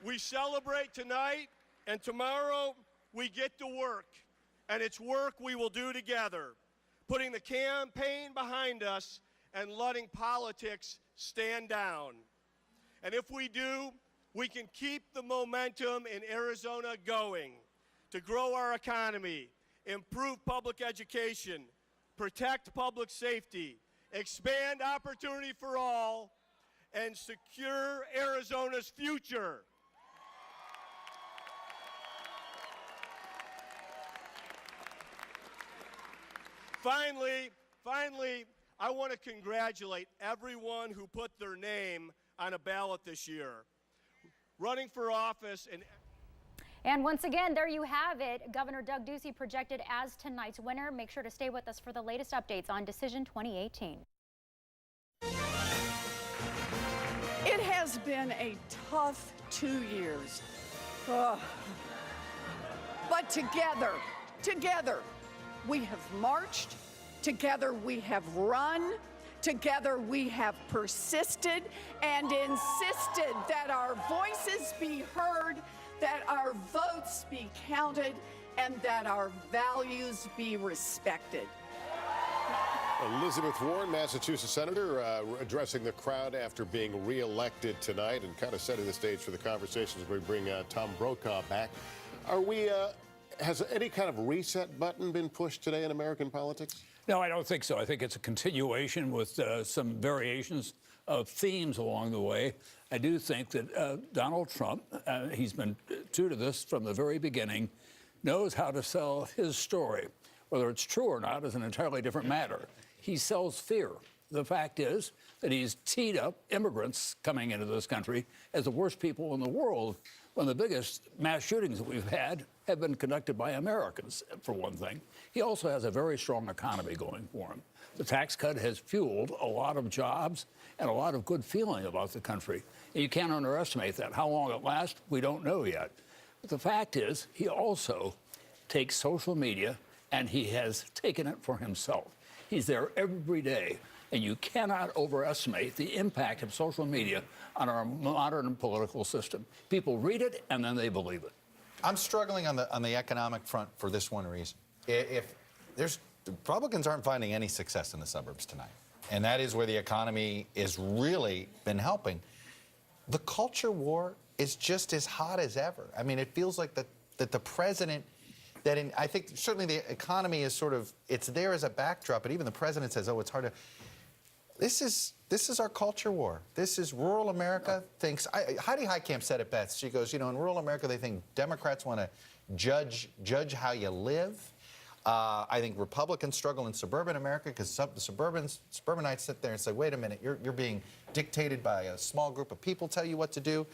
We celebrate tonight, and tomorrow we get to work, and it's work we will do together, putting the campaign behind us and letting politics stand down. And if we do, we can keep the momentum in Arizona going to grow our economy, improve public education, protect public safety, expand opportunity for all, and secure Arizona's future. Finally, I want to congratulate everyone who put their name on a ballot this year. Running for office And once again, there you have it. Governor Doug Ducey projected as tonight's winner. Make sure to stay with us for the latest updates on Decision 2018. It has been a tough 2 years. Ugh. But together, we have marched, together we have run, together we have persisted and insisted that our voices be heard, that our votes be counted, and that our values be respected. Elizabeth Warren, Massachusetts Senator, addressing the crowd after being reelected tonight and kind of setting the stage for the conversations as we bring Tom Brokaw back. Has any kind of reset button been pushed today in American politics? No, I don't think so. I think it's a continuation with some variations of themes along the way. I do think that Donald Trump, he's been true to this from the very beginning, knows how to sell his story. Whether it's true or not is an entirely different matter. He sells fear. The fact is that he's teed up immigrants coming into this country as the worst people in the world, when the biggest mass shootings that we've had have been conducted by Americans, for one thing. He also has a very strong economy going for him. The tax cut has fueled a lot of jobs and a lot of good feeling about the country. And you can't underestimate that. How long it lasts, we don't know yet. But the fact is, he also takes social media and he has taken it for himself. He's there every day. And you cannot overestimate the impact of social media on our modern political system. People read it and then they believe it. I'm struggling on the economic front for this one reason. If there's Republicans aren't finding any success in the suburbs tonight, and that is where the economy has really been helping. The culture war is just as hot as ever. I mean, it feels like that the president. I think certainly the economy is sort of, it's there as a backdrop, but even the president says, oh, it's hard to. This is our culture war. This is rural America thinks. Heidi Heitkamp said it best. She goes, in rural America they think Democrats want to judge how you live. I think Republicans struggle in suburban America because the suburbanites sit there and say, wait a minute, you're being dictated by a small group of people, tell you what to do.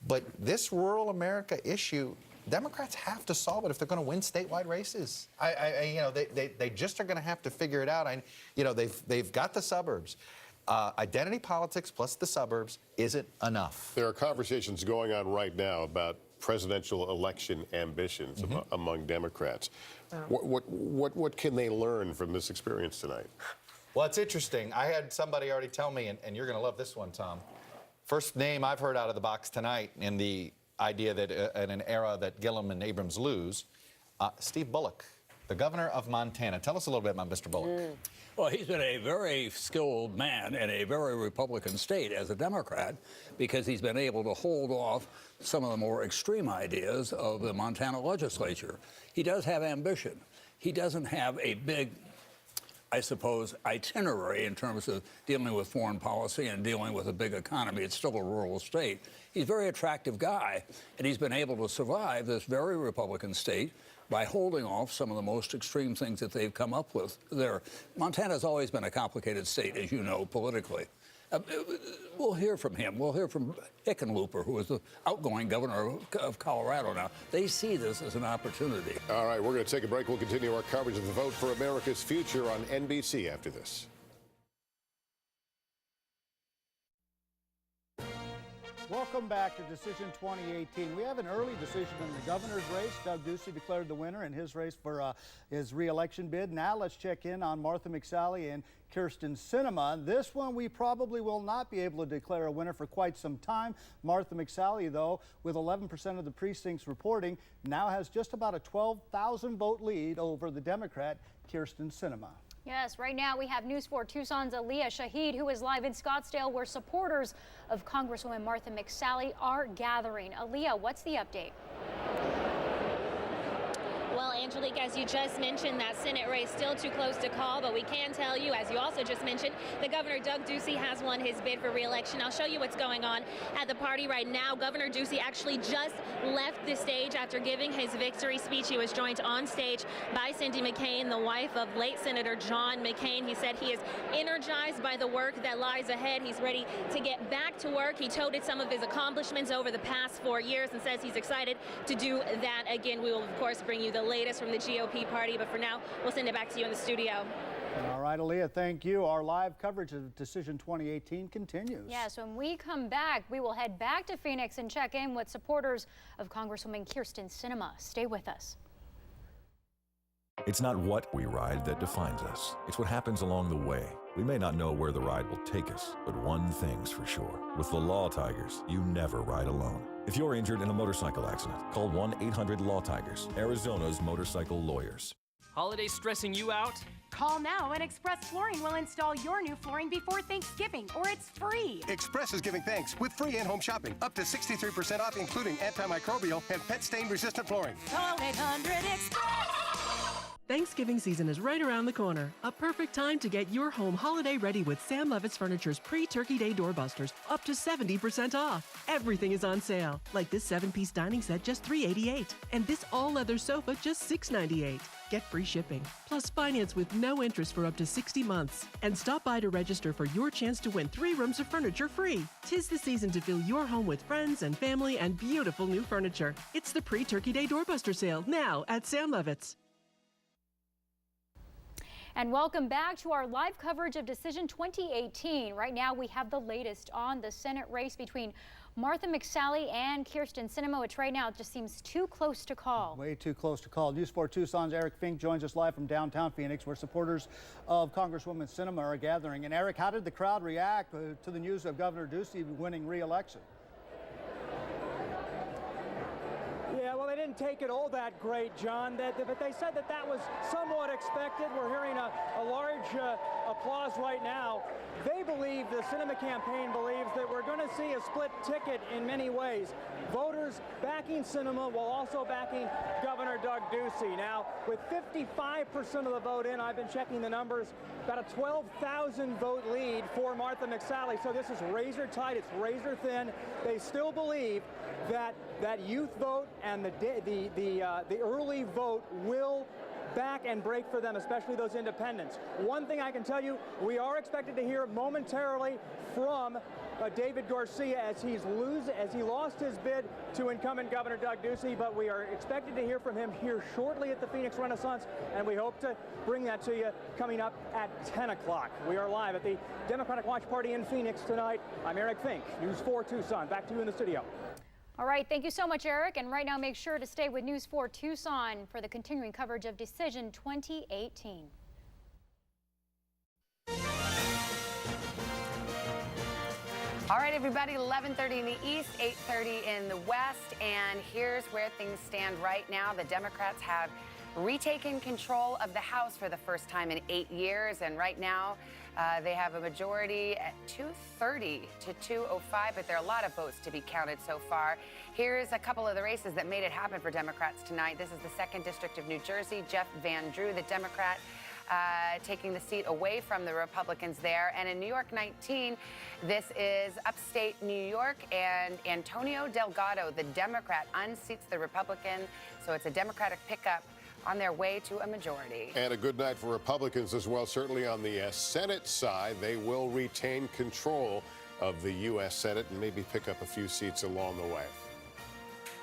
But this rural America issue, Democrats have to solve it if they're going to win statewide races. They just are going to have to figure it out. They've got the suburbs. Identity politics plus the suburbs isn't enough. There are conversations going on right now about presidential election ambitions among Democrats. What can they learn from this experience tonight? Well, it's interesting. I had somebody already tell me, and you're going to love this one, Tom. First name I've heard out of the box tonight in the idea that in an era that Gillum and Abrams lose, Steve Bullock, the governor of Montana. Tell us a little bit about Mr. Bullock. Well, he's been a very skilled man in a very Republican state as a Democrat because he's been able to hold off some of the more extreme ideas of the Montana legislature. He does have ambition. He doesn't have a big, I suppose, itinerary in terms of dealing with foreign policy and dealing with a big economy. It's still a rural state. He's a very attractive guy, and he's been able to survive this very Republican state by holding off some of the most extreme things that they've come up with there. Montana's always been a complicated state, as you know, politically. We'll hear from him. We'll hear from Hickenlooper, who is the outgoing governor of Colorado now. They see this as an opportunity. All right, we're going to take a break. We'll continue our coverage of the Vote for America's Future on NBC after this. Welcome back to Decision 2018. We have an early decision in the governor's race. Doug Ducey declared the winner in his race for his re-election bid. Now let's check in on Martha Mcsally and Kyrsten Sinema. This one we probably will not be able to declare a winner for quite some time. Martha Mcsally, though, with 11% of the precincts reporting, now has just about a 12,000 vote lead over the Democrat Kyrsten Sinema. Yes, right now we have News 4 Tucson's Aaliyah Shahid, who is live in Scottsdale, where supporters of Congresswoman Martha Mcsally are gathering. Aaliyah, what's the update? Well, Angelique, as you just mentioned, that Senate race still too close to call, but we can tell you, as you also just mentioned, the Governor Doug Ducey has won his bid for re-election. I'll show you what's going on at the party right now. Governor Ducey actually just left the stage after giving his victory speech. He was joined on stage by Cindy McCain, the wife of late Senator John McCain. He said he is energized by the work that lies ahead. He's ready to get back to work. He toted some of his accomplishments over the past 4 years and says he's excited to do that again. We will, of course, bring you the latest from the GOP party, but for now, we'll send it back to you in the studio. All right, Aaliyah, thank you. Our live coverage of Decision 2018 continues. Yes, when we come back, we will head back to Phoenix and check in with supporters of Congresswoman Kyrsten Sinema. Stay with us. It's not what we ride that defines us. It's what happens along the way. We may not know where the ride will take us, but one thing's for sure. With the Law Tigers, you never ride alone. If you're injured in a motorcycle accident, call 1-800-LAW-TIGERS, Arizona's motorcycle lawyers. Holiday stressing you out? Call now and Express Flooring will install your new flooring before Thanksgiving, or it's free. Express is giving thanks with free in-home shopping. Up to 63% off, including antimicrobial and pet stain-resistant flooring. Call 800-EXPRESS! Thanksgiving season is right around the corner. A perfect time to get your home holiday ready with Sam Levitt's Furniture's pre-Turkey Day doorbusters, up to 70% off. Everything is on sale, like this 7-piece dining set, just $388, and this all-leather sofa, just $698. Get free shipping, plus finance with no interest for up to 60 months. And stop by to register for your chance to win 3 rooms of furniture free. 'Tis the season to fill your home with friends and family and beautiful new furniture. It's the pre-Turkey Day doorbuster sale, now at Sam Levitt's. And welcome back to our live coverage of Decision 2018. Right now we have the latest on the Senate race between Martha Mcsally and Kyrsten Sinema, which right now just seems too close to call. Way too close to call. News 4 Tucson's Eric Fink joins us live from downtown Phoenix, where supporters of Congresswoman Sinema are gathering. And Eric, how did the crowd react to the news of Governor Ducey winning re-election? Yeah, well, they didn't take it all that great, John, but they said that that was somewhat expected. We're hearing a large applause right now. They believe, the Sinema campaign believes, that we're going to see a split ticket in many ways. Voters backing Sinema while also backing Governor Doug Ducey. Now, with 55% of the vote in, I've been checking the numbers, about a 12,000 vote lead for Martha Mcsally. So this is razor tight, it's razor thin. They still believe that youth vote and the early vote will back and break for them, especially those independents. One thing I can tell you, we are expected to hear momentarily from David Garcia as he lost his bid to incumbent Governor Doug Ducey, but we are expected to hear from him here shortly at the Phoenix Renaissance, and we hope to bring that to you coming up at 10 o'clock. We are live at the Democratic Watch Party in Phoenix tonight. I'm Eric Fink, News 4 Tucson. Back to you in the studio. All right, thank you so much, Eric. And right now, make sure to stay with News 4 Tucson for the continuing coverage of Decision 2018. All right, everybody, 11:30 in the east, 8:30 in the west, and here's where things stand right now. The Democrats have retaken control of the House for the first time in 8 years, and right now they have a majority at 230 to 205, but there are a lot of votes to be counted so far. Here's a couple of the races that made it happen for Democrats tonight. This is the 2nd District of New Jersey. Jeff Van Drew, the Democrat, taking the seat away from the Republicans there. And in New York 19, this is upstate New York, and Antonio Delgado, the Democrat, unseats the Republican, so it's a Democratic pickup on their way to a majority. And a good night for Republicans as well. Certainly on the Senate side, they will retain control of the U.S. Senate and maybe pick up a few seats along the way.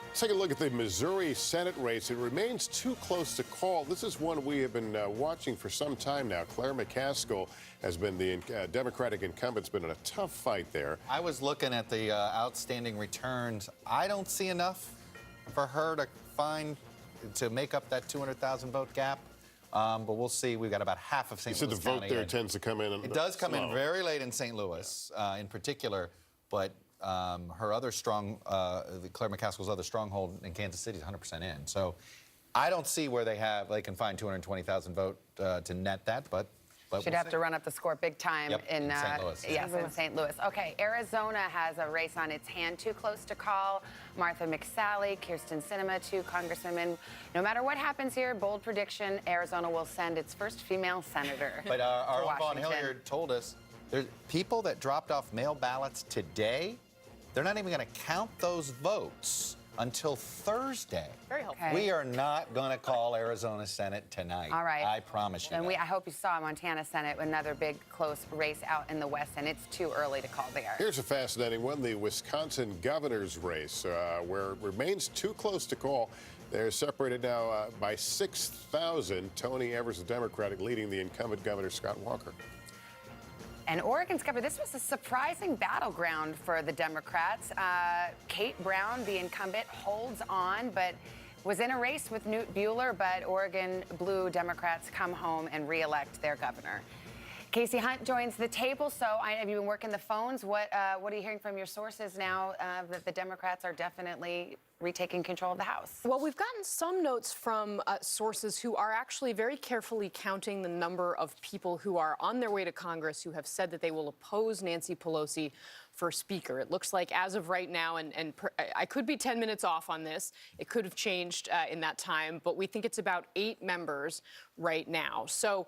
Let's take a look at the Missouri Senate race. It remains too close to call. This is one we have been watching for some time now. Claire McCaskill has been the Democratic incumbent. It's been in a tough fight there. I was looking at the outstanding returns. I don't see enough for her to make up that 200,000 vote gap. But we'll see. We've got about half of St. Louis County. So the vote there tends to come in. It does come in very late in St. Louis, in particular. But her other strong, Claire McCaskill's other stronghold in Kansas City is 100% in. So I don't see where they can find 220,000 vote to net that, but should have to run up the score big time in St. Louis. Yes, in St. Louis. Okay, Arizona has a race on its hand, too close to call. Martha Mcsally, Kyrsten Sinema, 2 congresswomen. No matter what happens here, bold prediction, Arizona will send its first female senator. But our own Vaughn Hilliard told us there's people that dropped off mail ballots today. They're not even going to count those votes until Thursday. Very helpful. We are not going to call Arizona Senate tonight. All right. I promise you. And I hope you saw Montana Senate, another big close race out in the west, and it's too early to call there. Here's a fascinating one, the Wisconsin governor's race, where it remains too close to call. They're separated now by 6,000. Tony Evers, the Democratic, leading the incumbent governor, Scott Walker. And Oregon's covered. This was a surprising battleground for the Democrats. Kate Brown, the incumbent, holds on, but was in a race with Newt Bueller, but Oregon blue Democrats come home and re-elect their governor. Casey Hunt joins the table. So have you been working the phones? What are you hearing from your sources now that the Democrats are definitely retaking control of the House? Well, we've gotten some notes from sources who are actually very carefully counting the number of people who are on their way to Congress who have said that they will oppose Nancy Pelosi for Speaker. It looks like as of right now, and I could be 10 minutes off on this, it could have changed in that time, but we think it's about 8 members right now. So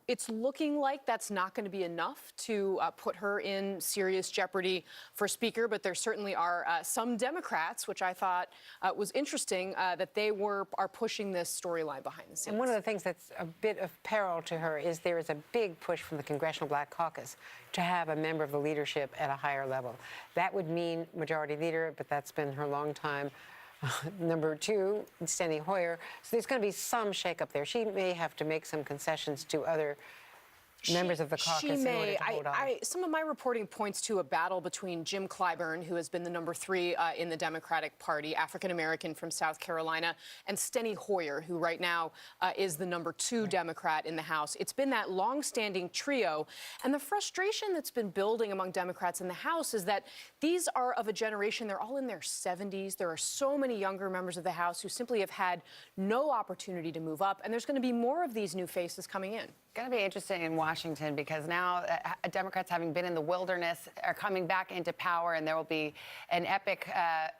it's looking like that's not going to be enough to put her in serious jeopardy for Speaker, but there certainly are some Democrats, which I thought was interesting, that they are pushing this storyline behind the scenes. And one of the things that's a bit of peril to her is there is a big push from the Congressional Black Caucus to have a member of the leadership at a higher level. That would mean majority leader, but that's been her long time. Number 2, Steny Hoyer. So there's going to be some shakeup there. She may have to make some concessions to other members of the caucus. She may. In order to hold on. Some of my reporting points to a battle between Jim Clyburn, who has been the number 3 in the Democratic Party, African-American from South Carolina, and Steny Hoyer, who right now is the number 2 Democrat in the House. It's been that long-standing trio, and the frustration that's been building among Democrats in the House is that these are of a generation, they're all in their 70s. There are so many younger members of the House who simply have had no opportunity to move up, and there's going to be more of these new faces coming in. Going to be interesting in Washington, because now Democrats, having been in the wilderness, are coming back into power, and there will be an epic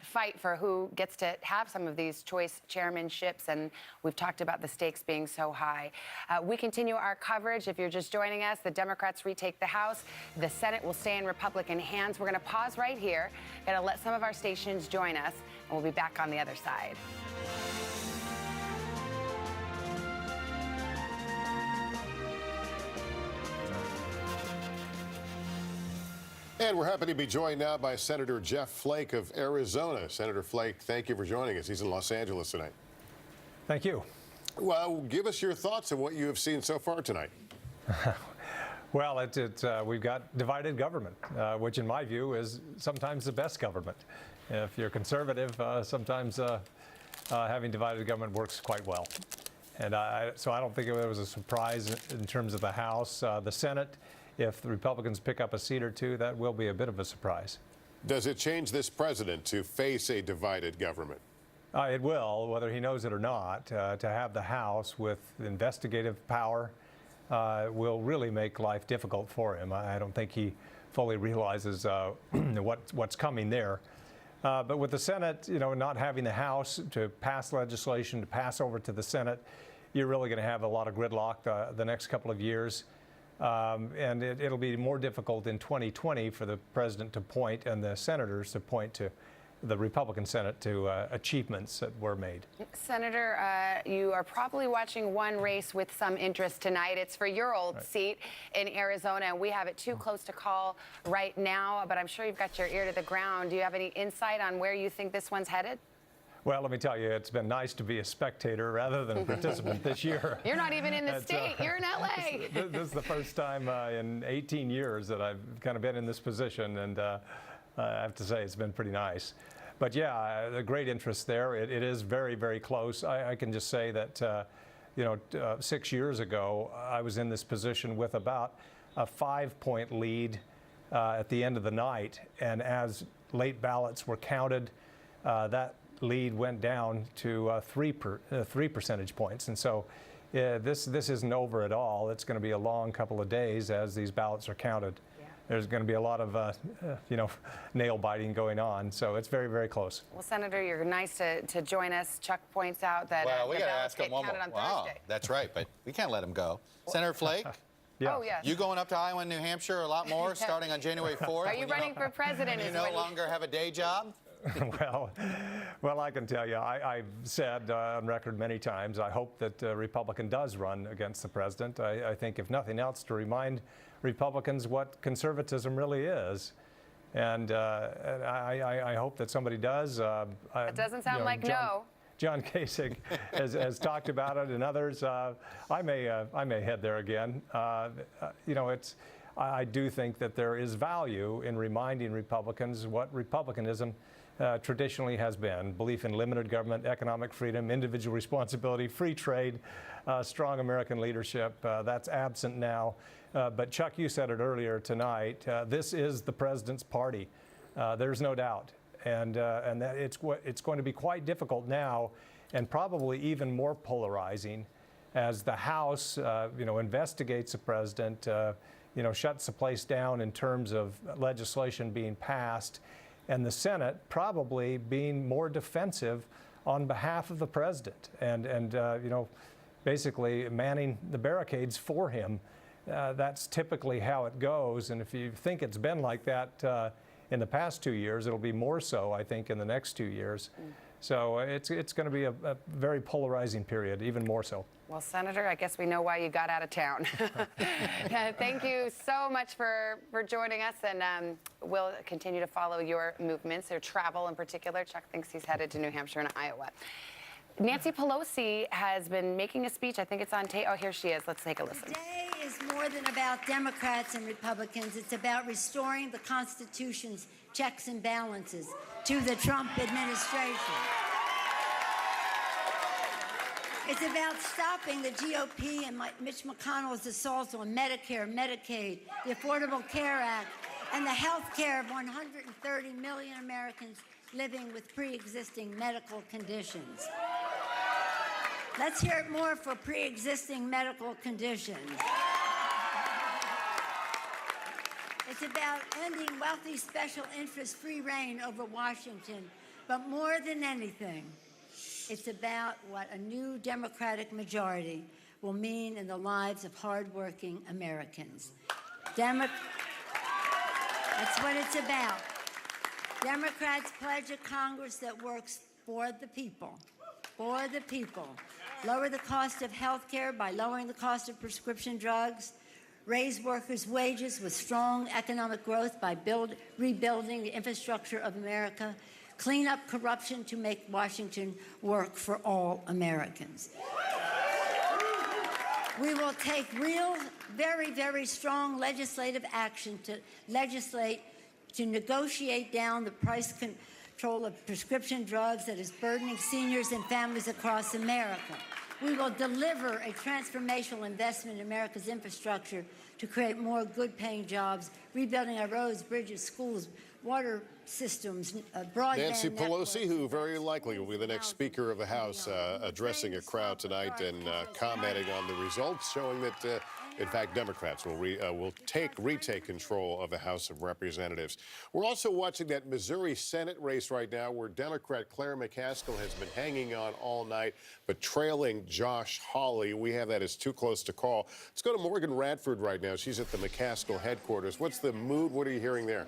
fight for who gets to have some of these choice chairmanships, and we've talked about the stakes being so high. We continue our coverage. If you're just joining us, the Democrats retake the House. The Senate will stay in Republican hands. We're going to pause right here. Going to let some of our stations join us, and we'll be back on the other side. And we're happy to be joined now by Senator Jeff Flake of Arizona. Senator Flake, thank you for joining us. He's in Los Angeles tonight. Thank you. Well, give us your thoughts on what you have seen so far tonight. Well, we've got divided government, which in my view is sometimes the best government. If you're conservative, sometimes having divided government works quite well. And so I don't think it was a surprise in terms of the House. The Senate, if the Republicans pick up a seat or two, that will be a bit of a surprise. Does it change this president to face a divided government? It will, whether he knows it or not. To have the House with investigative power will really make life difficult for him. I don't think he fully realizes what's coming there. But with the Senate, not having the House to pass legislation, to pass over to the Senate, you're really going to have a lot of gridlock the next couple of years. And it'll be more difficult in 2020 for the president to point and the senators to point to the Republican Senate to achievements that were made. Senator, you are probably watching one race with some interest tonight. It's for your old seat in Arizona, and we have it too close to call right now, but I'm sure you've got your ear to the ground. Do you have any insight on where you think this one's headed? Well, let me tell you, it's been nice to be a spectator rather than a participant this year. You're not even in the state. You're in L.A. This is the first time in 18 years that I've kind of been in this position, and I have to say it's been pretty nice. But yeah, the great interest there. It is very, very close. I can just say that, 6 years ago, I was in this position with about a 5-point lead at the end of the night, and as late ballots were counted, that lead went down to 3 percentage points. And so this isn't over at all. It's going to be a long couple of days as these ballots are counted. Yeah. There's going to be a lot of, nail biting going on. So it's very, very close. Well, Senator, you're nice to join us. Chuck points out that well, we the got to ballots ask him one more. Wow, Thursday. That's right, but we can't let him go. Senator Flake? Yeah. Oh, yes. You going up to Heilemann, New Hampshire a lot more starting on January 4th? Are you running for president? You no longer have a day job? Well, I can tell you, I've said on record many times, I hope that a Republican does run against the president. I think, if nothing else, to remind Republicans what conservatism really is. And I hope that somebody does. It doesn't sound like no. John Kasich has talked about it, and others. I may head there again. I do think that there is value in reminding Republicans what republicanism traditionally has been: belief in limited government, economic freedom, individual responsibility, free trade, strong American leadership. That's absent now. But Chuck, you said it earlier tonight. This is the president's party. There's no doubt. And that it's going to be quite difficult now, and probably even more polarizing, as the House, investigates the president, shuts the place down in terms of legislation being passed, and the Senate probably being more defensive on behalf of the president, and basically manning the barricades for him. That's typically how it goes, and if you think it's been like that in the past 2 years, it'll be more so, I think, in the next 2 years. So it's going to be a very polarizing period, even more so. Well, Senator, I guess we know why you got out of town. Thank you so much for joining us, and we'll continue to follow your movements, your travel in particular. Chuck thinks he's headed to New Hampshire and Iowa. Nancy Pelosi has been making a speech. I think it's on tape. Oh, here she is. Let's take a listen. Today is more than about Democrats and Republicans. It's about restoring the Constitution's checks and balances to the Trump administration. It's about stopping the GOP and Mitch McConnell's assaults on Medicare, Medicaid, the Affordable Care Act, and the health care of 130 million Americans living with pre-existing medical conditions. Let's hear it more for pre-existing medical conditions. It's about ending wealthy special interest free reign over Washington. But more than anything, it's about what a new Democratic majority will mean in the lives of hardworking Americans. That's what it's about. Democrats pledge a Congress that works for the people. For the people. Lower the cost of health care by lowering the cost of prescription drugs. Raise workers' wages with strong economic growth by rebuilding the infrastructure of America. Clean up corruption to make Washington work for all Americans. We will take real, very, very strong legislative action to legislate to negotiate down the price control of prescription drugs that is burdening seniors and families across America. We will deliver a transformational investment in America's infrastructure to create more good-paying jobs, rebuilding our roads, bridges, schools, water systems, broadband Nancy networks. Pelosi, who very likely will be the next Speaker of the House, addressing a crowd tonight and commenting on the results, showing that, in fact, Democrats will retake control of the House of Representatives. We're also watching that Missouri Senate race right now, where Democrat Claire McCaskill has been hanging on all night, but trailing Josh Hawley. We have that as too close to call. Let's go to Morgan Radford right now. She's at the McCaskill headquarters. What's the mood? What are you hearing there?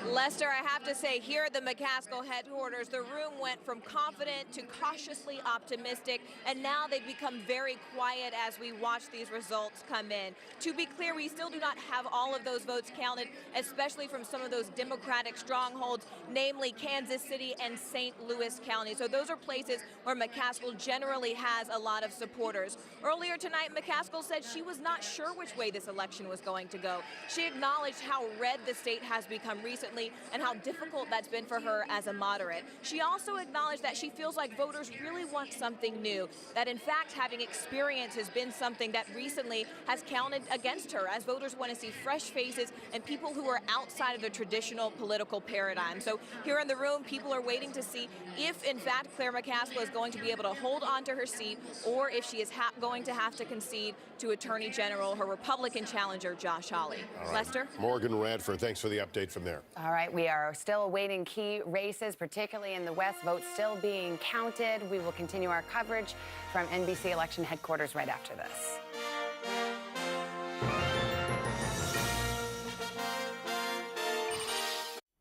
Lester, I have to say, here at the McCaskill headquarters, the room went from confident to cautiously optimistic, and now they've become very quiet as we watch these results come in. To be clear, we still do not have all of those votes counted, especially from some of those Democratic strongholds, namely Kansas City and St. Louis County. So those are places where McCaskill generally has a lot of supporters. Earlier tonight, McCaskill said she was not sure which way this election was going to go. She acknowledged how red the state has become recently and how difficult that's been for her as a moderate. She also acknowledged that she feels like voters really want something new, that in fact having experience has been something that recently has counted against her, as voters want to see fresh faces and people who are outside of the traditional political paradigm. So here in the room, people are waiting to see if in fact Claire McCaskill is going to be able to hold on to her seat, or if she is going to have to concede to Attorney General, her Republican challenger, Josh Hawley. All right. Lester? Morgan Radford, thanks for the update from there. All right, we are still awaiting key races, particularly in the West. Votes still being counted. We will continue our coverage from NBC election headquarters right after this.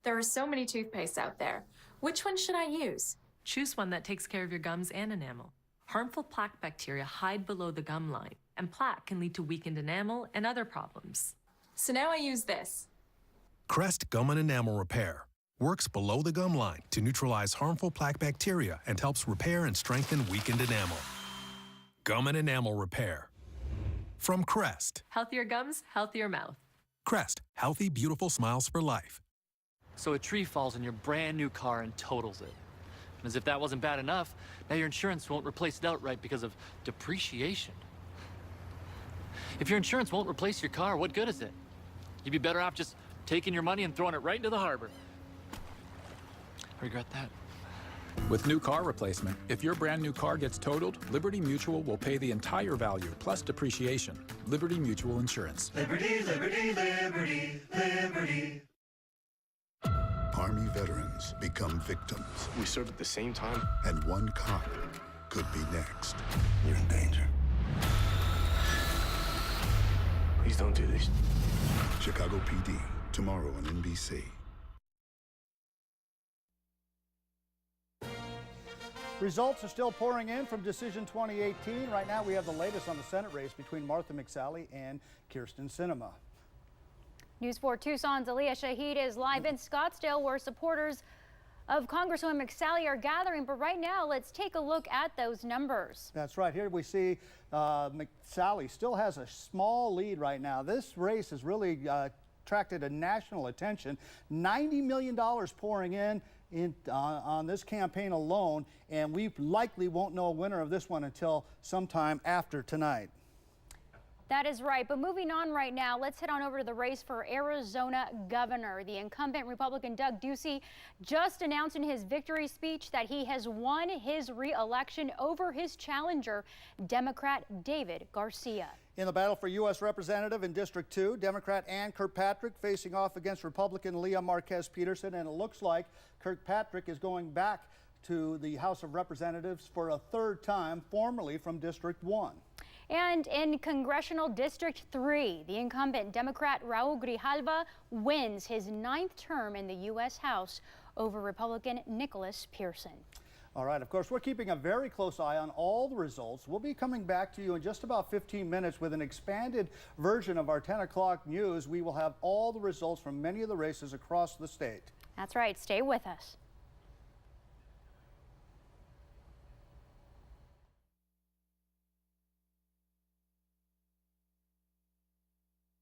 There are so many toothpastes out there. Which one should I use? Choose one that takes care of your gums and enamel. Harmful plaque bacteria hide below the gum line, and plaque can lead to weakened enamel and other problems. So now I use this. Crest Gum and Enamel Repair works below the gum line to neutralize harmful plaque bacteria and helps repair and strengthen weakened enamel. Gum and Enamel Repair. From Crest. Healthier gums, healthier mouth. Crest, healthy, beautiful smiles for life. So a tree falls in your brand new car and totals it. And as if that wasn't bad enough, now your insurance won't replace it outright because of depreciation. If your insurance won't replace your car, what good is it? You'd be better off just taking your money and throwing it right into the harbor. I regret that. With new car replacement, if your brand new car gets totaled, Liberty Mutual will pay the entire value plus depreciation. Liberty Mutual Insurance. Liberty, liberty, liberty, liberty. Army veterans become victims. We serve at the same time. And one cop could be next. You're in danger. Please don't do this. Chicago PD, tomorrow on NBC. Results are still pouring in from Decision 2018. Right now we have the latest on the Senate race between Martha Mcsally and Kyrsten Sinema. News 4 Tucson's Aliyah Shahid is live in Scottsdale, where supporters of Congresswoman Mcsally are gathering. But right now, let's take a look at those numbers. That's right. Here we see Mcsally still has a small lead right now. This race has really attracted a national attention. $90 million pouring in on this campaign alone, and we likely won't know a winner of this one until sometime after tonight. That is right. But moving on right now, let's head on over to the race for Arizona governor. The incumbent Republican Doug Ducey just announced in his victory speech that he has won his re-election over his challenger, Democrat David Garcia. In the battle for U.S. Representative in District 2, Democrat Ann Kirkpatrick facing off against Republican Leah Marquez Peterson, and it looks like Kirkpatrick is going back to the House of Representatives for a third time, formerly from District 1. And in Congressional District 3, the incumbent Democrat Raul Grijalva wins his 9th term in the U.S. House over Republican Nicholas Pearson. All right, of course, we're keeping a very close eye on all the results. We'll be coming back to you in just about 15 minutes with an expanded version of our 10 o'clock news. We will have all the results from many of the races across the state. That's right. Stay with us.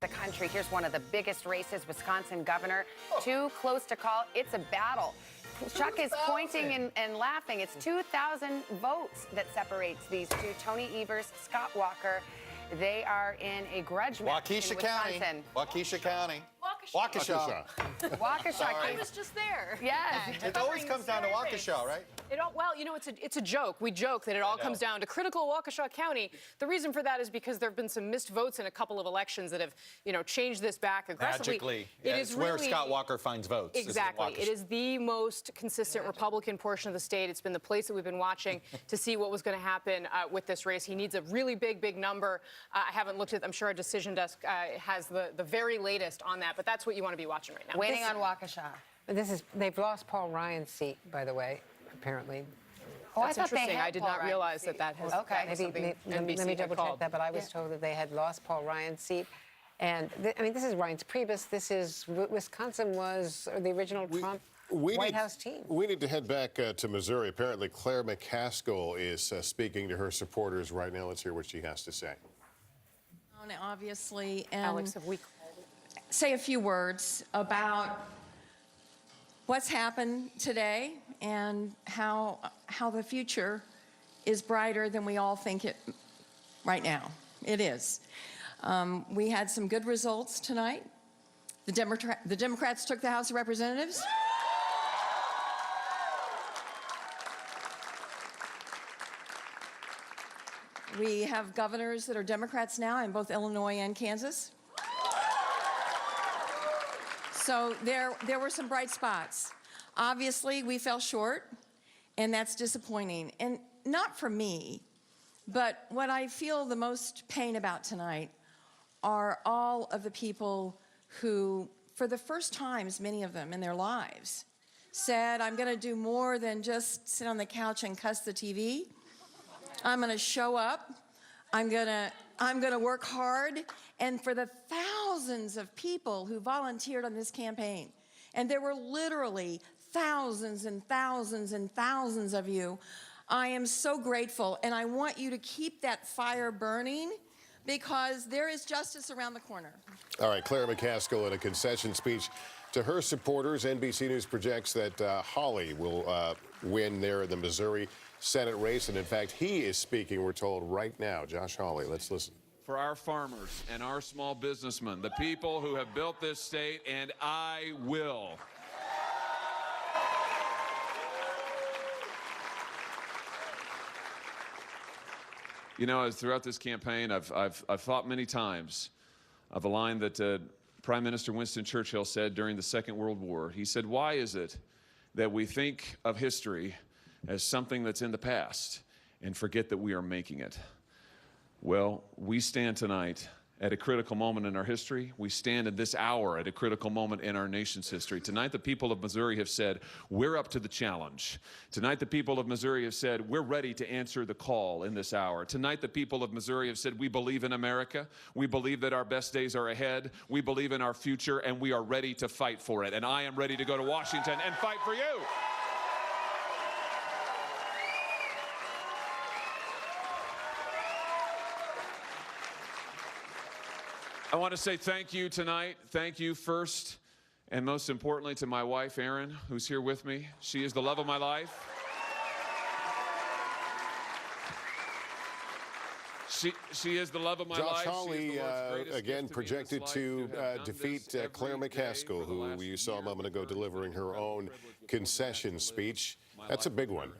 The country. Here's one of the biggest races, Wisconsin governor. Too close to call. It's a battle. Chuck is pointing and laughing. It's 2,000 votes that separates these two. Tony Evers, Scott Walker. They are in a grudge match in Wisconsin. Waukesha County. Waukesha. I was just there. Yes. It always comes down to Waukesha, right? Well, you know, it's a joke. We joke that it all comes down to critical Waukesha County. The reason for that is because there have been some missed votes in a couple of elections that have, changed this back aggressively. Magically. It's where Scott Walker finds votes. Exactly. It is the most consistent Republican portion of the state. It's been the place that we've been watching to see what was going to happen with this race. He needs a really big number. I haven't looked at. I'm sure our decision desk has the very latest on that, but that's what you want to be watching right now. Waiting on Waukesha. They've lost Paul Ryan's seat, by the way, apparently. That's interesting. I did not realize that has maybe let me double check that, but I was told that they had lost Paul Ryan's seat. And this is Reince Priebus. This is Wisconsin was the original Trump White House team. We need to head back to Missouri. Apparently, Claire McCaskill is speaking to her supporters right now. Let's hear what she has to say. Obviously, and Alex, have we say a few words about what's happened today and how the future is brighter than we all think it right now. It is. We had some good results tonight. The Democrats took the House of Representatives. We have governors that are Democrats now in both Illinois and Kansas. So there were some bright spots. Obviously, we fell short, and that's disappointing. And not for me, but what I feel the most pain about tonight are all of the people who, for the first times, many of them in their lives, said, I'm going to do more than just sit on the couch and cuss the TV. I'm going to show up. I'm going to work hard. And for the thousands of people who volunteered on this campaign, and there were literally thousands and thousands and thousands of you, I am so grateful. And I want you to keep that fire burning because there is justice around the corner. All right, Claire McCaskill in a concession speech to her supporters. NBC News projects that Hawley will win there in the Missouri Senate race. And in fact, he is speaking, we're told, right now. Josh Hawley, let's listen. For our farmers and our small businessmen, the people who have built this state, and I will. You know, throughout this campaign, I've thought many times of a line that Prime Minister Winston Churchill said during the Second World War. He said, why is it that we think of history as something that's in the past and forget that we are making it? Well, we stand tonight at a critical moment in our history. We stand in this hour at a critical moment in our nation's history. Tonight, the people of Missouri have said, we're up to the challenge. Tonight, the people of Missouri have said, we're ready to answer the call in this hour. Tonight, the people of Missouri have said, we believe in America. We believe that our best days are ahead. We believe in our future, and we are ready to fight for it. And I am ready to go to Washington and fight for you. I want to say thank you tonight. Thank you first and most importantly to my wife, Erin, who's here with me. She is the love of my life. She is the love of my Josh life. Hawley, again, projected to defeat Claire McCaskill, who you saw a moment ago delivering her own concession speech. That's a big one.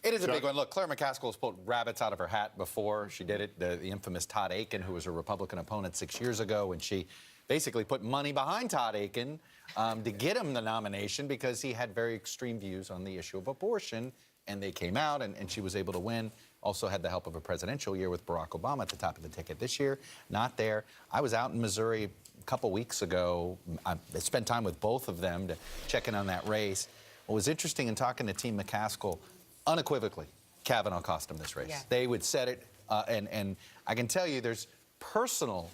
It is a big one. Look, Claire McCaskill has pulled rabbits out of her hat before. She did it. The infamous Todd Akin, who was a Republican opponent 6 years ago, when she basically put money behind Todd Akin to get him the nomination because he had very extreme views on the issue of abortion. And they came out, and she was able to win. Also had the help of a presidential year with Barack Obama at the top of the ticket. This year, not there. I was out in Missouri a couple weeks ago. I spent time with both of them to check in on that race. What was interesting in talking to Team McCaskill, unequivocally, Kavanaugh cost him this race. Yeah. They would set it, and I can tell you there's personal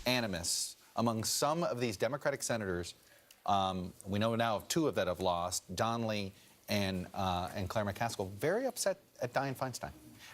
animus among some of these Democratic senators. We know now of two of that have lost, Donnelly and Claire McCaskill, very upset at Dianne Feinstein.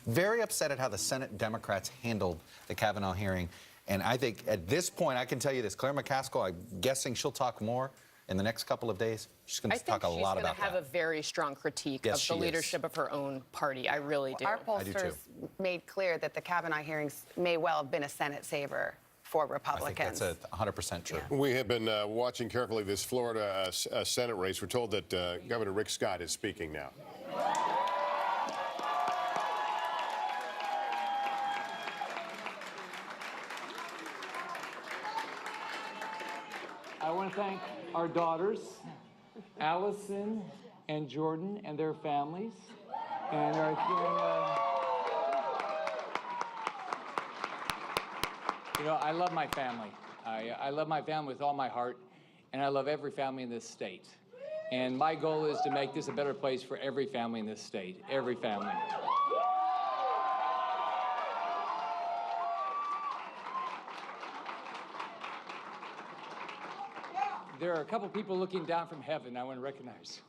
Very upset at how the Senate Democrats handled the Kavanaugh hearing. And I think at this point, I can tell you this, Claire McCaskill, I'm guessing she'll talk more in the next couple of days. She's going to talk a lot about that. I think she's going to have a very strong critique of the leadership of her own party. I really do. Our pollsters made clear that the Kavanaugh hearings may well have been a Senate saver for Republicans. I think that's 100% true. Yeah. We have been watching carefully this Florida Senate race. We're told that Governor Rick Scott is speaking now. I want to thank our daughters, Allison and Jordan, and their families, and you know, I love my family. I love my family with all my heart, and I love every family in this state. And my goal is to make this a better place for every family in this state, every family. There are a couple people looking down from heaven I want to recognize.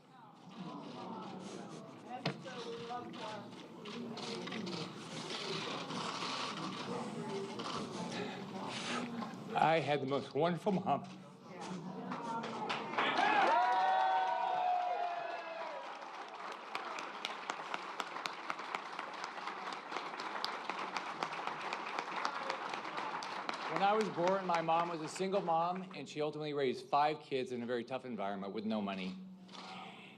I had the most wonderful mom. When I was born, my mom was a single mom, and she ultimately raised 5 kids in a very tough environment with no money.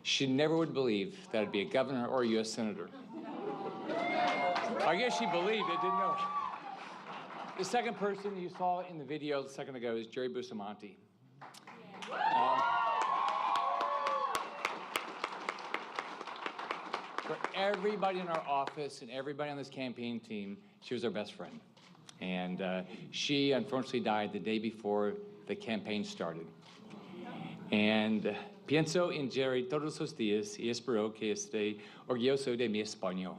She never would believe that I'd be a governor or a U.S. senator. I guess she believed it, didn't know it. The second person you saw in the video a second ago is Jerry Bustamante. For everybody in our office and everybody on this campaign team, she was our best friend. And she unfortunately died the day before the campaign started. And pienso en Jerry todos los días y espero que esté orgulloso de mi español.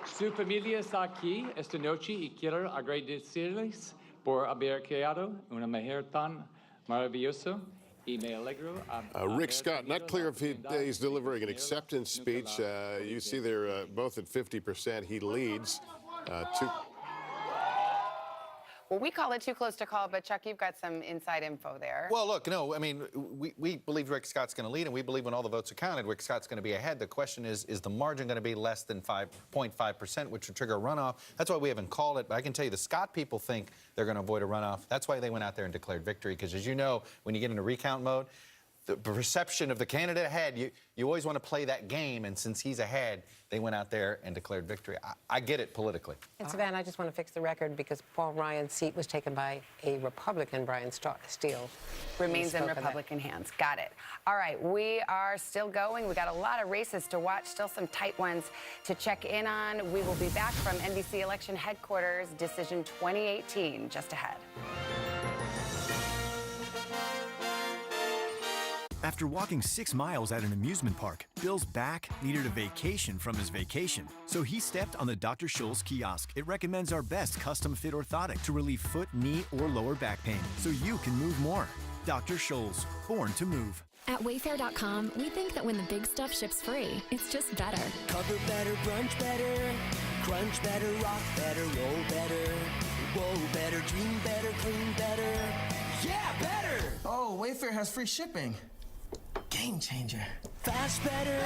Su familia está aquí esta noche y quiero agradecerles por haber creado una mujer tan maravillosa. Rick Scott, not clear if he's delivering an acceptance speech. You see they're both at 50%. He leads. Well, we call it too close to call, but Chuck, you've got some inside info there. Well, look, no, I mean, we believe Rick Scott's going to lead, and we believe when all the votes are counted, Rick Scott's going to be ahead. The question is the margin going to be less than 5.5%, which would trigger a runoff? That's why we haven't called it, but I can tell you the Scott people think they're going to avoid a runoff. That's why they went out there and declared victory, because as you know, when you get into recount mode, the perception of the candidate ahead, you always want to play that game, and since he's ahead, they went out there and declared victory. I get it politically. And Savannah, I just want to fix the record because Paul Ryan's seat was taken by a Republican, Brian Steele. Remains in Republican hands. Got it. All right, we are still going. We got a lot of races to watch, still some tight ones to check in on. We will be back from NBC Election Headquarters, Decision 2018, just ahead. After walking 6 miles at an amusement park, Bill's back needed a vacation from his vacation. So he stepped on the Dr. Scholl's kiosk. It recommends our best custom-fit orthotic to relieve foot, knee, or lower back pain, so you can move more. Dr. Scholl's, born to move. At Wayfair.com, we think that when the big stuff ships free, it's just better. Cover better, brunch better, crunch better, rock better, roll better, whoa better, dream better, clean better. Yeah, better! Oh, Wayfair has free shipping. Game changer. Fast better,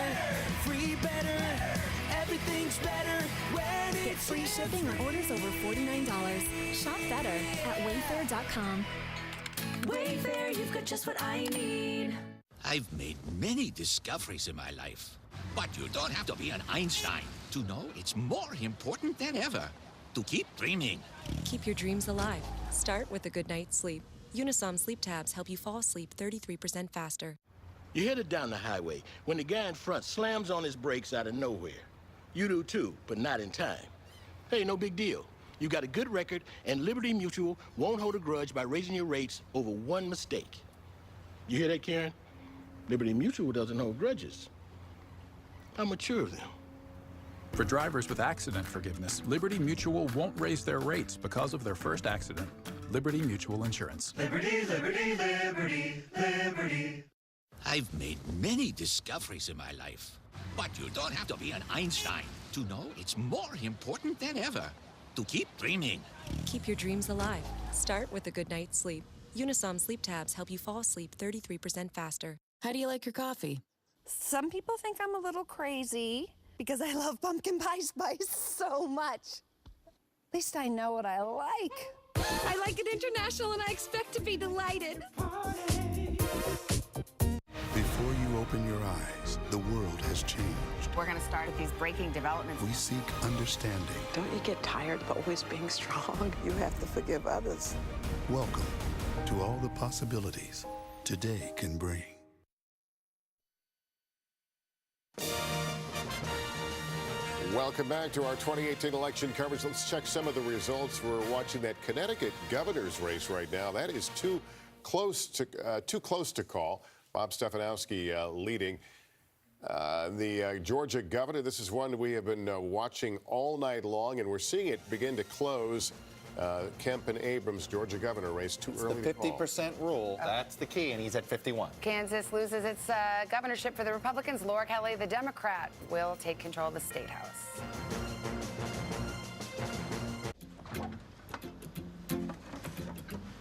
free better, everything's better when Get it's free shipping on orders over $49. Shop better at wayfair.com. Wayfair, you've got just what I need. I've made many discoveries in my life, but you don't have to be an Einstein to know it's more important than ever to keep dreaming. Keep your dreams alive. Start with a good night's sleep. Unisom sleep tabs help you fall asleep 33% faster. You're headed down the highway when the guy in front slams on his brakes out of nowhere. You do too, but not in time. Hey, no big deal. You got a good record, and Liberty Mutual won't hold a grudge by raising your rates over one mistake. You hear that, Karen? Liberty Mutual doesn't hold grudges. How mature of them. For drivers with accident forgiveness, Liberty Mutual won't raise their rates because of their first accident. Liberty Mutual Insurance. Liberty, liberty, liberty, liberty. I've made many discoveries in my life, but you don't have to be an Einstein to know it's more important than ever to keep dreaming. Keep your dreams alive. Start with a good night's sleep. Unisom sleep tabs help you fall asleep 33% faster. How do you like your coffee? Some people think I'm a little crazy because I love pumpkin pie spice so much. At least I know what I like. I like it international and I expect to be delighted. Before you open your eyes, the world has changed. We're going to start with these breaking developments. We seek understanding. Don't you get tired of always being strong? You have to forgive others. Welcome to all the possibilities today can bring. Welcome back to our 2018 election coverage. Let's check some of the results. We're watching that Connecticut governor's race right now. That is too close to call. Bob Stefanowski leading. The Georgia governor, this is one we have been watching all night long, and we're seeing it begin to close. Kemp and Abrams, Georgia governor race too early to call. The 50% rule, that's the key, and he's at 51. Kansas loses its governorship for the Republicans. Laura Kelly, the Democrat, will take control of the state house.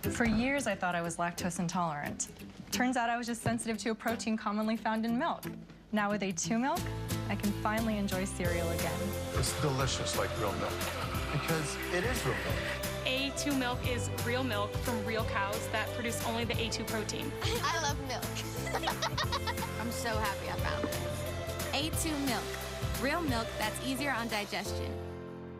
For years, I thought I was lactose intolerant. Turns out I was just sensitive to a protein commonly found in milk. Now with A2 milk, I can finally enjoy cereal again. It's delicious like real milk because it is real milk. A2 milk is real milk from real cows that produce only the A2 protein. I love milk. I'm so happy I found this. A2 milk. Real milk that's easier on digestion.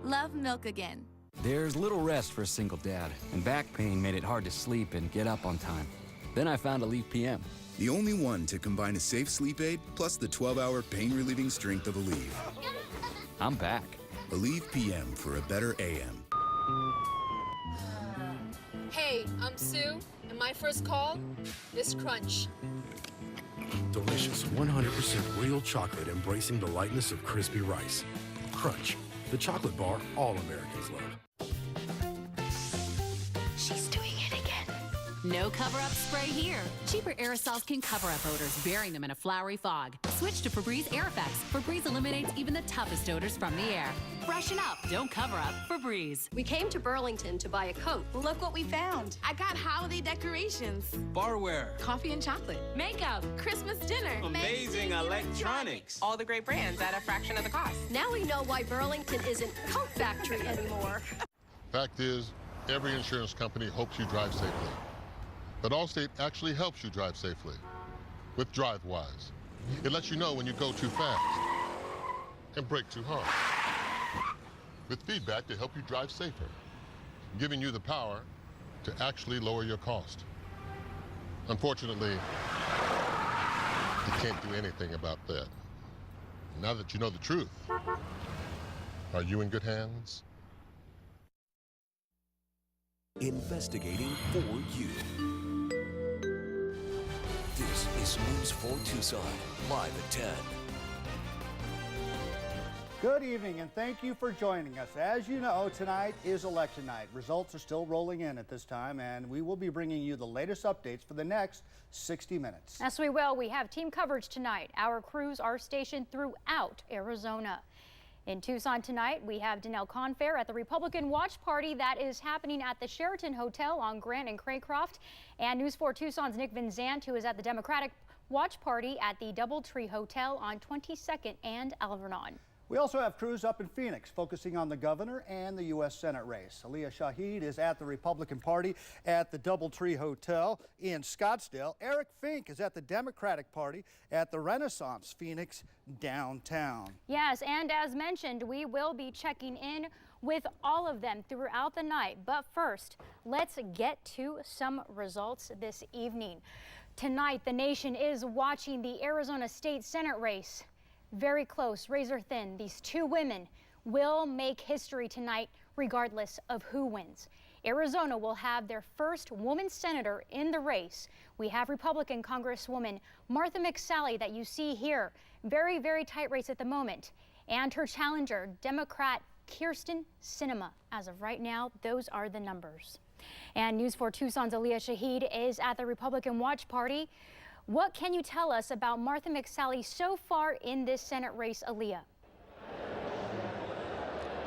Love milk again. There's little rest for a single dad, and back pain made it hard to sleep and get up on time. Then I found Aleve PM. The only one to combine a safe sleep aid plus the 12-hour pain-relieving strength of Aleve. I'm back. Aleve PM for a better AM. Hey, I'm Sue, and my first call is Crunch. Delicious 100% real chocolate embracing the lightness of crispy rice. Crunch, the chocolate bar all Americans love. She's doing it again. No cover-up spray here. Cheaper aerosols can cover up odors, burying them in a flowery fog. Switch to Febreze Air Effects. Febreze eliminates even the toughest odors from the air. Freshen up. Don't cover up. Febreze. We came to Burlington to buy a coat. Look what we found. I got holiday decorations. Barware. Coffee and chocolate. Makeup. Christmas dinner. Amazing electronics. All the great brands at a fraction of the cost. Now we know why Burlington isn't Coat Factory anymore. Fact is, every insurance company hopes you drive safely. But Allstate actually helps you drive safely with DriveWise. It lets you know when you go too fast and brake too hard. With feedback to help you drive safer, giving you the power to actually lower your cost. Unfortunately, you can't do anything about that. Now that you know the truth, are you in good hands? Investigating for you. This is News 4 Tucson, live at 10. Good evening, and thank you for joining us. As you know, tonight is election night. Results are still rolling in at this time, and we will be bringing you the latest updates for the next 60 minutes. Yes, we will. We have team coverage tonight. Our crews are stationed throughout Arizona. In Tucson tonight, we have Donnell Confair at the Republican Watch Party that is happening at the Sheraton Hotel on Grant and Craycroft. And News 4 Tucson's Nick Van Zandt, who is at the Democratic watch party at the DoubleTree Hotel on 22nd and Alvernon. We also have Cruz up in Phoenix, focusing on the governor and the U.S. Senate race. Aliyah Shahid is at the Republican Party at the DoubleTree Hotel in Scottsdale. Eric Fink is at the Democratic Party at the Renaissance Phoenix downtown. Yes, and as mentioned, we will be checking in with all of them throughout the night. But first, let's get to some results this evening. Tonight, the nation is watching the Arizona State Senate race. Very close, razor thin. These two women will make history tonight regardless of who wins. Arizona will have their first woman senator in the race. We have Republican Congresswoman Martha Mcsally that you see here. Very, very tight race at the moment. And her challenger, Democrat Kyrsten Sinema. As of right now, those are the numbers. And News 4 Tucson's Aliyah Shahid is at the Republican Watch Party. What can you tell us about Martha Mcsally so far in this Senate race, Aliyah?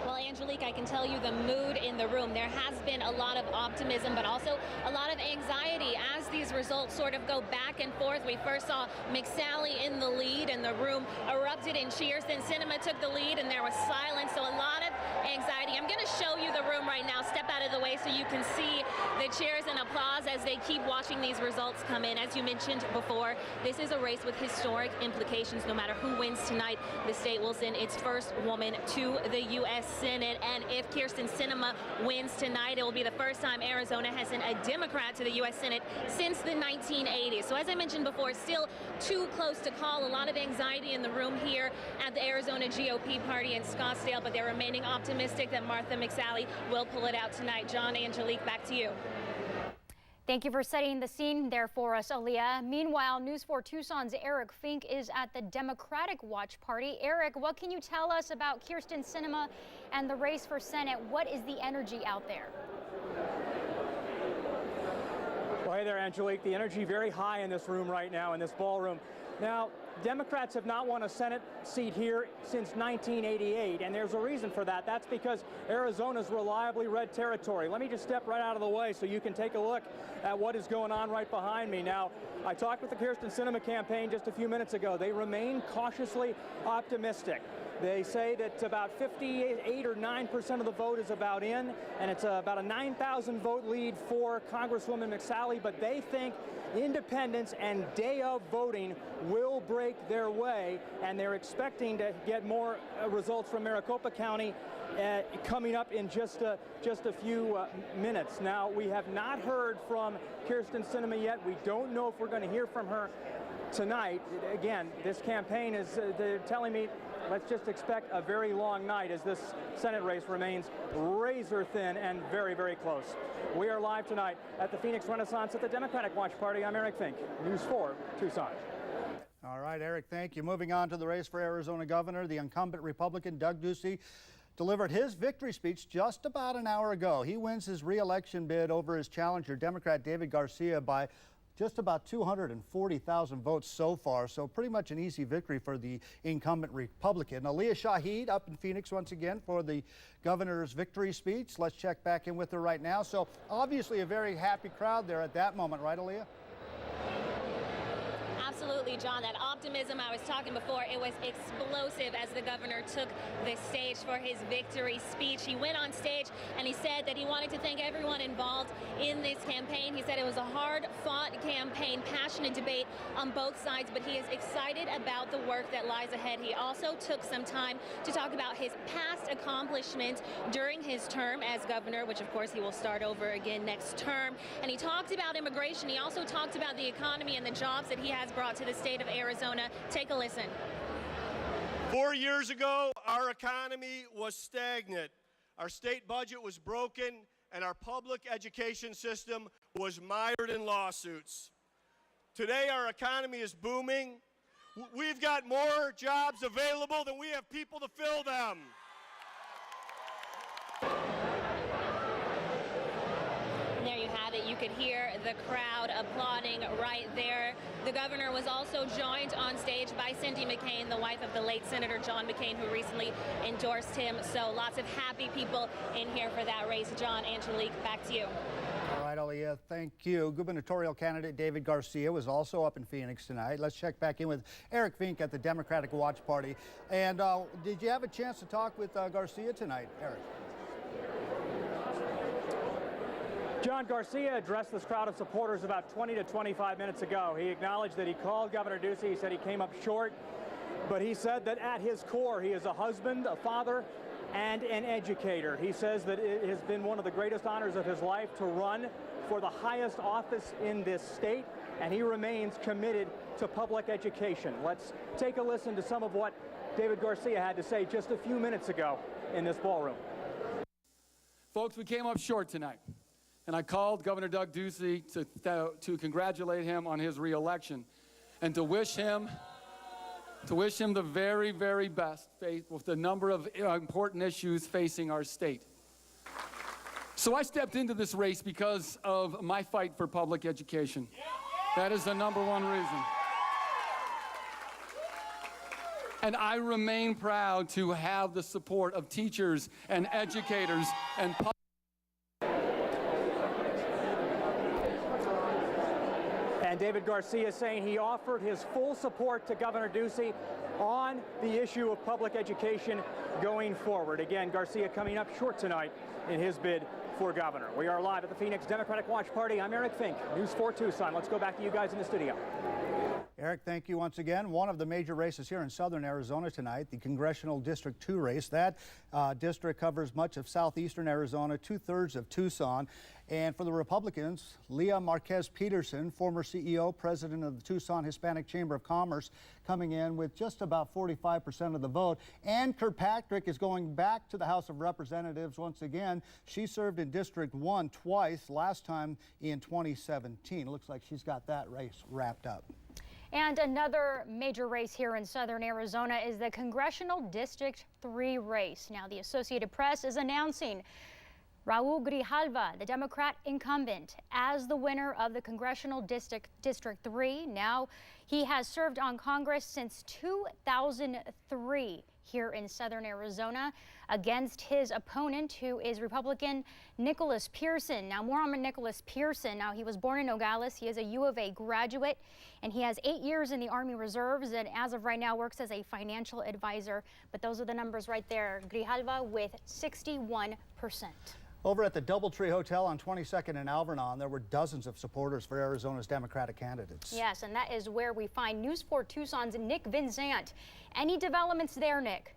Well, Angelique, I can tell you the mood in the room. There has been a lot of optimism, but also a lot of anxiety as these results sort of go back and forth. We first saw Mcsally in the lead, and the room erupted in cheers. Then Sinema took the lead, and there was silence. So a lot of anxiety. I'm going to show you the room right now. Step out of the way so you can see the cheers and applause as they keep watching these results come in. As you mentioned before, this is a race with historic implications. No matter who wins tonight, the state will send its first woman to the U.S. Senate. And if Kyrsten Sinema wins tonight, it will be the first time Arizona has sent a Democrat to the U.S. Senate since the 1980s. So as I mentioned before, still too close to call. A lot of anxiety in the room here at the Arizona GOP party in Scottsdale, but they're remaining optimistic that Martha Mcsally will pull it out tonight. John, Angelique, back to you. Thank you for setting the scene there for us, Aliyah. Meanwhile, News 4 Tucson's Eric Fink is at the Democratic Watch Party. Eric, what can you tell us about Kyrsten Sinema and the race for Senate? What is the energy out there? Well, hey there, Angelique. The energy very high in this room right now, in this ballroom. Now, Democrats have not won a Senate seat here since 1988, and there's a reason for that. That's because Arizona's reliably red territory. Let me just step right out of the way so you can take a look at what is going on right behind me. Now, I talked with the Kyrsten Sinema campaign just a few minutes ago. They remain cautiously optimistic. They say that about 58 or 9% of the vote is about in, and it's about a 9,000 vote lead for Congresswoman Mcsally, but they think independents and day of voting will break their way, and they're expecting to get more results from Maricopa County coming up in just a few minutes. Now, we have not heard from Kyrsten Sinema yet. We don't know if we're going to hear from her tonight. Again, this campaign is they're telling me let's just expect a very long night as this Senate race remains razor thin and very, very close. We are live tonight at the Phoenix Renaissance at the Democratic Watch Party. I'm Eric Fink, News 4 Tucson. All right, Eric, thank you. Moving on to the race for Arizona governor, the incumbent Republican Doug Ducey delivered his victory speech just about an hour ago. He wins his re-election bid over his challenger, Democrat David Garcia, by just about 240,000 votes so far, so pretty much an easy victory for the incumbent Republican. Aliyah Shahid up in Phoenix once again for the governor's victory speech. Let's check back in with her right now. So obviously a very happy crowd there at that moment, right, Aliyah? Absolutely, John. That optimism I was talking before, it was explosive as the governor took the stage for his victory speech. He went on stage and he said that he wanted to thank everyone involved in this campaign. He said it was a hard-fought campaign, passionate debate on both sides, but he is excited about the work that lies ahead. He also took some time to talk about his past accomplishments during his term as governor, which of course he will start over again next term. And he talked about immigration. He also talked about the economy and the jobs that he has brought to the state of Arizona. Take a listen. 4 years ago, our economy was stagnant. Our state budget was broken, and our public education system was mired in lawsuits. Today, our economy is booming. We've got more jobs available than we have people to fill them. There you have it. You could hear the crowd applauding right there. The governor was also joined on stage by Cindy McCain, the wife of the late Senator John McCain, who recently endorsed him. So lots of happy people in here for that race. John, Angelique, back to you. All right, Talia. Thank you. Gubernatorial candidate David Garcia was also up in Phoenix tonight. Let's check back in with Eric Fink at the Democratic Watch Party. And did you have a chance to talk with Garcia tonight, Eric? John, Garcia addressed this crowd of supporters about 20 to 25 minutes ago. He acknowledged that he called Governor Ducey. He said he came up short, but he said that at his core, he is a husband, a father, and an educator. He says that it has been one of the greatest honors of his life to run for the highest office in this state, and he remains committed to public education. Let's take a listen to some of what David Garcia had to say just a few minutes ago in this ballroom. Folks, we came up short tonight, and I called Governor Doug Ducey to congratulate him on his reelection and to wish him the very, very best with the number of important issues facing our state. So I stepped into this race because of my fight for public education. That is the number one reason. And I remain proud to have the support of teachers and educators and public. And David Garcia saying he offered his full support to Governor Ducey on the issue of public education going forward. Again, Garcia coming up short tonight in his bid for governor. We are live at the Phoenix Democratic Watch Party. I'm Eric Fink, News 4 Tucson. Let's go back to you guys in the studio. Eric, thank you once again. One of the major races here in southern Arizona tonight, the Congressional District 2 race. That district covers much of southeastern Arizona, 2/3 of Tucson. And for the Republicans, Leah Marquez Peterson, former CEO, president of the Tucson Hispanic Chamber of Commerce, coming in with just about 45% of the vote. Ann Kirkpatrick is going back to the House of Representatives once again. She served in District 1 twice, last time in 2017. It looks like she's got that race wrapped up. And another major race here in southern Arizona is the Congressional District 3 race. Now, the Associated Press is announcing Raul Grijalva, the Democrat incumbent, as the winner of the Congressional District 3. Now, he has served on Congress since 2003 here in southern Arizona against his opponent, who is Republican Nicholas Pearson. Now, more on Nicholas Pearson. Now, he was born in Nogales. He is a U of A graduate, and he has 8 years in the Army Reserves, and as of right now works as a financial advisor. But those are the numbers right there. Grijalva with 61%. Over at the Doubletree Hotel on 22nd and Alvernon, there were dozens of supporters for Arizona's Democratic candidates. Yes, and that is where we find News 4 Tucson's Nick Vinzant. Any developments there, Nick?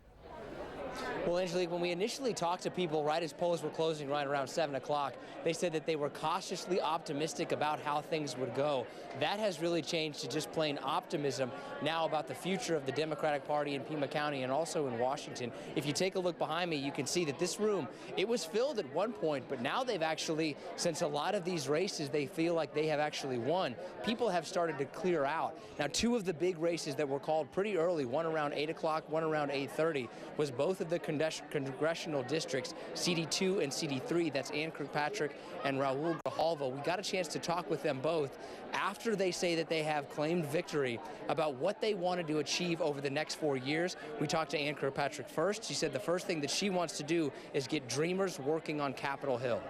Well, Angelique, when we initially talked to people right as polls were closing right around 7 o'clock, they said that they were cautiously optimistic about how things would go. That has really changed to just plain optimism now about the future of the Democratic Party in Pima County and also in Washington. If you take a look behind me, you can see that this room, it was filled at one point, but now they've actually, since a lot of these races, they feel like they have actually won. People have started to clear out. Now, two of the big races that were called pretty early, one around 8 o'clock, one around 8:30, was both of the congressional districts, CD2 and CD3. That's Ann Kirkpatrick and Raul Grijalva. We got a chance to talk with them both after they say that they have claimed victory about what they wanted to achieve over the next 4 years. We talked to Ann Kirkpatrick first. She said the first thing that she wants to do is get Dreamers working on Capitol Hill.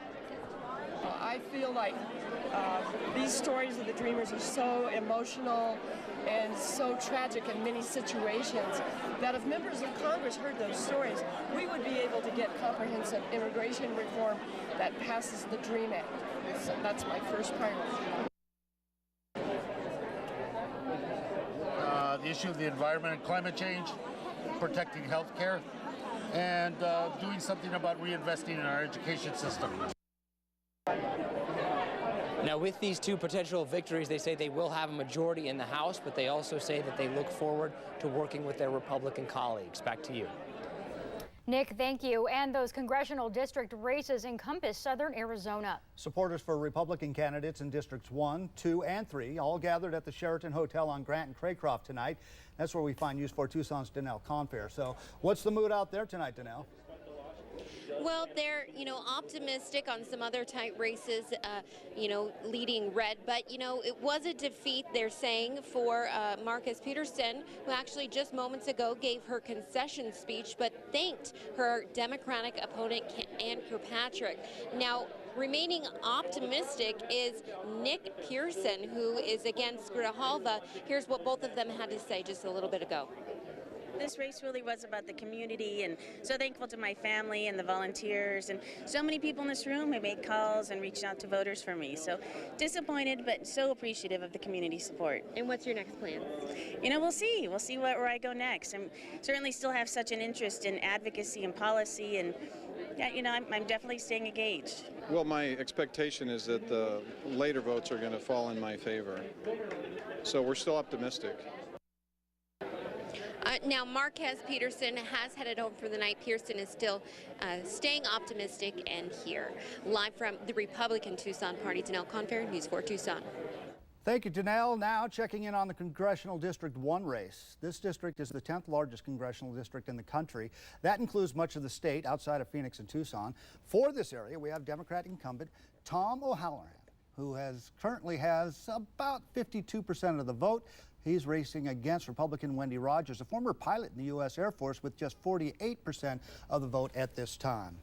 I feel like these stories of the Dreamers are so emotional and so tragic in many situations that if members of Congress heard those stories, we would be able to get comprehensive immigration reform that passes the DREAM Act. So that's my first priority. The issue of the environment and climate change, protecting health care, and doing something about reinvesting in our education system. Now, with these two potential victories, they say they will have a majority in the House, but they also say that they look forward to working with their Republican colleagues. Back to you. Nick, thank you. And those congressional district races encompass southern Arizona. Supporters for Republican candidates in Districts 1, 2, and 3 all gathered at the Sheraton Hotel on Grant and Craycroft tonight. That's where we find News 4 Tucson's Danelle Confair. So what's the mood out there tonight, Danelle? Well, they're, optimistic on some other tight races, leading red. But, it was a defeat, they're saying, for Marcus Peterson, who actually just moments ago gave her concession speech, but thanked her Democratic opponent, Ann Kirkpatrick. Now, remaining optimistic is Nick Kyrsten, who is against Grijalva. Here's what both of them had to say just a little bit ago. This race really was about the community, and so thankful to my family and the volunteers and so many people in this room who made calls and reached out to voters for me. So disappointed, but so appreciative of the community support. And what's your next plan? We'll see. We'll see where I go next. I certainly still have such an interest in advocacy and policy, and I'm definitely staying engaged. Well, my expectation is that the later votes are going to fall in my favor. So we're still optimistic. Now, Marquez Peterson has headed home for the night. Kyrsten is still staying optimistic and here. Live from the Republican Tucson Party, Danelle Confair, News 4 Tucson. Thank you, Danelle. Now checking in on the Congressional District 1 race. This district is the 10th largest congressional district in the country. That includes much of the state outside of Phoenix and Tucson. For this area, we have Democrat incumbent Tom O'Halloran, who currently has about 52% of the vote. He's racing against Republican Wendy Rogers, a former pilot in the U.S. Air Force, with just 48% of the vote at this time.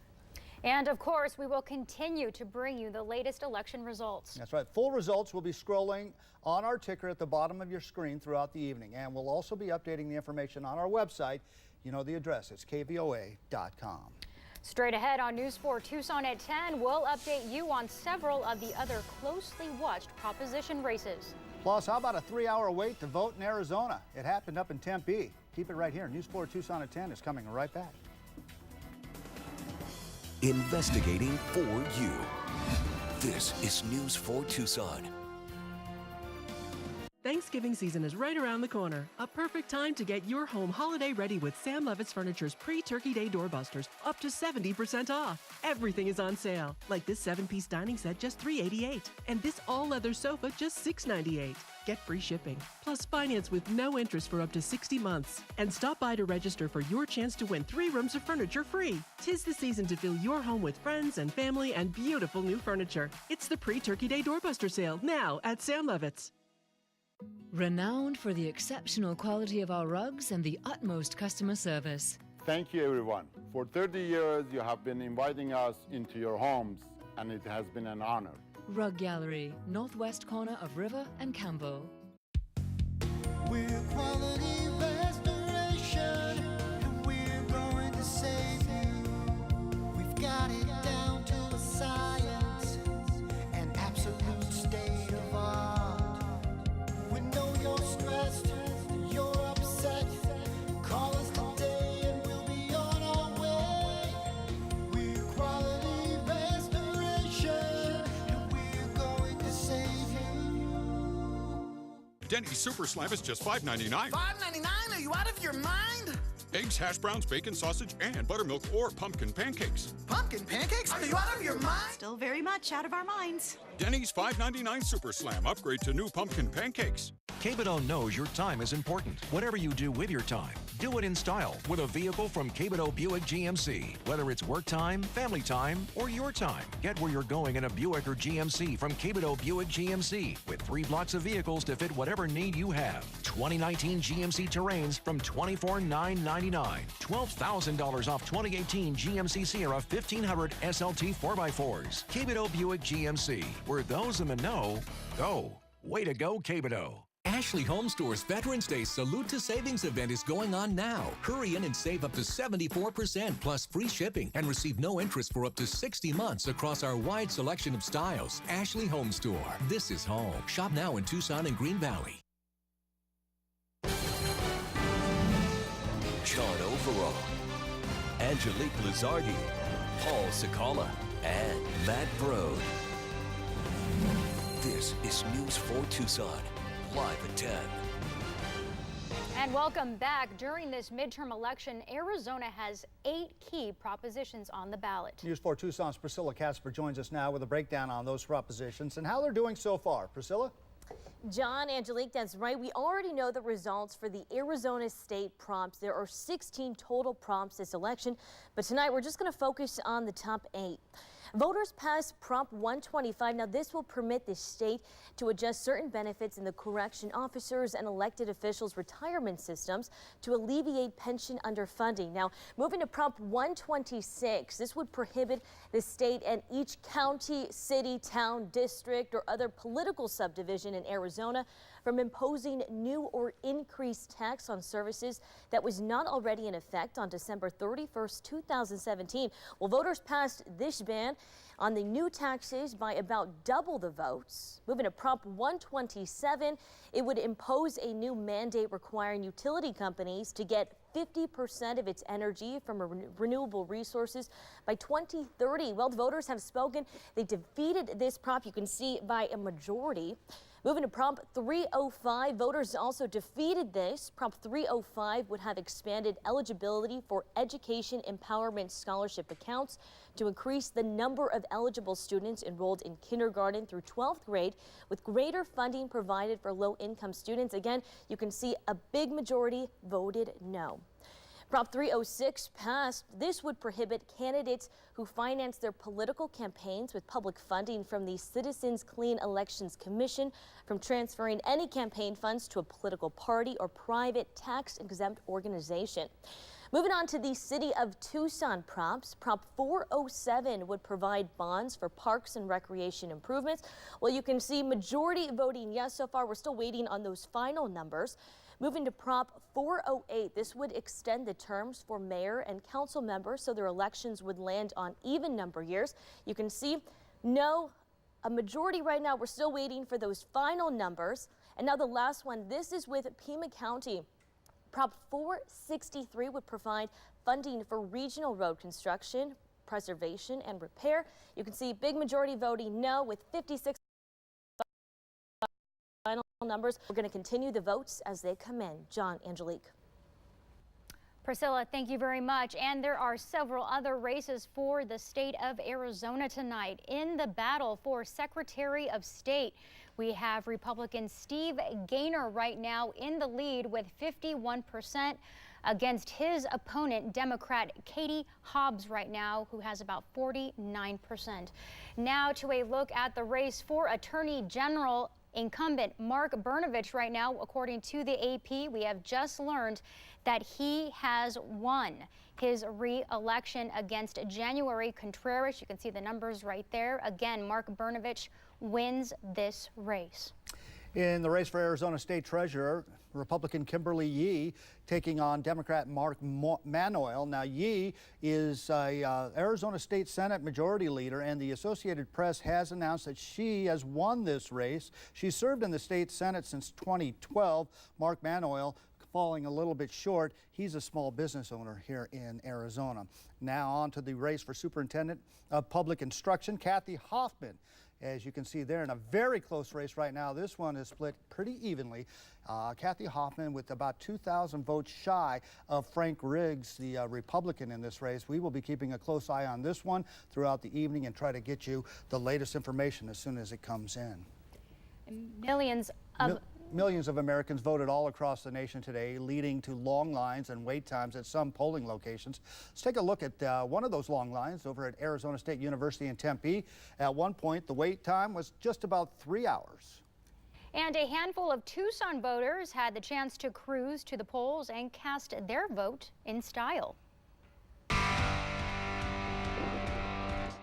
And of course, we will continue to bring you the latest election results. That's right. Full results will be scrolling on our ticker at the bottom of your screen throughout the evening. And we'll also be updating the information on our website. You know the address. It's KVOA.com. Straight ahead on News 4 Tucson at 10, we'll update you on several of the other closely watched proposition races. Plus, how about a 3-hour wait to vote in Arizona? It happened up in Tempe. Keep it right here. News 4 Tucson at 10 is coming right back. Investigating for you. This is News 4 Tucson. Thanksgiving season is right around the corner. A perfect time to get your home holiday ready with Sam Levitt's Furniture's pre-Turkey Day doorbusters, up to 70% off. Everything is on sale, like this 7-piece dining set, just $388, and this all-leather sofa, just $698. Get free shipping, plus finance with no interest for up to 60 months. And stop by to register for your chance to win 3 rooms of furniture free. 'Tis the season to fill your home with friends and family and beautiful new furniture. It's the pre-Turkey Day doorbuster sale, now at Sam Levitt's. Renowned for the exceptional quality of our rugs and the utmost customer service. Thank you, everyone. For 30 years, you have been inviting us into your homes, and it has been an honor. Rug Gallery, northwest corner of River and Campbell. We're quality restoration, and we're going to save you. We've got it down to a science, an absolute state of art. We know you're stressed, you're upset. Call us today and we'll be on our way. We're quality restoration, and we're going to save you. Denny's Super Slam is just $5.99. $5.99? Are you out of your mind? Eggs, hash browns, bacon, sausage, and buttermilk or pumpkin pancakes. Pumpkin pancakes? Are you out of your mind? Still very much out of our minds. Denny's $5.99 Super Slam. Upgrade to new pumpkin pancakes. KVOA knows your time is important. Whatever you do with your time, do it in style with a vehicle from KVOA Buick GMC. Whether it's work time, family time, or your time, get where you're going in a Buick or GMC from KVOA Buick GMC with 3 blocks of vehicles to fit whatever need you have. 2019 GMC Terrains from $24,999. $12,000 off 2018 GMC Sierra 1500 SLT 4x4s. KVOA Buick GMC, where those in the know go. Way to go, KVOA. Ashley Home Store's Veterans Day Salute to Savings event is going on now. Hurry in and save up to 74% plus free shipping and receive no interest for up to 60 months across our wide selection of styles. Ashley Home Store. This is home. Shop now in Tucson and Green Valley. John Overall, Angelique Lizardi, Paul Sakala, and Matt Brode. This is News 4 Tucson, live at 10. And welcome back. During this midterm election, Arizona has 8 key propositions on the ballot. News 4 Tucson's Priscilla Casper joins us now with a breakdown on those propositions and how they're doing so far. Priscilla? John, Angelique, that's right. We already know the results for the Arizona state prompts. There are 16 total prompts this election, but tonight we're just going to focus on the top 8. Voters passed Prop 125. Now, this will permit the state to adjust certain benefits in the correction officers and elected officials' retirement systems to alleviate pension underfunding. Now, moving to Prop 126, this would prohibit the state and each county, city, town, district, or other political subdivision in Arizona from imposing new or increased tax on services that was not already in effect on December 31st, 2017. Well, voters passed this ban on the new taxes by about double the votes. Moving to Prop 127, it would impose a new mandate requiring utility companies to get 50% of its energy from renewable resources by 2030. Well, the voters have spoken. They defeated this prop, you can see, by a majority. Moving to Prop 305, voters also defeated this. Prop 305 would have expanded eligibility for education empowerment scholarship accounts to increase the number of eligible students enrolled in kindergarten through 12th grade, with greater funding provided for low-income students. Again, you can see a big majority voted no. Prop 306 passed. This would prohibit candidates who finance their political campaigns with public funding from the Citizens Clean Elections Commission from transferring any campaign funds to a political party or private tax-exempt organization. Moving on to the City of Tucson props, Prop 407 would provide bonds for parks and recreation improvements. Well, you can see majority voting yes so far. We're still waiting on those final numbers. Moving to Prop 408, this would extend the terms for mayor and council members so their elections would land on even number years. You can see no, a majority right now. We're still waiting for those final numbers. And now the last one, this is with Pima County. Prop 463 would provide funding for regional road construction, preservation, and repair. You can see big majority voting no with 56 final numbers. We're going to continue the votes as they come in. John, Angelique. Priscilla, thank you very much. And there are several other races for the state of Arizona tonight. In the battle for Secretary of State, we have Republican Steve Gaynor right now in the lead with 51% against his opponent, Democrat Katie Hobbs right now, who has about 49%. Now to a look at the race for Attorney General. Incumbent Mark Brnovich right now, according to the AP, we have just learned that he has won his re-election against January Contreras. You can see the numbers right there. Again, Mark Brnovich wins this race. In the race for Arizona State Treasurer, Republican Kimberly Yee taking on Democrat Mark Manoel. Now, Yee is a Arizona State Senate Majority Leader, and the Associated Press has announced that she has won this race. She served in the state Senate since 2012. Mark Manoel falling a little bit short. He's a small business owner here in Arizona. Now on to the race for Superintendent of Public Instruction, Kathy Hoffman. As you can see there, in a very close race right now. This one is split pretty evenly. Kathy Hoffman with about 2,000 votes shy of Frank Riggs, the Republican in this race. We will be keeping a close eye on this one throughout the evening and try to get you the latest information as soon as it comes in. Millions of Americans voted all across the nation today, leading to long lines and wait times at some polling locations. Let's take a look at one of those long lines over at Arizona State University in Tempe. At one point, the wait time was just about 3 hours. And a handful of Tucson voters had the chance to cruise to the polls and cast their vote in style.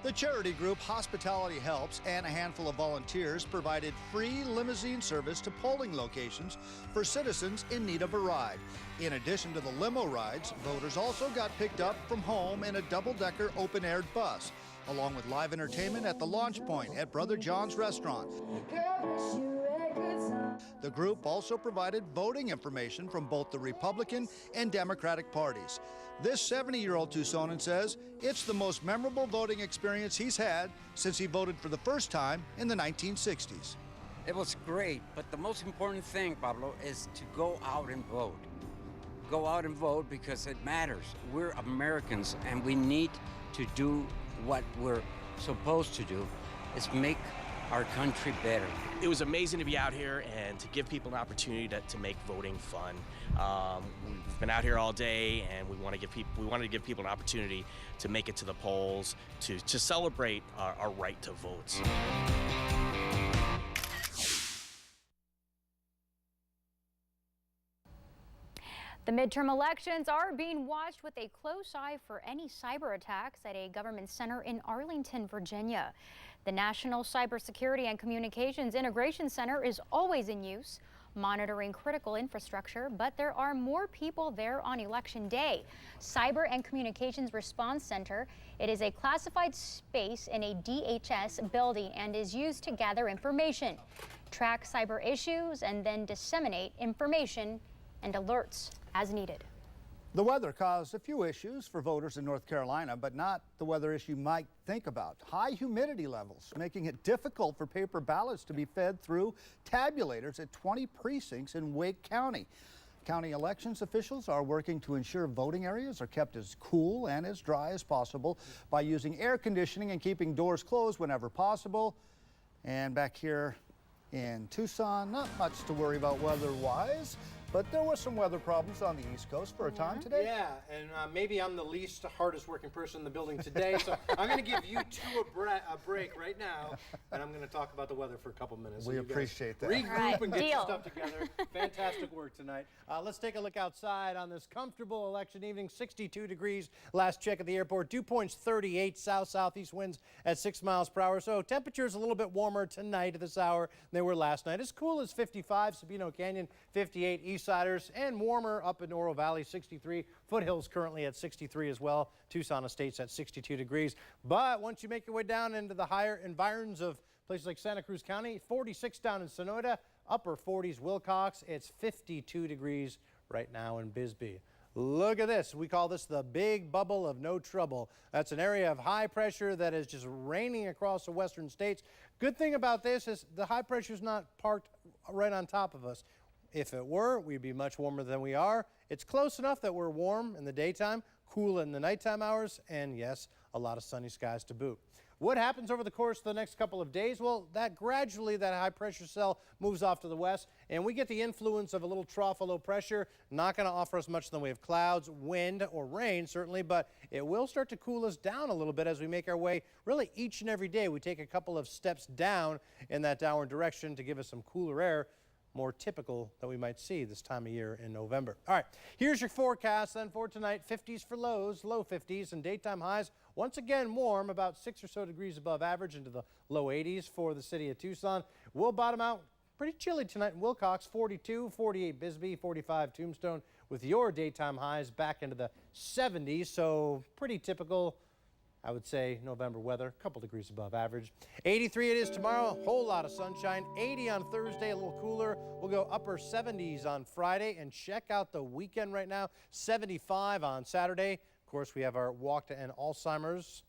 The charity group Hospitality Helps and a handful of volunteers provided free limousine service to polling locations for citizens in need of a ride. In addition to the limo rides, voters also got picked up from home in a double-decker open-aired bus, along with live entertainment at the launch point at Brother John's restaurant. The group also provided voting information from both the Republican and Democratic parties. This 70-year-old Tucsonan says it's the most memorable voting experience he's had since he voted for the first time in the 1960s. It was great, but the most important thing, Pablo, is to go out and vote. Go out and vote because it matters. We're Americans and we need to do what we're supposed to do, is make our country better. It was amazing to be out here and to give people an opportunity to make voting fun. We've been out here all day, and we wanted to give people an opportunity to make it to the polls, to celebrate our right to vote. The midterm elections are being watched with a close eye for any cyber attacks at a government center in Arlington, Virginia. The National Cybersecurity and Communications Integration Center is always in use, monitoring critical infrastructure, but there are more people there on Election Day. Cyber and Communications Response Center, it is a classified space in a DHS building and is used to gather information, track cyber issues, and then disseminate information and alerts as needed. The weather caused a few issues for voters in North Carolina, but not the weather issue you might think about. High humidity levels, making it difficult for paper ballots to be fed through tabulators at 20 precincts in Wake County. County elections officials are working to ensure voting areas are kept as cool and as dry as possible by using air conditioning and keeping doors closed whenever possible. And back here in Tucson, not much to worry about weather-wise. But there were some weather problems on the East Coast for a time today. Yeah, and maybe I'm the least hardest working person in the building today, so I'm going to give you two a break right now, and I'm going to talk about the weather for a couple minutes. We appreciate that. Regroup and get your stuff together. Fantastic work tonight. Let's take a look outside on this comfortable election evening. 62 degrees. Last check at the airport. Dew points 38. South-southeast winds at 6 miles per hour. So temperatures a little bit warmer tonight at this hour than they were last night. As cool as 55. Sabino Canyon 58. Eastsiders, and warmer up in Oro Valley 63. Foothills currently at 63 as well. Tucson Estates at 62 degrees. But once you make your way down into the higher environs of places like Santa Cruz County, 46 down in Sonora, upper 40s Wilcox. It's 52 degrees right now in Bisbee. Look at this. We call this the big bubble of no trouble. That's an area of high pressure that is just raining across the western states. Good thing about this is the high pressure is not parked right on top of us. If it were, we'd be much warmer than we are. It's close enough that we're warm in the daytime, cool in the nighttime hours, and yes, a lot of sunny skies to boot. What happens over the course of the next couple of days? Well, that high pressure cell moves off to the west, and we get the influence of a little trough of low pressure. Not going to offer us much in the way of clouds, wind, or rain, certainly, but it will start to cool us down a little bit as we make our way. Really, each and every day, we take a couple of steps down in that downward direction to give us some cooler air, more typical that we might see this time of year in November. All right, here's your forecast then for tonight. 50s for lows, low 50s, and daytime highs. Once again, warm, about 6 or so degrees above average, into the low 80s for the city of Tucson. We'll bottom out pretty chilly tonight in Wilcox, 42, 48 Bisbee, 45 Tombstone, with your daytime highs back into the 70s. So pretty typical, I would say, November weather, a couple degrees above average. 83 it is tomorrow, a whole lot of sunshine. 80 on Thursday, a little cooler. We'll go upper 70s on Friday, and check out the weekend right now. 75 on Saturday. Of course, we have our walk to end Alzheimer's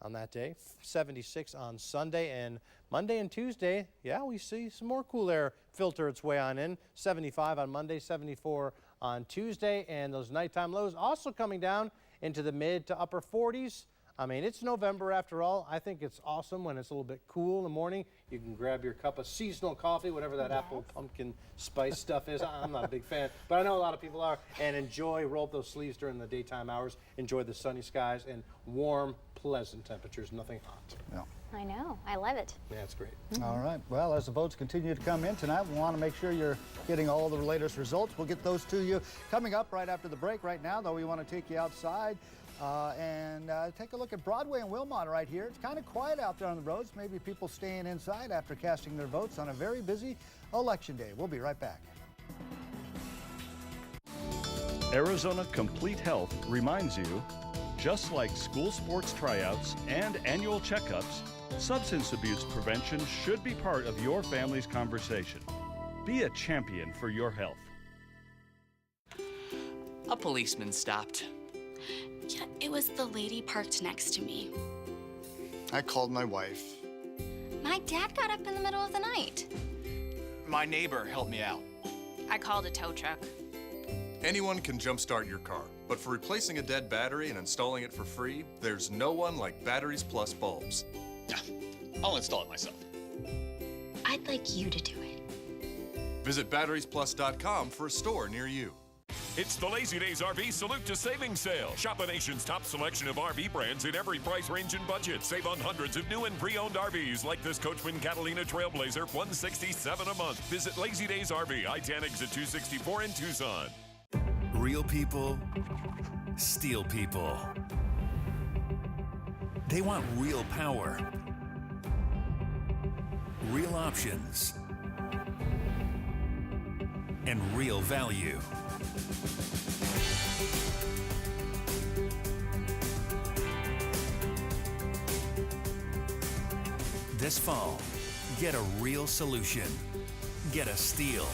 on that day. 76 on Sunday, and Monday and Tuesday, yeah, we see some more cool air filter its way on in. 75 on Monday, 74 on Tuesday, and those nighttime lows also coming down into the mid to upper 40s. I mean, it's November after all. I think it's awesome when it's a little bit cool in the morning. You can grab your cup of seasonal coffee, whatever that apple pumpkin spice stuff is. I'm not a big fan, but I know a lot of people are. And enjoy, roll up those sleeves during the daytime hours. Enjoy the sunny skies and warm, pleasant temperatures, nothing hot. Yeah. I know. I love it. Yeah, it's great. All right. Well, as the votes continue to come in tonight, we want to make sure you're getting all the latest results. We'll get those to you coming up right after the break. Right now, though, we want to take you outside and take a look at Broadway and Wilmot right here. It's kind of quiet out there on the roads. Maybe people staying inside after casting their votes on a very busy election day. We'll be right back. Arizona Complete Health reminds you, just like school sports tryouts and annual checkups, substance abuse prevention should be part of your family's conversation. Be a champion for your health. A policeman stopped. Yeah, it was the lady parked next to me. I called my wife. My dad got up in the middle of the night. My neighbor helped me out. I called a tow truck. Anyone can jumpstart your car, but for replacing a dead battery and installing it for free, there's no one like Batteries Plus bulbs. I'll install it myself. I'd like you to do it. Visit batteriesplus.com for a store near you. It's the Lazy Days RV Salute to Savings Sale. Shop the nation's top selection of RV brands in every price range and budget. Save on hundreds of new and pre-owned RVs like this Coachman Catalina Trailblazer, $167 a month. Visit Lazy Days RV, I-10 exit 264 in Tucson. Real people, steel people. They want real power, real options, and real value. This fall, get a real solution. Get a Steel.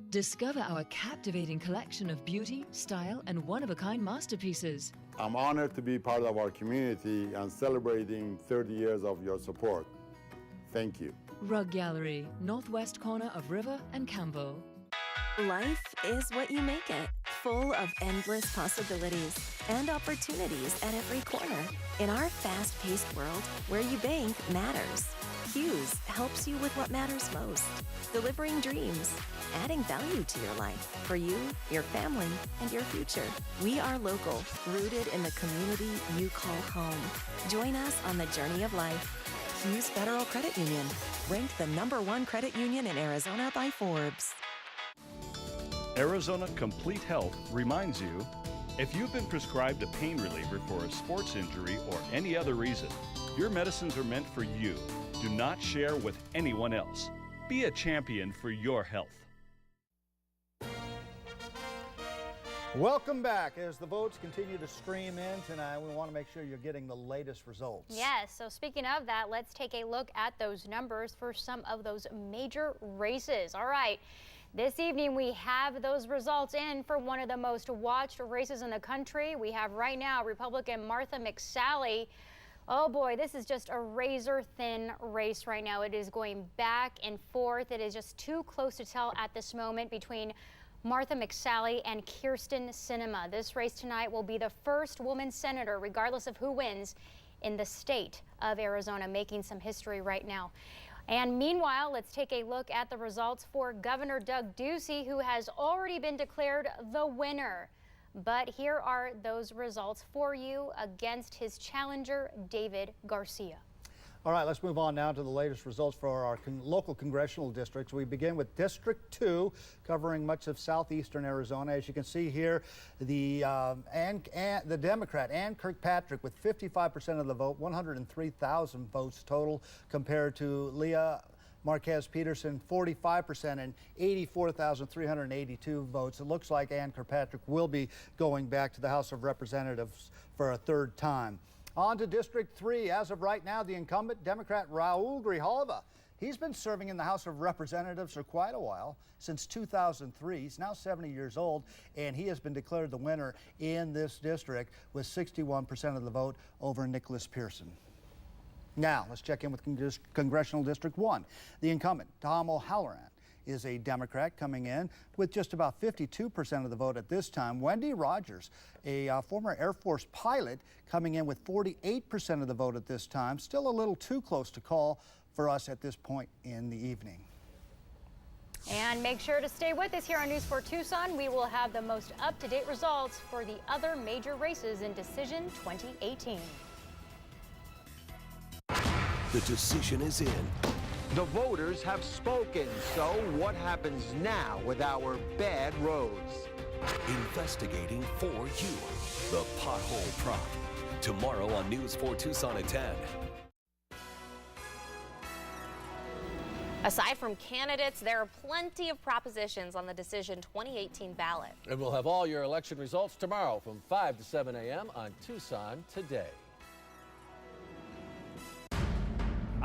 Discover our captivating collection of beauty, style, and one-of-a-kind masterpieces. I'm honored to be part of our community and celebrating 30 years of your support. Thank you. Rug Gallery, northwest corner of River and Cambo. Life is what you make it, full of endless possibilities and opportunities at every corner. In our fast-paced world, where you bank matters. Hughes helps you with what matters most, delivering dreams, adding value to your life, for you, your family, and your future. We are local, rooted in the community you call home. Join us on the journey of life. Hughes Federal Credit Union, ranked the #1 credit union in Arizona by Forbes. Arizona Complete Health reminds you, if you've been prescribed a pain reliever for a sports injury or any other reason, your medicines are meant for you. Do not share with anyone else. Be a champion for your health. Welcome back. As the votes continue to stream in tonight, we want to make sure you're getting the latest results. Yes, so speaking of that, let's take a look at those numbers for some of those major races. All right, this evening we have those results in for one of the most watched races in the country. We have right now Republican Martha Mcsally. Oh boy, this is just a razor-thin race right now. It is going back and forth. It is just too close to tell at this moment between Martha Mcsally and Kyrsten Sinema. This race tonight will be the first woman senator, regardless of who wins, in the state of Arizona, making some history right now. And meanwhile, let's take a look at the results for Governor Doug Ducey, who has already been declared the winner. But here are those results for you against his challenger, David Garcia. All right, let's move on now to the latest results for our local congressional districts. We begin with District 2, covering much of southeastern Arizona. As you can see here, the Democrat, Ann Kirkpatrick, with 55% of the vote, 103,000 votes total, compared to Leah Marquez Peterson, 45% and 84,382 votes. It looks like Ann Kirkpatrick will be going back to the House of Representatives for a third time. On to District 3. As of right now, the incumbent Democrat Raul Grijalva. He's been serving in the House of Representatives for quite a while, since 2003. He's now 70 years old, and he has been declared the winner in this district with 61% of the vote over Nicholas Pearson. Now, let's check in with Congressional District 1. The incumbent, Tom O'Halloran, is a Democrat coming in with just about 52% of the vote at this time. Wendy Rogers, a former Air Force pilot, coming in with 48% of the vote at this time. Still a little too close to call for us at this point in the evening. And make sure to stay with us here on News 4 Tucson. We will have the most up-to-date results for the other major races in Decision 2018. The decision is in. The voters have spoken, so what happens now with our bad roads? Investigating for you. The Pothole Prop. Tomorrow on News 4 Tucson at 10. Aside from candidates, there are plenty of propositions on the Decision 2018 ballot. And we'll have all your election results tomorrow from 5 to 7 a.m. on Tucson Today.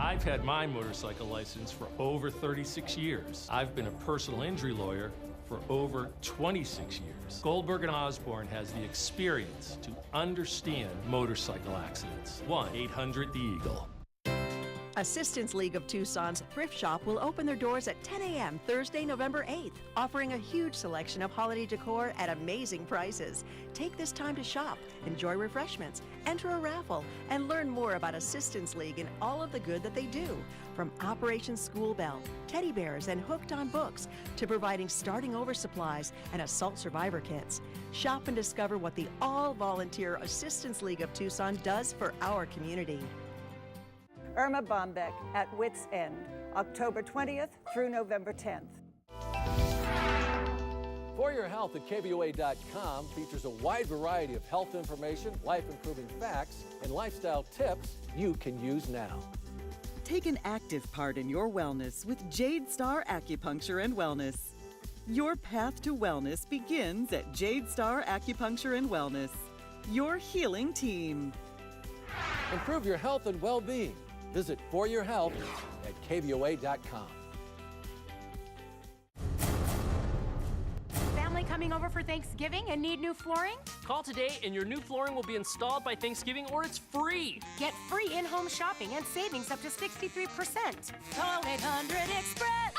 I've had my motorcycle license for over 36 years. I've been a personal injury lawyer for over 26 years. Goldberg and Osborne has the experience to understand motorcycle accidents. 1-800-THE-EAGLE. Assistance League of Tucson's Thrift Shop will open their doors at 10 a.m. Thursday, November 8th, offering a huge selection of holiday decor at amazing prices. Take this time to shop, enjoy refreshments, enter a raffle, and learn more about Assistance League and all of the good that they do. From Operation School Bell, teddy bears, and Hooked on Books, to providing starting over supplies and assault survivor kits. Shop and discover what the all-volunteer Assistance League of Tucson does for our community. Irma Bombeck at Wits End, October 20th through November 10th. For Your Health at KVOA.com features a wide variety of health information, life-improving facts, and lifestyle tips you can use now. Take an active part in your wellness with Jade Star Acupuncture and Wellness. Your path to wellness begins at Jade Star Acupuncture and Wellness, your healing team. Improve your health and well-being. Visit For Your Health at KVOA.com. Family coming over for Thanksgiving and need new flooring? Call today and your new flooring will be installed by Thanksgiving or it's free. Get free in-home shopping and savings up to 63%. Call 800-EXPRESS.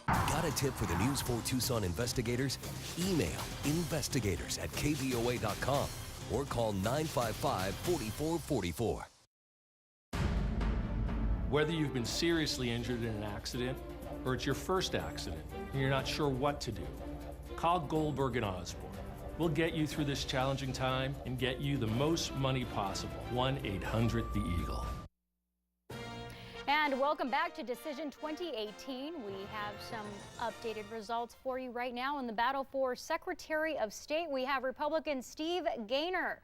Got a tip for the News 4 Tucson investigators? Email investigators@KVOA.com or call 955-4444. Whether you've been seriously injured in an accident or it's your first accident and you're not sure what to do, call Goldberg and Osborne. We'll get you through this challenging time and get you the most money possible. 1-800-THE-EAGLE. And welcome back to Decision 2018. We have some updated results for you right now in the battle for Secretary of State. We have Republican Steve Gaynor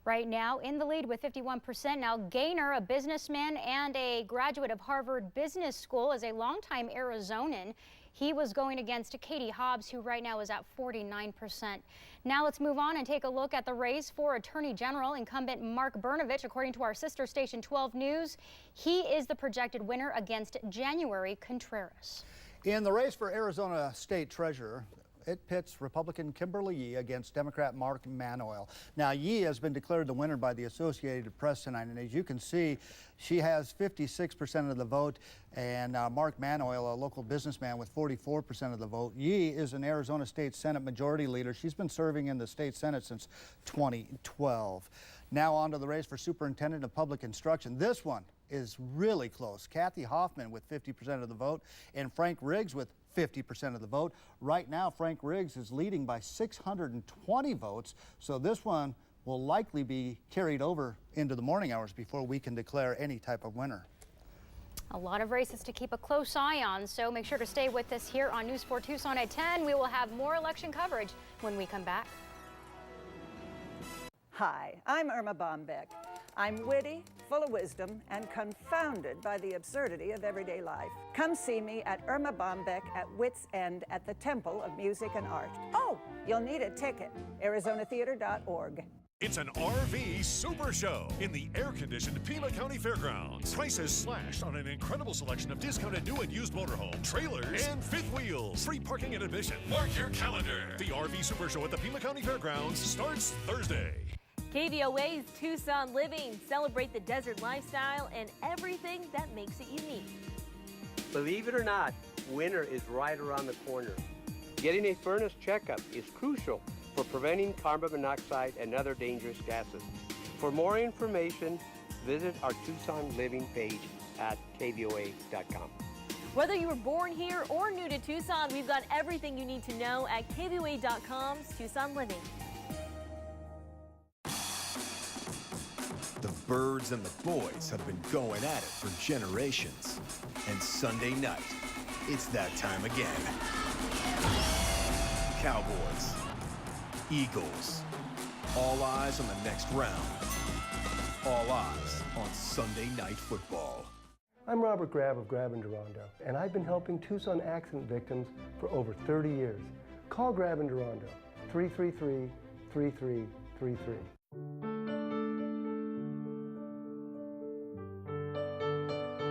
right now in the lead with 51%. Now, Gaynor, a businessman and a graduate of Harvard Business School, is a longtime Arizonan. He was going against Katie Hobbs, who right now is at 49%. Now let's move on and take a look at the race for Attorney General. Incumbent Mark Brnovich, according to our sister station 12 News, he is the projected winner against January Contreras. In the race for Arizona State Treasurer, it pits Republican Kimberly Yee against Democrat Mark Manoil. Now, Yee has been declared the winner by the Associated Press tonight, and as you can see, she has 56% of the vote, and Mark Manoil, a local businessman, with 44% of the vote. Yee is an Arizona State Senate Majority Leader. She's been serving in the state Senate since 2012. Now on to the race for Superintendent of Public Instruction. This one is really close. Kathy Hoffman with 50% of the vote, and Frank Riggs with 50% of the vote. Right now, Frank Riggs is leading by 620 votes, so this one will likely be carried over into the morning hours before we can declare any type of winner. A lot of races to keep a close eye on, so make sure to stay with us here on News 4 Tucson at 10. We will have more election coverage when we come back. Hi, I'm Irma Bombeck. I'm witty, full of wisdom, and confounded by the absurdity of everyday life. Come see me at Irma Bombeck at Wits End at the Temple of Music and Art. Oh, you'll need a ticket. ArizonaTheater.org. It's an RV Super Show in the air-conditioned Pima County Fairgrounds. Prices slashed on an incredible selection of discounted new and used motorhome, trailers, and fifth wheels. Free parking and admission. Mark your calendar. The RV Super Show at the Pima County Fairgrounds starts Thursday. KVOA's Tucson Living. Celebrate the desert lifestyle and everything that makes it unique. Believe it or not, winter is right around the corner. Getting a furnace checkup is crucial for preventing carbon monoxide and other dangerous gases. For more information, visit our Tucson Living page at KVOA.com. Whether you were born here or new to Tucson, we've got everything you need to know at KVOA.com's Tucson Living. The birds and the boys have been going at it for generations. And Sunday night, it's that time again. Cowboys, Eagles, all eyes on the next round. All eyes on Sunday Night Football. I'm Robert Grab of Grab in Durando, and I've been helping Tucson accident victims for over 30 years. Call Grab in Durando, 333-3333.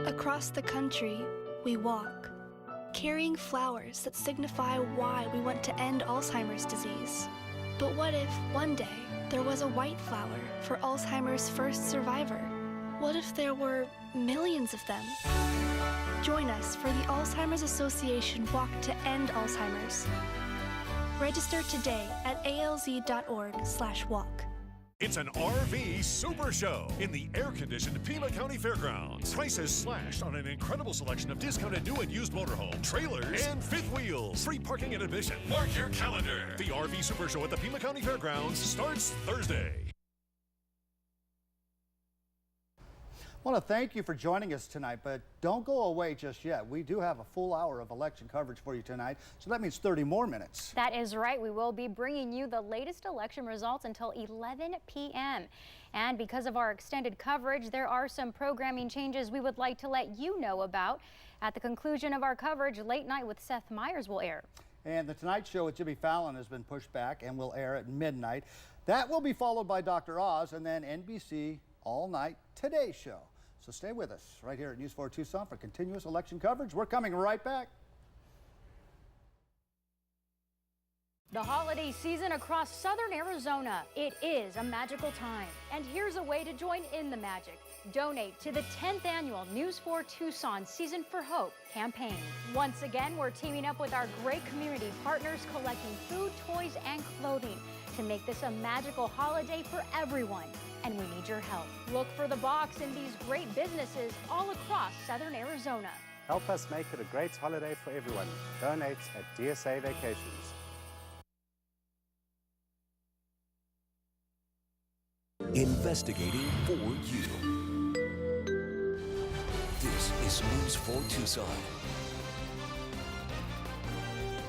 Across the country, we walk, carrying flowers that signify why we want to end Alzheimer's disease. But what if, one day, there was a white flower for Alzheimer's first survivor? What if there were millions of them. Join us for the Alzheimer's Association Walk to End Alzheimer's. Register today at alz.org/walk. It's an RV Super Show in the air-conditioned Pima County Fairgrounds. Prices slashed on an incredible selection of discounted new and used motorhome, trailers, and fifth wheels. Free parking and admission. Mark your calendar. The RV Super Show at the Pima County Fairgrounds starts Thursday. I want to thank you for joining us tonight, but don't go away just yet. We do have a full hour of election coverage for you tonight, so that means 30 more minutes. That is right. We will be bringing you the latest election results until 11 p.m. And because of our extended coverage, there are some programming changes we would like to let you know about. At the conclusion of our coverage, Late Night with Seth Meyers will air. And the Tonight Show with Jimmy Fallon has been pushed back and will air at midnight. That will be followed by Dr. Oz and then NBC All Night Today Show. So stay with us right here at News 4 Tucson for continuous election coverage. We're coming right back. The holiday season across southern Arizona. It is a magical time. And here's a way to join in the magic. Donate to the 10th annual News 4 Tucson Season for Hope campaign. Once again, we're teaming up with our great community partners collecting food, toys, and clothing to make this a magical holiday for everyone. And we need your help. Look for the box in these great businesses all across southern Arizona. Help us make it a great holiday for everyone. Donate at DSA Vacations. Investigating for you. This is News 4 Tucson.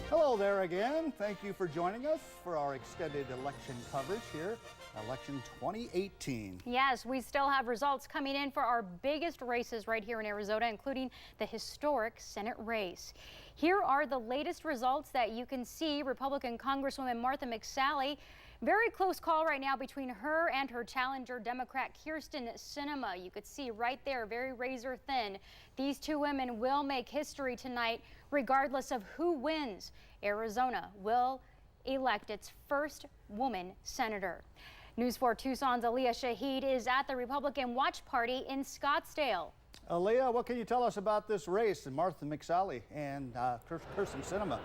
Hello there again. Thank you for joining us for our extended election coverage here, election 2018. Yes, we still have results coming in for our biggest races right here in Arizona, including the historic Senate race. Here are the latest results that you can see. Republican Congresswoman Martha Mcsally, very close call right now between her and her challenger, Democrat Kyrsten Sinema. You could see right there, very razor thin. These two women will make history tonight, regardless of who wins. Arizona will elect its first woman senator. News 4 Tucson's Aaliyah Shahid is at the Republican Watch Party in Scottsdale. Aaliyah, what can you tell us about this race and Martha Mcsally and Kyrsten Sinema?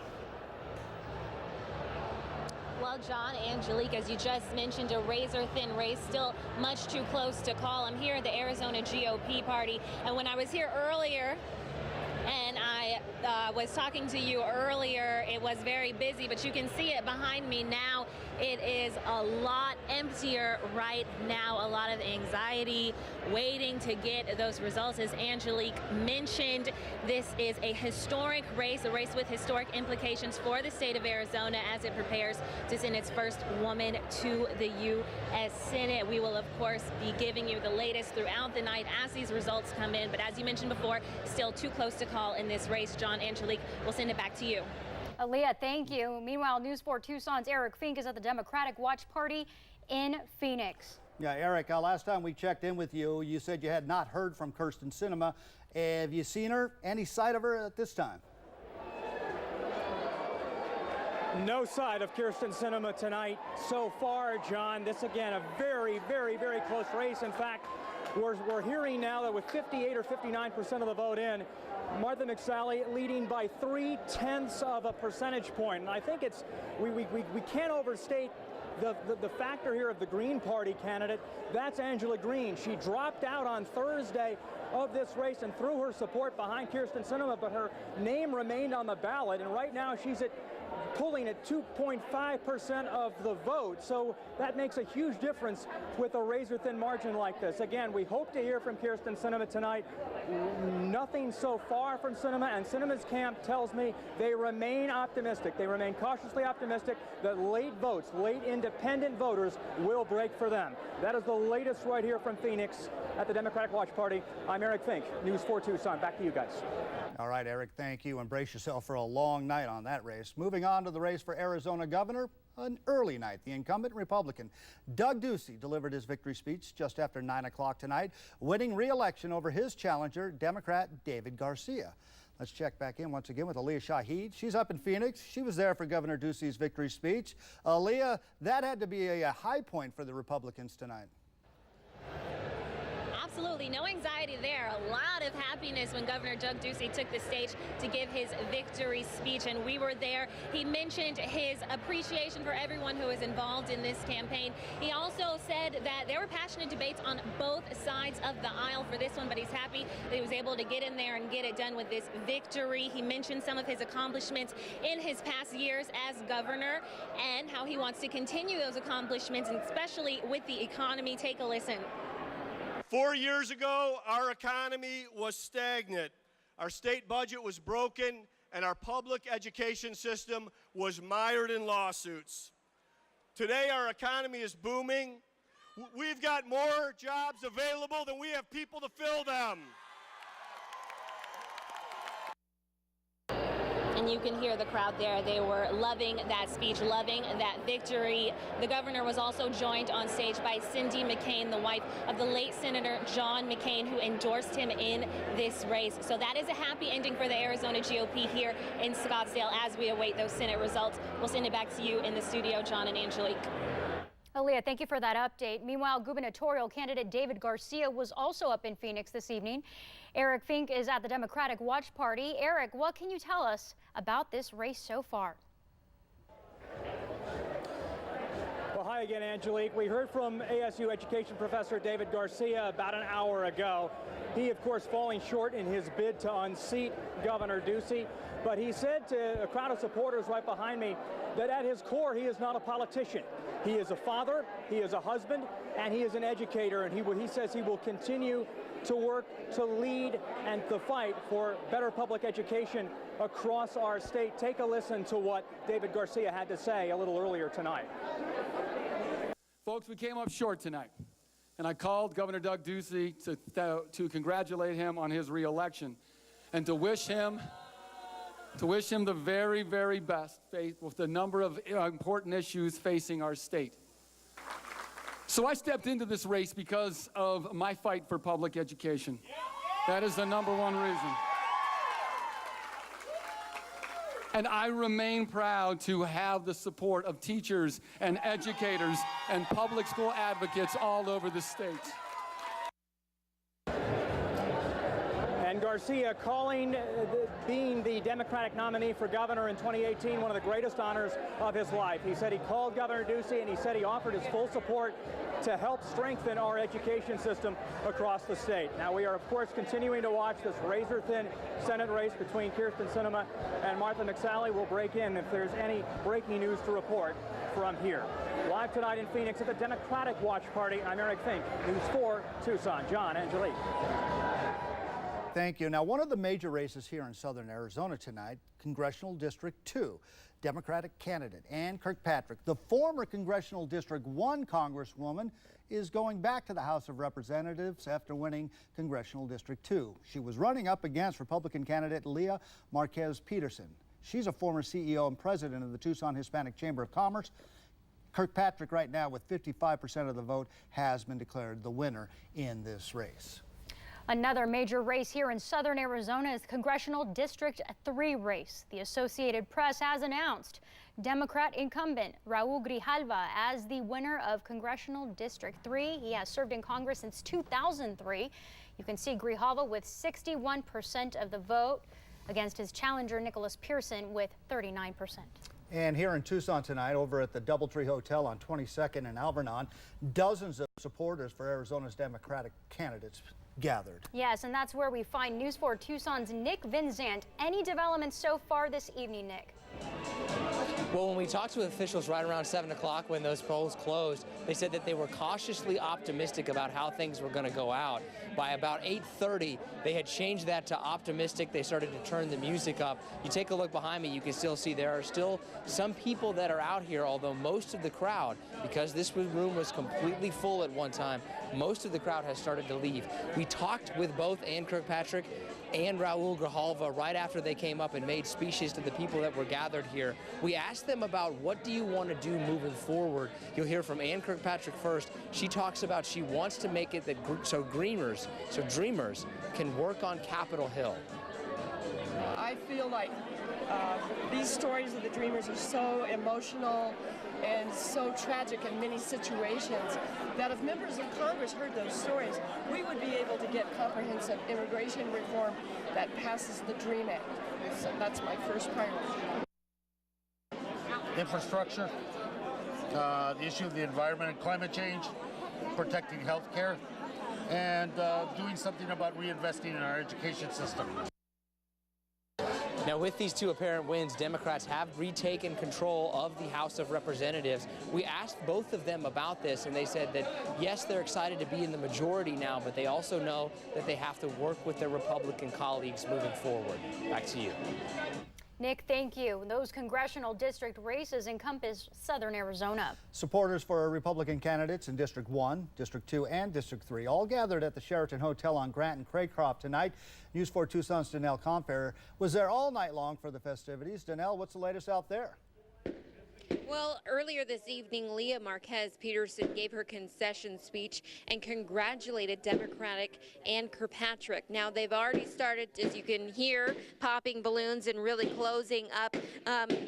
Well, John, Angelique, as you just mentioned, a razor-thin race, still much too close to call. I'm here at the Arizona GOP party, and when I was here earlier, and I was talking to you earlier, it was very busy, but you can see it behind me now. It is a lot emptier right now, a lot of anxiety, waiting to get those results. As Angelique mentioned, this is a historic race, a race with historic implications for the state of Arizona as it prepares to send its first woman to the U.S. Senate. We will, of course, be giving you the latest throughout the night as these results come in. But as you mentioned before, still too close to call in this race. John, Angelique, we'll send it back to you. Aaliyah, thank you. Meanwhile, News 4 Tucson's Eric Fink is at the Democratic Watch Party in Phoenix. Yeah, Eric, last time we checked in with you, you said you had not heard from Kyrsten Sinema. Have you seen her? Any sight of her at this time? No sight of Kyrsten Sinema tonight so far, John. This, again, a very, very, very close race. In fact, we're hearing now that with 58 or 59% of the vote in, Martha Mcsally leading by 0.3 of a percentage point. And I think it's we can't overstate the factor here of the Green Party candidate. That's Angela Green. She dropped out on Thursday of this race and threw her support behind Kyrsten Sinema, but her name remained on the ballot. And right now she's pulling at 2.5% of the vote. So that makes a huge difference with a razor-thin margin like this. Again, we hope to hear from Kyrsten Sinema tonight. Nothing so far from Sinema, and Sinema's camp tells me they remain optimistic. They remain cautiously optimistic that late votes, late independent voters will break for them. That is the latest right here from Phoenix at the Democratic Watch Party. I'm Eric Fink, News 4 Tucson. Back to you guys. All right, Eric, thank you, and brace yourself for a long night on that race. Moving on to the race for Arizona governor, an early night. The incumbent Republican Doug Ducey delivered his victory speech just after 9 o'clock tonight, winning re-election over his challenger, Democrat David Garcia. Let's check back in once again with Aaliyah Shahid. She's up in Phoenix. She was there for Governor Ducey's victory speech. Aaliyah, that had to be a high point for the Republicans tonight. absolutely. No anxiety there. A lot of happiness when Governor Doug Ducey took the stage to give his victory speech, and we were there. He mentioned his appreciation for everyone who is involved in this campaign. He also said that there were passionate debates on both sides of the aisle for this one, but he's happy that he was able to get in there and get it done with this victory. He mentioned some of his accomplishments in his past years as governor and how he wants to continue those accomplishments, and especially with the economy. Take a listen. 4 years ago, our economy was stagnant. Our state budget was broken, and our public education system was mired in lawsuits. Today, our economy is booming. We've got more jobs available than we have people to fill them. And you can hear the crowd there. They were loving that speech, loving that victory. The governor was also joined on stage by Cindy McCain, the wife of the late Senator John McCain, who endorsed him in this race. So that is a happy ending for the Arizona GOP here in Scottsdale as we await those Senate results. We'll send it back to you in the studio, John and Angelique. Aaliyah, thank you for that update. Meanwhile, gubernatorial candidate David Garcia was also up in Phoenix this evening. Eric Fink is at the Democratic Watch Party. Eric, what can you tell us about this race so far? Well, hi again, Angelique. We heard from ASU education professor David Garcia about an hour ago. He, of course, falling short in his bid to unseat Governor Ducey. But he said to a crowd of supporters right behind me that at his core, he is not a politician. He is a father, he is a husband, and he is an educator. And he says he will continue to work to lead and to fight for better public education across our state. Take a listen to what David Garcia had to say a little earlier tonight. Folks, we came up short tonight, and I called Governor Doug Ducey to congratulate him on his reelection and to wish him the very, very best with the number of important issues facing our state. So I stepped into this race because of my fight for public education. That is the number one reason. And I remain proud to have the support of teachers and educators and public school advocates all over the state. And Garcia calling being the Democratic nominee for governor in 2018 one of the greatest honors of his life. He said he called Governor Ducey and he said he offered his full support to help strengthen our education system across the state. Now we are, of course, continuing to watch this razor-thin Senate race between Kyrsten Sinema and Martha Mcsally. We'll break in if there's any breaking news to report from here. Live tonight in Phoenix at the Democratic Watch Party, I'm Eric Fink, News 4 Tucson. John, Angelique. Thank you. Now, one of the major races here in southern Arizona tonight, Congressional District 2, Democratic candidate Ann Kirkpatrick, the former Congressional District 1 Congresswoman, is going back to the House of Representatives after winning Congressional District 2. She was running up against Republican candidate Leah Marquez Peterson. She's a former CEO and president of the Tucson Hispanic Chamber of Commerce. Kirkpatrick, right now, with 55% of the vote, has been declared the winner in this race. Another major race here in southern Arizona is Congressional District 3 race. The Associated Press has announced Democrat incumbent Raul Grijalva as the winner of Congressional District 3. He has served in Congress since 2003. You can see Grijalva with 61% of the vote against his challenger Nicholas Pearson with 39%. And here in Tucson tonight, over at the Doubletree Hotel on 22nd and Alvernon, dozens of supporters for Arizona's Democratic candidates gathered. Yes, and that's where we find News 4 Tucson's Nick Vinzant. Any developments so far this evening, Nick? Well, when we talked to officials right around 7 o'clock when those polls closed, they said that they were cautiously optimistic about how things were going to go out. By about 8:30, they had changed that to optimistic. They started to turn the music up. You take a look behind me, you can still see there are still some people that are out here, although most of the crowd, because this room was completely full at one time, most of the crowd has started to leave. We talked with both Ann Kirkpatrick and Raul Grijalva right after they came up and made speeches to the people that were gathered here. We asked them about what do you want to do moving forward. You'll hear from Ann Kirkpatrick first. She talks about she wants to make it that so dreamers can work on Capitol Hill. I feel like these stories of the Dreamers are so emotional and so tragic in many situations that if members of Congress heard those stories, we would be able to get comprehensive immigration reform that passes the DREAM Act. So that's my first priority. Infrastructure, the issue of the environment and climate change, protecting health care, and doing something about reinvesting in our education system. Now, with these two apparent wins, Democrats have retaken control of the House of Representatives. We asked both of them about this, and they said that, yes, they're excited to be in the majority now, but they also know that they have to work with their Republican colleagues moving forward. Back to you. Nick, thank you. Those congressional district races encompass southern Arizona. Supporters for Republican candidates in District 1, District 2, and District 3 all gathered at the Sheraton Hotel on Grant and Craycroft tonight. News 4 Tucson's Danelle Compere was there all night long for the festivities. Danelle, what's the latest out there? Well, earlier this evening, Leah Marquez Peterson gave her concession speech and congratulated Democratic and Kirkpatrick. Now, they've already started, as you can hear, popping balloons and really closing up.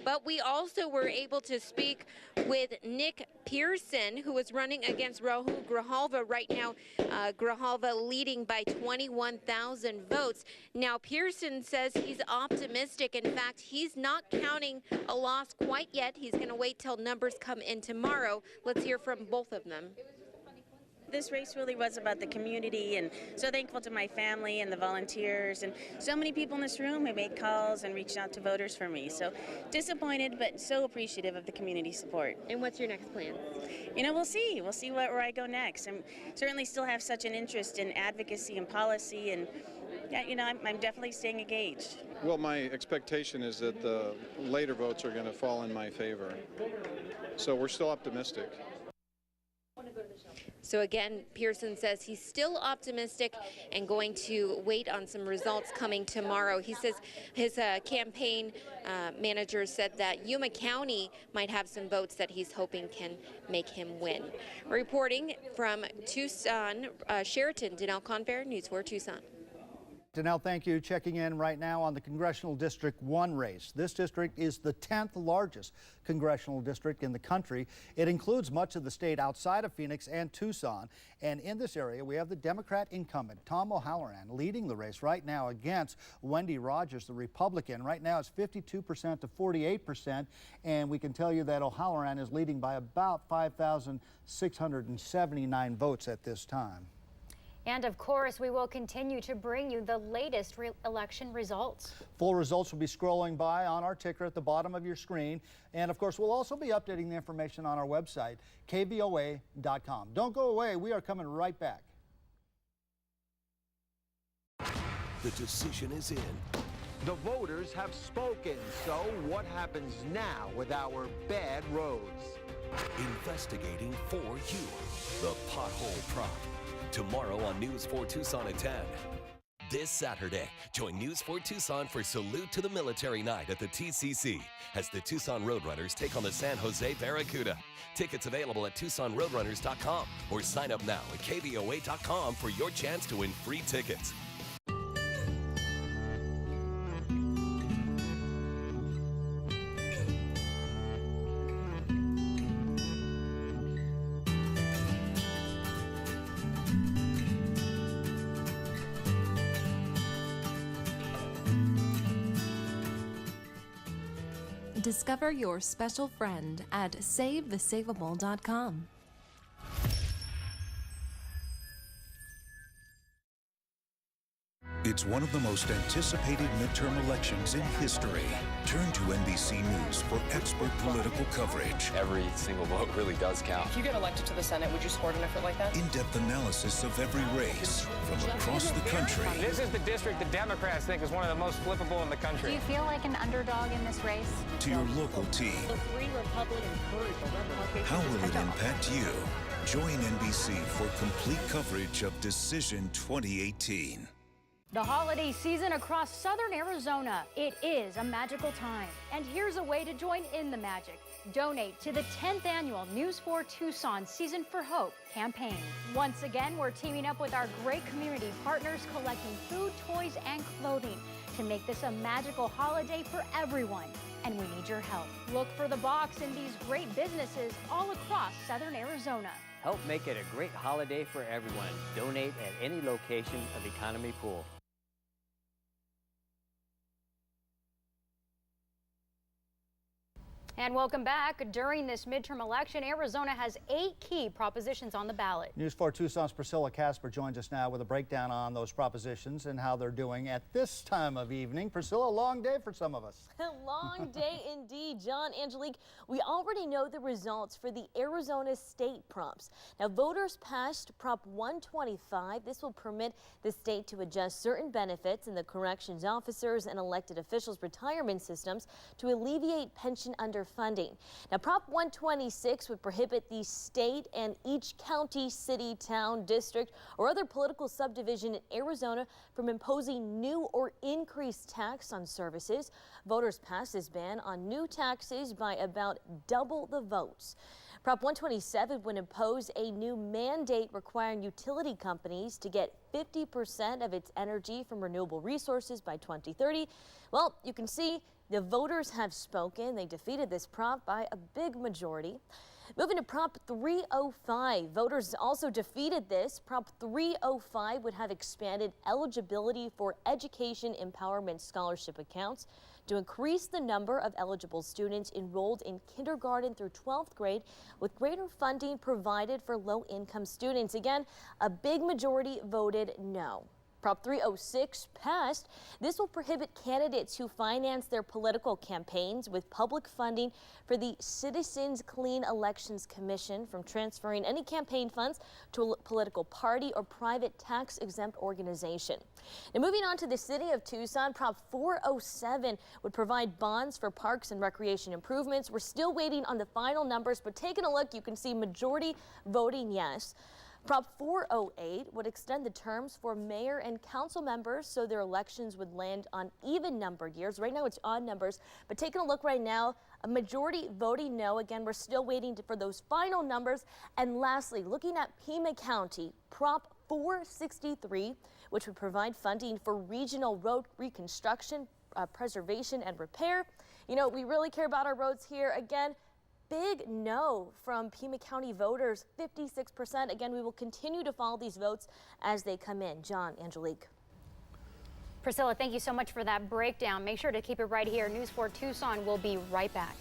But we also were able to speak with Nick Pearson, who is running against Rahul Grijalva right now. Grijalva leading by 21,000 votes. Now, Pearson says he's optimistic. In fact, he's not counting a loss quite yet. He's going to wait till numbers come in tomorrow. Let's hear from both of them. This race really was about the community, and so thankful to my family and the volunteers and so many people in this room who made calls and reached out to voters for me. So disappointed, but so appreciative of the community support. And what's your next plan? You know, we'll see. We'll see where I go next. I certainly still have such an interest in advocacy and policy, and yeah, you know, I'm definitely staying engaged. Well, my expectation is that the later votes are going to fall in my favor. So we're still optimistic. So again, Pearson says he's still optimistic and going to wait on some results coming tomorrow. He says his campaign manager said that Yuma County might have some votes that he's hoping can make him win. Reporting from Tucson, Sheraton, Danelle Compere, News 4 Tucson. Danelle, thank you. Checking in right now on the Congressional District 1 race. This district is the 10th largest congressional district in the country. It includes much of the state outside of Phoenix and Tucson. And in this area, we have the Democrat incumbent, Tom O'Halloran, leading the race right now against Wendy Rogers, the Republican. Right now, it's 52% to 48%. And we can tell you that O'Halloran is leading by about 5,679 votes at this time. And of course, we will continue to bring you the latest election results. Full results will be scrolling by on our ticker at the bottom of your screen. And of course, we'll also be updating the information on our website, KVOA.com. Don't go away. We are coming right back. The decision is in. The voters have spoken. So what happens now with our bad roads? Investigating for you. The Pothole Prop. Tomorrow on News 4 Tucson at 10. This Saturday, join News 4 Tucson for Salute to the Military Night at the TCC as the Tucson Roadrunners take on the San Jose Barracuda. Tickets available at TucsonRoadrunners.com or sign up now at KVOA.com for your chance to win free tickets. Discover your special friend at SaveTheSaveable.com. It's one of the most anticipated midterm elections in history. Turn to NBC News for expert political coverage. Every single vote really does count. If you get elected to the Senate, would you support an effort like that? In-depth analysis of every race from across the country. This is the district the Democrats think is one of the most flippable in the country. Do you feel like an underdog in this race? To your local team. The three Republicans How will it impact you? Join NBC for complete coverage of Decision 2018. The holiday season across southern Arizona. It is a magical time. And here's a way to join in the magic. Donate to the 10th annual News 4 Tucson Season for Hope campaign. Once again, we're teaming up with our great community partners collecting food, toys, and clothing to make this a magical holiday for everyone. And we need your help. Look for the box in these great businesses all across southern Arizona. Help make it a great holiday for everyone. Donate at any location of Economy Pool. And welcome back. During this midterm election, Arizona has 8 key propositions on the ballot. News 4 Tucson's Priscilla Casper joins us now with a breakdown on those propositions and how they're doing at this time of evening. Priscilla, a long day for some of us. A long day indeed, John. Angelique, we already know the results for the Arizona state prompts. Now, voters passed Prop 125. This will permit the state to adjust certain benefits in the corrections officers and elected officials' retirement systems to alleviate pension underfunding. Now, Prop 126 would prohibit the state and each county, city, town, district, or other political subdivision in Arizona from imposing new or increased tax on services. Voters passed this ban on new taxes by about double the votes. Prop 127 would impose a new mandate requiring utility companies to get 50% of its energy from renewable resources by 2030. Well, you can see the voters have spoken. They defeated this prop by a big majority. Moving to Prop 305, voters also defeated this. Prop 305 would have expanded eligibility for education empowerment scholarship accounts to increase the number of eligible students enrolled in kindergarten through 12th grade, with greater funding provided for low-income students. Again, a big majority voted no. Prop 306 passed. This will prohibit candidates who finance their political campaigns with public funding for the Citizens Clean Elections Commission from transferring any campaign funds to a political party or private tax-exempt organization. Now, moving on to the city of Tucson, Prop 407 would provide bonds for parks and recreation improvements. We're still waiting on the final numbers, but taking a look, you can see majority voting yes. Prop 408 would extend the terms for mayor and council members so their elections would land on even-numbered years. Right now it's odd numbers, but taking a look right now, a majority voting no. Again, we're still waiting for those final numbers. And lastly, looking at Pima County, Prop 463, which would provide funding for regional road reconstruction, preservation, and repair. You know, we really care about our roads here. Again, big no from Pima County voters, 56%. Again, we will continue to follow these votes as they come in. John, Angelique. Priscilla, thank you so much for that breakdown. Make sure to keep it right here. News 4 Tucson will be right back.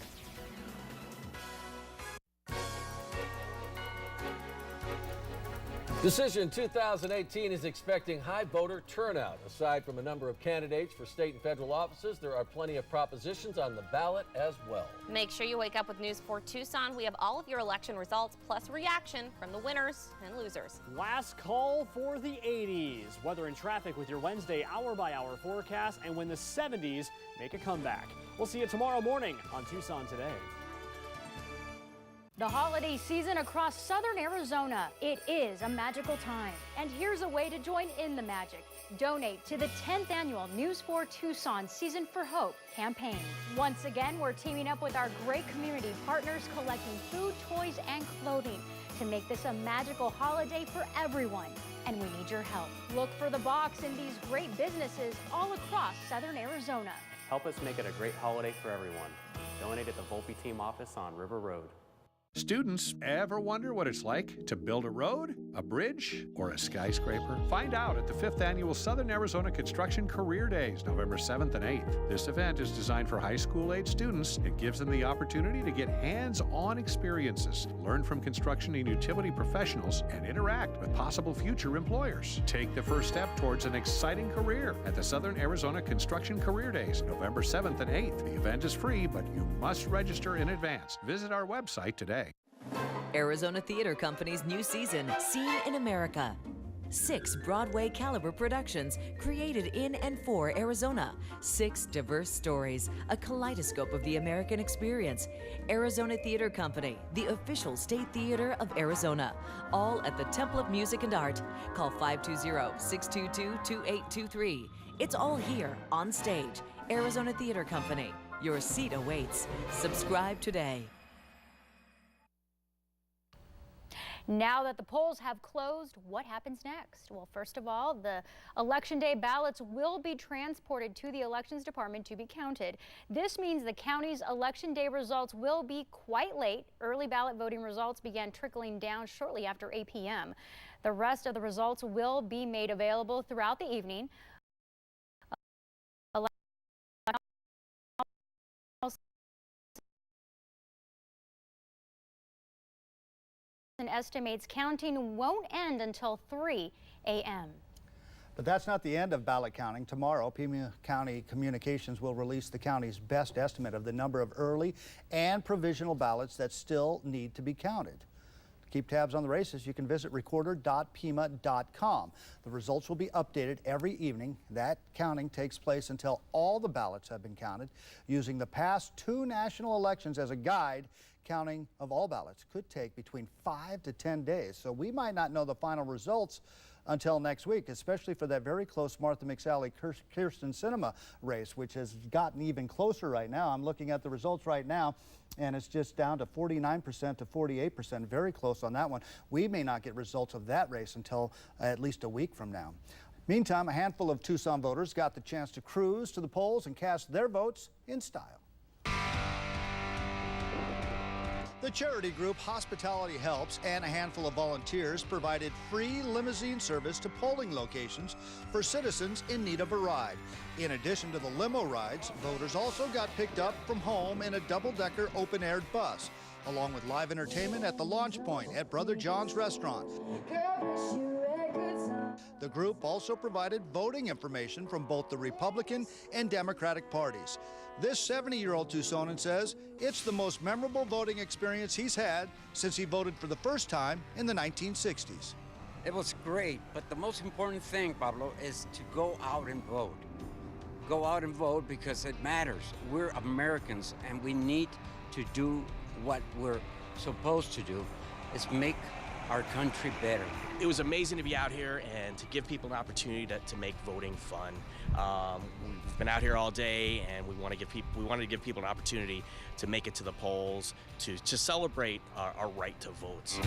Decision 2018 is expecting high voter turnout. Aside from a number of candidates for state and federal offices, there are plenty of propositions on the ballot as well. Make sure you wake up with News 4 Tucson. We have all of your election results plus reaction from the winners and losers. Last call for the 80s. Weather and traffic with your Wednesday hour-by-hour forecast, and when the 70s make a comeback. We'll see you tomorrow morning on Tucson Today. The holiday season across southern Arizona. It is a magical time. And here's a way to join in the magic. Donate to the 10th annual News 4 Tucson Season for Hope campaign. Once again, we're teaming up with our great community partners collecting food, toys, and clothing to make this a magical holiday for everyone. And we need your help. Look for the box in these great businesses all across southern Arizona. Help us make it a great holiday for everyone. Donate at the Volpe Team office on River Road. Students, ever wonder what it's like to build a road, a bridge, or a skyscraper? Find out at the 5th Annual Southern Arizona Construction Career Days, November 7th and 8th. This event is designed for high school-age students. It gives them the opportunity to get hands-on experiences, learn from construction and utility professionals, and interact with possible future employers. Take the first step towards an exciting career at the Southern Arizona Construction Career Days, November 7th and 8th. The event is free, but you must register in advance. Visit our website today. Arizona Theater Company's new season, Seen in America. 6 Broadway caliber productions created in and for Arizona. 6 diverse stories, a kaleidoscope of the American experience. Arizona Theater Company, the official state theater of Arizona. All at the Temple of Music and Art. Call 520-622-2823. It's all here on stage. Arizona Theater Company. Your seat awaits. Subscribe today. Now that the polls have closed, what happens next? Well, first of all, the Election Day ballots will be transported to the Elections Department to be counted. This means the county's Election Day results will be quite late. Early ballot voting results began trickling down shortly after 8 p.m. The rest of the results will be made available throughout the evening. Estimates counting won't end until 3 a.m. But that's not the end of ballot counting. Tomorrow, Pima County Communications will release the county's best estimate of the number of early and provisional ballots that still need to be counted. To keep tabs on the races, you can visit recorder.pima.com. The results will be updated every evening. That counting takes place until all the ballots have been counted. Using the past 2 national elections as a guide, counting of all ballots could take between 5 to 10 days. So we might not know the final results until next week, especially for that very close Martha Mcsally Kyrsten Sinema race, which has gotten even closer right now. I'm looking at the results right now, and it's just down to 49% to 48%, very close on that one. We may not get results of that race until at least a week from now. Meantime, a handful of Tucson voters got the chance to cruise to the polls and cast their votes in style. The charity group Hospitality Helps and a handful of volunteers provided free limousine service to polling locations for citizens in need of a ride. In addition to the limo rides, voters also got picked up from home in a double-decker open-aired bus, along with live entertainment at the launch point at Brother John's restaurant. The group also provided voting information from both the Republican and Democratic parties. This 70-year-old Tucsonan says it's the most memorable voting experience he's had since he voted for the first time in the 1960s. It was great, but the most important thing, Pablo, is to go out and vote. Go out and vote because it matters. We're Americans and we need to do what we're supposed to do, is make our country better. It was amazing to be out here and to give people an opportunity to make voting fun. We've been out here all day, and we wanted to give people an opportunity to make it to the polls, to celebrate our right to vote.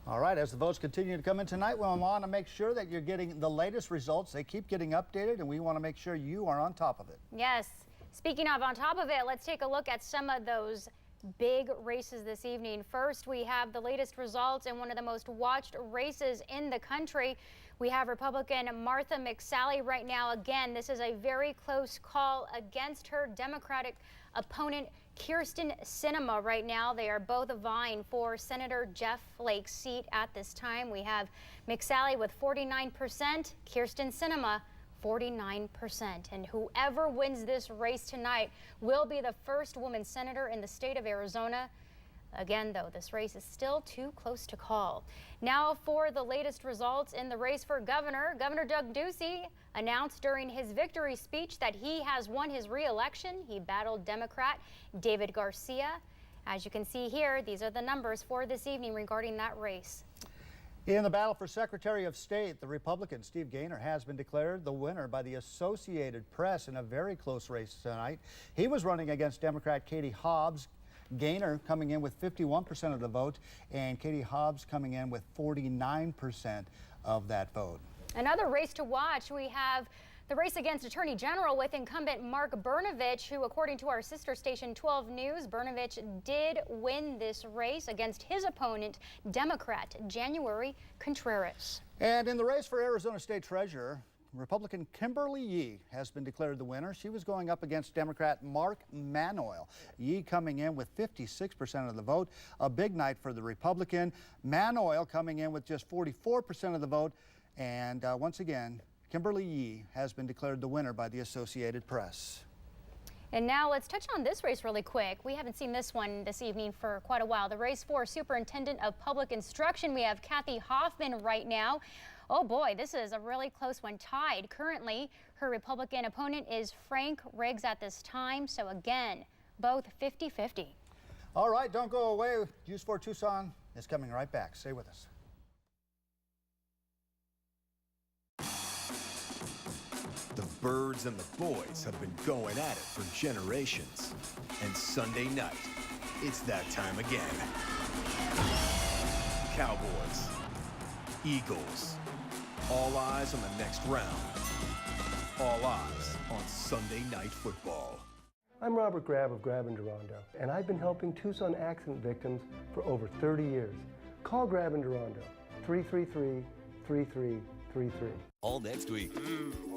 All right, as the votes continue to come in tonight, we want to make sure that you're getting the latest results. They keep getting updated, and we want to make sure you are on top of it. Yes. Speaking of on top of it, let's take a look at some of those big races this evening. First, we have the latest results in one of the most watched races in the country. We have Republican Martha Mcsally right now. Again, this is a very close call against her Democratic opponent, Kyrsten Sinema, right now. They are both vying for Senator Jeff Flake's seat at this time. We have Mcsally with 49%, Kyrsten Sinema 49%. And whoever wins this race tonight will be the first woman senator in the state of Arizona. Again, though, this race is still too close to call. Now for the latest results in the race for governor. Governor Doug Ducey announced during his victory speech that he has won his re-election. He battled Democrat David Garcia. As you can see here, these are the numbers for this evening regarding that race. In the battle for Secretary of State, the Republican Steve Gaynor has been declared the winner by the Associated Press in a very close race tonight. He was running against Democrat Katie Hobbs. Gaynor coming in with 51% of the vote, and Katie Hobbs coming in with 49% of that vote. Another race to watch, we have the race against Attorney General with incumbent Mark Brnovich, who, according to our sister station 12 News, Brnovich did win this race against his opponent, Democrat January Contreras. And in the race for Arizona State Treasurer, Republican Kimberly Yee has been declared the winner. She was going up against Democrat Mark Manoil. Yee coming in with 56% of the vote. A big night for the Republican. Manoil coming in with just 44% of the vote. And once again, Kimberly Yee has been declared the winner by the Associated Press. And now let's touch on this race really quick. We haven't seen this one this evening for quite a while. The race for Superintendent of Public Instruction. We have Kathy Hoffman right now. Oh boy, this is a really close one, tied. Currently, her Republican opponent is Frank Riggs at this time. So again, both 50-50. All right, don't go away. News 4 Tucson is coming right back. Stay with us. The birds and the boys have been going at it for generations. And Sunday night, it's that time again. Cowboys, Eagles, all eyes on the next round. All eyes on Sunday Night Football. I'm Robert Grab of Grab in Durando, and I've been helping Tucson accident victims for over 30 years. Call Grab in Durando, 333-3333. All next week.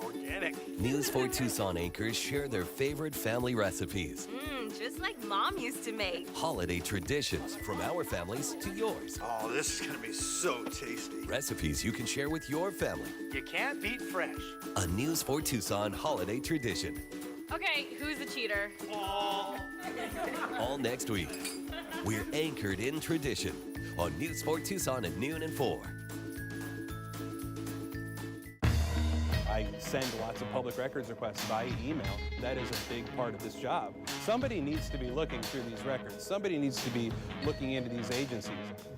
Organic. News 4 Tucson anchors share their favorite family recipes. Just like Mom used to make. Holiday traditions from our families to yours. Oh, this is gonna be so tasty. Recipes you can share with your family. You can't beat fresh. A News 4 Tucson holiday tradition. Okay, who's the cheater? Oh. All next week. We're anchored in tradition on News 4 Tucson at noon and 4. I send lots of public records requests by email. That is a big part of this job. Somebody needs to be looking through these records. Somebody needs to be looking into these agencies.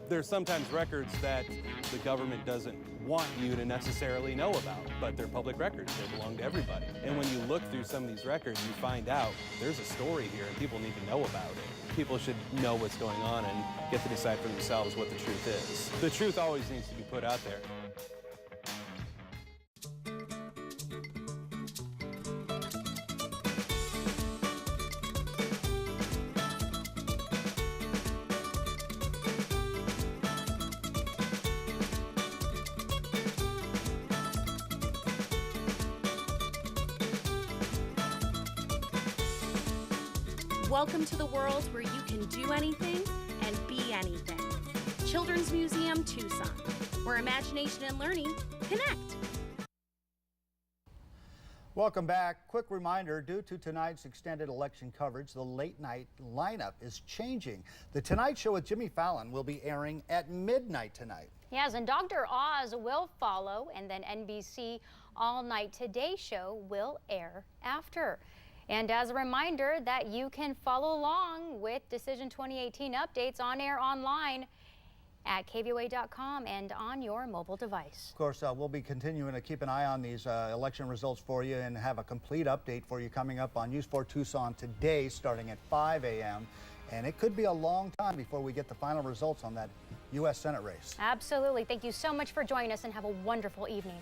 There's sometimes records that the government doesn't want you to necessarily know about, but they're public records. They belong to everybody. And when you look through some of these records, you find out there's a story here and people need to know about it. People should know what's going on and get to decide for themselves what the truth is. The truth always needs to be put out there. Welcome to the world where you can do anything and be anything. Children's Museum Tucson, where imagination and learning connect. Welcome back. Quick reminder, due to tonight's extended election coverage, the late night lineup is changing. The Tonight Show with Jimmy Fallon will be airing at midnight tonight. Yes, and Dr. Oz will follow, and then NBC All Night Today show will air after. And as a reminder that you can follow along with Decision 2018 updates on air online at KVOA.com and on your mobile device. Of course, we'll be continuing to keep an eye on these election results for you and have a complete update for you coming up on News 4 Tucson today starting at 5 a.m. And it could be a long time before we get the final results on that U.S. Senate race. Absolutely. Thank you so much for joining us and have a wonderful evening.